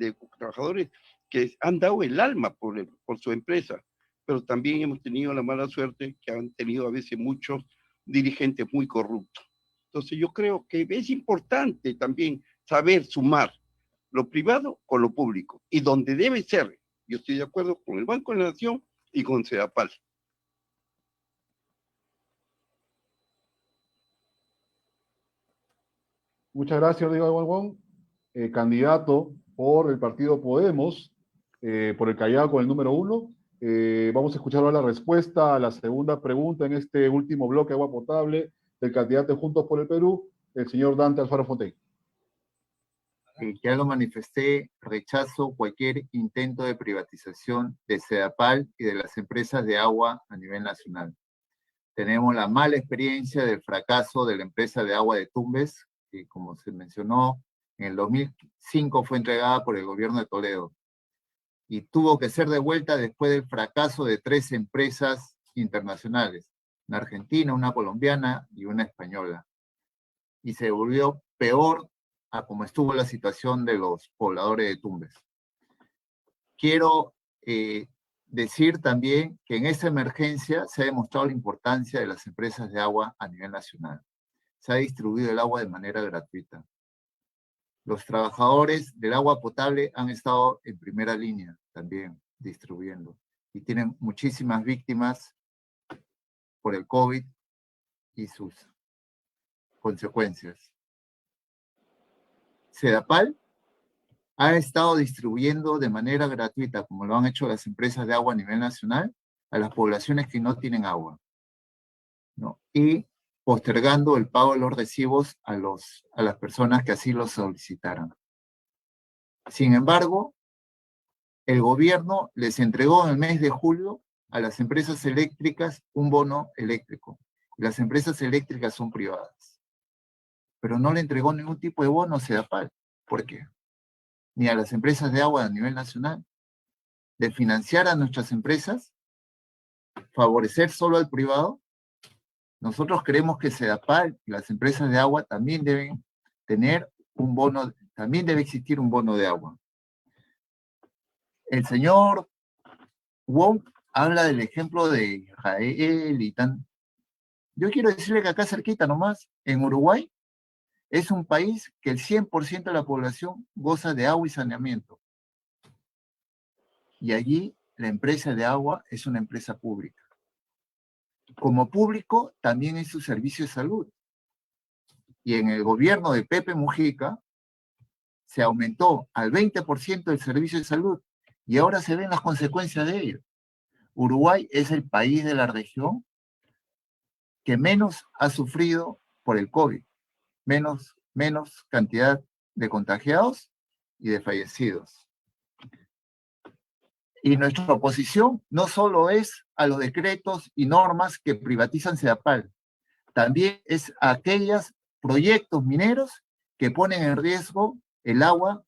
que han dado el alma por su empresa, pero también hemos tenido la mala suerte que han tenido a veces muchos dirigentes muy corruptos. Entonces yo creo que es importante también saber sumar lo privado con lo público y donde debe ser. Yo estoy de acuerdo con el Banco de la Nación y con Sedapal. Muchas gracias, Rodrigo Borbón. Candidato por el partido Podemos, por el Callao con el número 1. Vamos a escuchar ahora la respuesta a la segunda pregunta en este último bloque de agua potable del candidato de Juntos por el Perú, el señor Dante Alfaro Fontaine. Ya lo manifesté, rechazo cualquier intento de privatización de Sedapal y de las empresas de agua a nivel nacional. Tenemos la mala experiencia del fracaso de la empresa de agua de Tumbes, que como se mencionó, en el 2005 fue entregada por el gobierno de Toledo y tuvo que ser devuelta después del fracaso de 3 empresas internacionales, una argentina, una colombiana y una española. Y se volvió peor a como estuvo la situación de los pobladores de Tumbes. Quiero decir también que en esta emergencia se ha demostrado la importancia de las empresas de agua a nivel nacional. Se ha distribuido el agua de manera gratuita. Los trabajadores del agua potable han estado en primera línea también distribuyendo y tienen muchísimas víctimas por el COVID y sus consecuencias. Sedapal ha estado distribuyendo de manera gratuita, como lo han hecho las empresas de agua a nivel nacional, a las poblaciones que no tienen agua, ¿no? Y postergando el pago de los recibos a las personas que así lo solicitaran. Sin embargo, el gobierno les entregó en el mes de julio a las empresas eléctricas un bono eléctrico. Las empresas eléctricas son privadas. Pero no le entregó ningún tipo de bono a Sedapal. ¿Por qué? Ni a las empresas de agua a nivel nacional. De financiar a nuestras empresas, favorecer solo al privado. Nosotros creemos que Sedapal y las empresas de agua también deben tener un bono, también debe existir un bono de agua. El señor Wong habla del ejemplo de Israel y tan. Yo quiero decirle que acá cerquita nomás, en Uruguay, es un país que el 100% de la población goza de agua y saneamiento. Y allí la empresa de agua es una empresa pública. Como público, también es su servicio de salud. Y en el gobierno de Pepe Mujica se aumentó al 20% el servicio de salud y ahora se ven las consecuencias de ello. Uruguay es el país de la región que menos ha sufrido por el COVID, menos cantidad de contagiados y de fallecidos. Y nuestra oposición no solo es a los decretos y normas que privatizan Sedapal, también es a aquellos proyectos mineros que ponen en riesgo el agua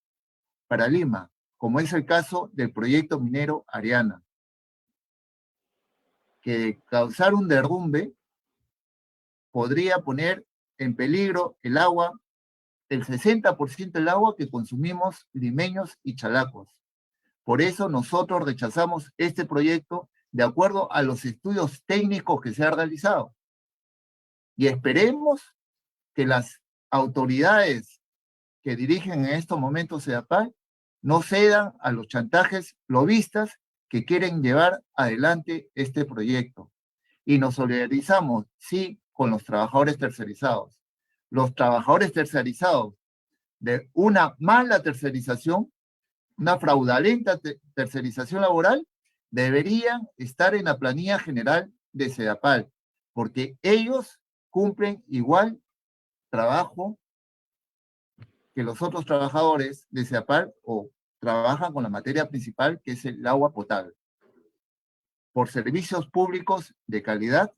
para Lima, como es el caso del proyecto minero Ariana, que de causar un derrumbe podría poner en peligro el agua, el 60% del agua que consumimos limeños y chalacos. Por eso nosotros rechazamos este proyecto de acuerdo a los estudios técnicos que se han realizado. Y esperemos que las autoridades que dirigen en estos momentos Sedapal no cedan a los chantajes lobistas que quieren llevar adelante este proyecto. Y nos solidarizamos, sí, con los trabajadores tercerizados. Los trabajadores tercerizados de una mala tercerización, una fraudulenta tercerización laboral, deberían estar en la planilla general de Sedapal, porque ellos cumplen igual trabajo que los otros trabajadores de Sedapal o trabajan con la materia principal que es el agua potable. Por servicios públicos de calidad,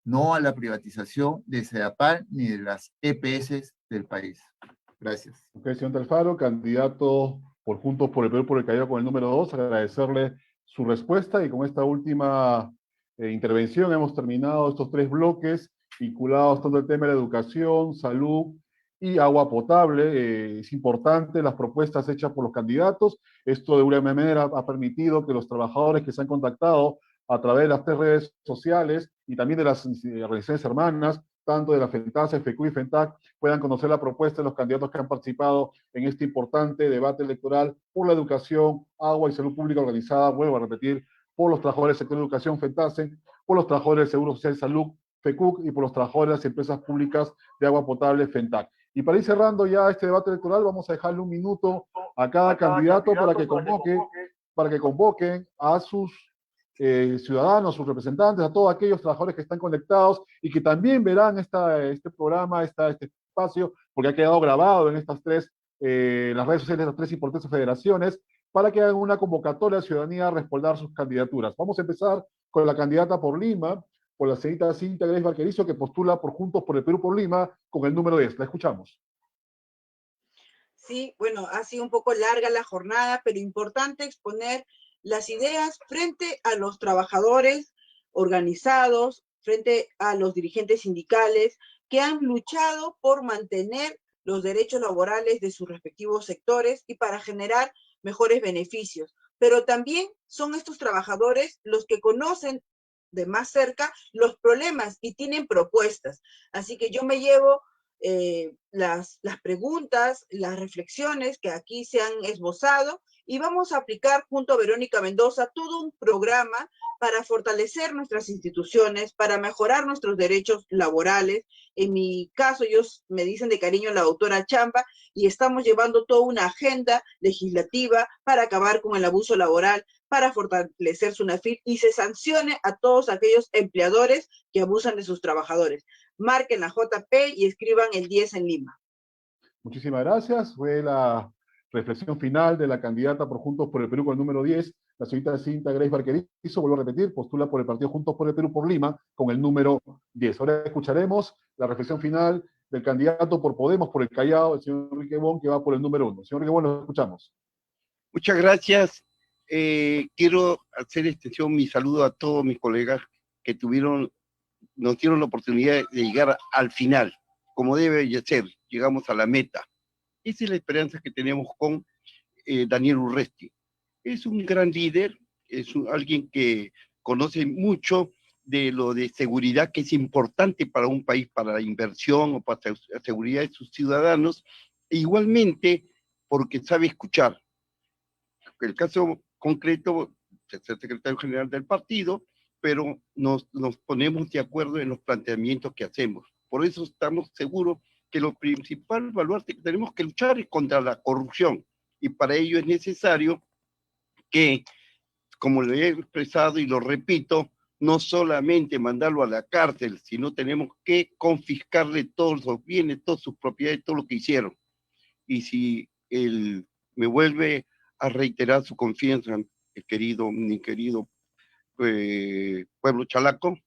no a la privatización de Sedapal ni de las EPS del país. Gracias. Ok, señor Alfaro, candidato por Juntos por el Perú por el Callao con el número 2, agradecerle su respuesta y con esta última intervención hemos terminado estos 3 bloques vinculados tanto al tema de la educación, salud y agua potable. Es importante las propuestas hechas por los candidatos. Esto de una manera ha permitido que los trabajadores que se han contactado a través de las 3 redes sociales y también de las organizaciones hermanas, tanto de la FENTASE, FECU y FENTAC, puedan conocer la propuesta de los candidatos que han participado en este importante debate electoral por la educación, agua y salud pública organizada, vuelvo a repetir, por los trabajadores del sector de educación, FENTASE, por los trabajadores del Seguro Social y Salud, FECUC, y por los trabajadores de las empresas públicas de agua potable, FENTAC. Y para ir cerrando ya este debate electoral, vamos a dejarle un minuto a cada candidato para que convoquen a sus ciudadanos, sus representantes, a todos aquellos trabajadores que están conectados y que también verán este programa, este espacio, porque ha quedado grabado en estas 3, las redes sociales de las 3 importantes federaciones, para que hagan una convocatoria a la ciudadanía a respaldar sus candidaturas. Vamos a empezar con la candidata por Lima, por la señorita Cintia Grace Barquerizo, que postula por Juntos por el Perú por Lima, con el número 10. La escuchamos. Sí, bueno, ha sido un poco larga la jornada, pero importante exponer las ideas frente a los trabajadores organizados, frente a los dirigentes sindicales que han luchado por mantener los derechos laborales de sus respectivos sectores y para generar mejores beneficios. Pero también son estos trabajadores los que conocen de más cerca los problemas y tienen propuestas. Así que yo me llevo las preguntas, las reflexiones que aquí se han esbozado y vamos a aplicar junto a Verónica Mendoza todo un programa para fortalecer nuestras instituciones, para mejorar nuestros derechos laborales. En mi caso, ellos me dicen de cariño la doctora Chamba, y estamos llevando toda una agenda legislativa para acabar con el abuso laboral, para fortalecer SUNAFIL y se sancione a todos aquellos empleadores que abusan de sus trabajadores. Marquen la JP y escriban el 10 en Lima. Muchísimas gracias. Fue la reflexión final de la candidata por Juntos por el Perú con el número 10, la señorita Cintia Grace Barquerizo, vuelvo a repetir, postula por el partido Juntos por el Perú por Lima con el número 10. Ahora escucharemos la reflexión final del candidato por Podemos por el Callao, el señor Enrique Bon, que va por el número 1. Señor Enrique Bon, lo escuchamos. Muchas gracias. Quiero hacer extensión mi saludo a todos mis colegas que nos dieron la oportunidad de llegar al final, como debe ser, llegamos a la meta. Esa es la esperanza que tenemos con Daniel Urresti. Es un gran líder, es alguien que conoce mucho de lo de seguridad, que es importante para un país, para la inversión o para la seguridad de sus ciudadanos, e igualmente porque sabe escuchar. El caso concreto, es el secretario general del partido, pero nos ponemos de acuerdo en los planteamientos que hacemos. Por eso estamos seguros que lo principal baluarte que tenemos que luchar es contra la corrupción, y para ello es necesario que, como lo he expresado y lo repito, no solamente mandarlo a la cárcel, sino tenemos que confiscarle todos los bienes, todas sus propiedades, todo lo que hicieron. Y si él me vuelve a reiterar su confianza, mi querido pueblo chalaco,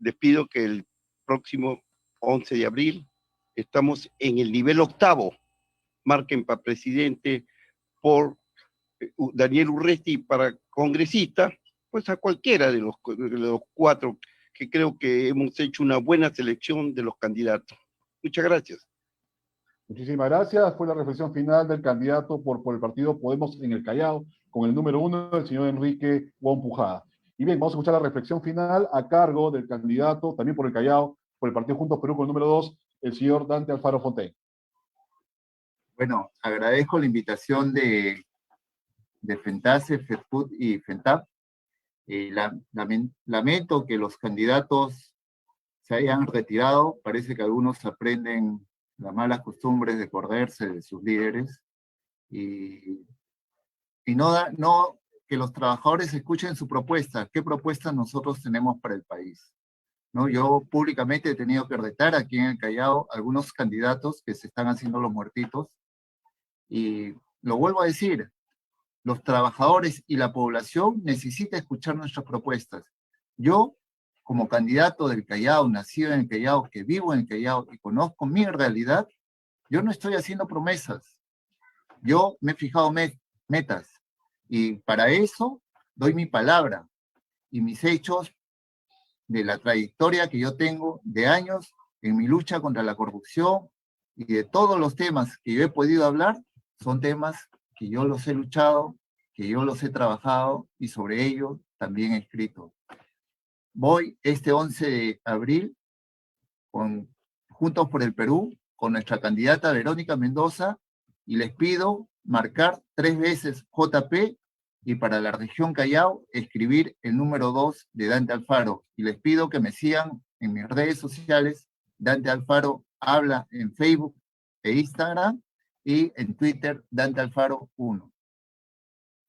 les pido que el próximo 11 de abril estamos en el nivel 8º, marquen para presidente por Daniel Urresti, y para congresista, pues a cualquiera de los 4, que creo que hemos hecho una buena selección de los candidatos. Muchas gracias. Muchísimas gracias. Fue la reflexión final del candidato por el partido Podemos en el Callao, con el número 1, el señor Enrique Bon Pujada. Y bien, vamos a escuchar la reflexión final a cargo del candidato, también por el Callao, por el partido Juntos Perú con el número 2, el señor Dante Alfaro Fontaine. Bueno, agradezco la invitación de FENTASE, FEDPUT y FENTAP. Lamento que los candidatos se hayan retirado. Parece que algunos aprenden las malas costumbres de correrse de sus líderes y no que los trabajadores escuchen su propuesta. ¿Qué propuestas nosotros tenemos para el país? ¿No? Yo públicamente he tenido que retar aquí en el Callao algunos candidatos que se están haciendo los muertitos, y lo vuelvo a decir, los trabajadores y la población necesitan escuchar nuestras propuestas. Yo, como candidato del Callao, nacido en el Callao, que vivo en el Callao y conozco mi realidad, Yo no estoy haciendo promesas. Yo me he fijado metas. Y para eso doy mi palabra y mis hechos de la trayectoria que yo tengo de años en mi lucha contra la corrupción y de todos los temas que yo he podido hablar, son temas que yo los he luchado, que yo los he trabajado y sobre ellos también he escrito. Voy este 11 de abril con Juntos por el Perú, con nuestra candidata Verónica Mendoza, y les pido marcar 3 veces JP y para la región Callao escribir el número 2 de Dante Alfaro. Y les pido que me sigan en mis redes sociales, Dante Alfaro habla en Facebook e Instagram, y en Twitter, Dante Alfaro 1.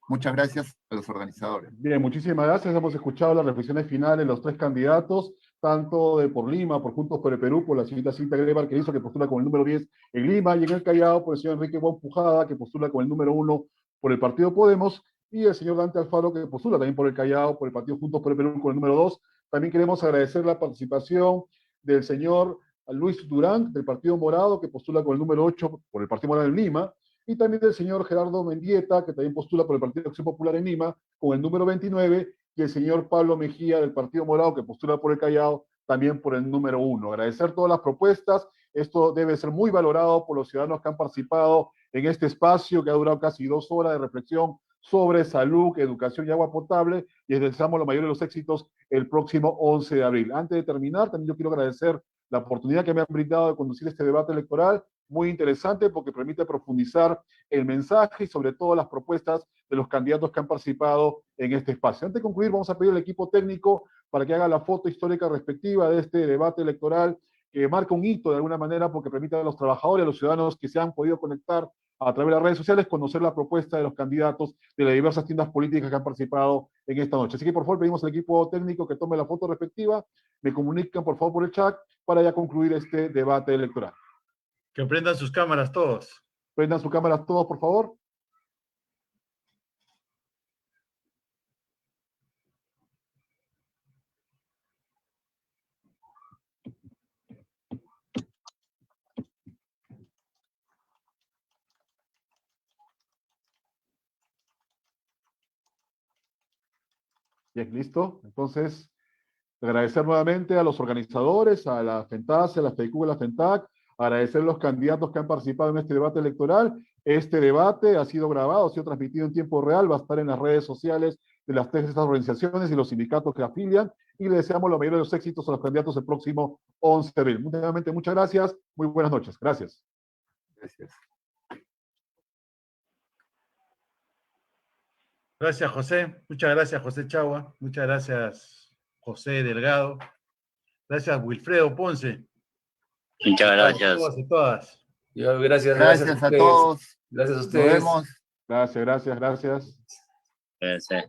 Muchas gracias a los organizadores. Bien, muchísimas gracias. Hemos escuchado las reflexiones finales de los 3 candidatos, tanto de por Lima, por Juntos por el Perú, por la señorita Cinta Grebar, que hizo que postula con el número 10 en Lima, y en el Callao, por el señor Enrique Juan Pujada, que postula con el número 1 por el partido Podemos, y el señor Dante Alfaro, que postula también por el Callao, por el partido Juntos por el Perú, con el número 2. También queremos agradecer la participación del señor Luis Durán, del Partido Morado, que postula con el número 8 por el Partido Morado en Lima, y también del señor Gerardo Mendieta, que también postula por el Partido de Acción Popular en Lima, con el número 29, y el señor Pablo Mejía, del Partido Morado, que postula por el Callao, también por el número 1. Agradecer todas las propuestas. Esto debe ser muy valorado por los ciudadanos que han participado en este espacio, que ha durado casi 2 horas de reflexión sobre salud, educación y agua potable, y les deseamos la mayor de los éxitos el próximo 11 de abril. Antes de terminar, también yo quiero agradecer la oportunidad que me han brindado de conducir este debate electoral, muy interesante porque permite profundizar el mensaje y sobre todo las propuestas de los candidatos que han participado en este espacio. Antes de concluir, vamos a pedir al equipo técnico para que haga la foto histórica respectiva de este debate electoral, que marca un hito de alguna manera porque permite a los trabajadores, a los ciudadanos que se han podido conectar a través de las redes sociales, conocer la propuesta de los candidatos de las diversas tiendas políticas que han participado en esta noche. Así que por favor pedimos al equipo técnico que tome la foto respectiva, me comunican por favor por el chat para ya concluir este debate electoral. Que prendan sus cámaras todos. Prendan sus cámaras todos, por favor. Bien, listo. Entonces, agradecer nuevamente a los organizadores, a la FENTASE, a la FEICU y a la FENTAC, agradecer a los candidatos que han participado en este debate electoral. Este debate ha sido grabado, ha sido transmitido en tiempo real, va a estar en las redes sociales de las 3 organizaciones y los sindicatos que afilian, y le deseamos la mayor de los éxitos a los candidatos el próximo 11 de abril. Nuevamente, muchas gracias, muy buenas noches. Gracias. Gracias. Gracias, José. Muchas gracias, José Chagua. Muchas gracias, José Delgado. Gracias, Wilfredo Ponce. Muchas gracias. A todas y todas. Gracias a todos. Gracias a ustedes. Nos vemos. Gracias. Gracias.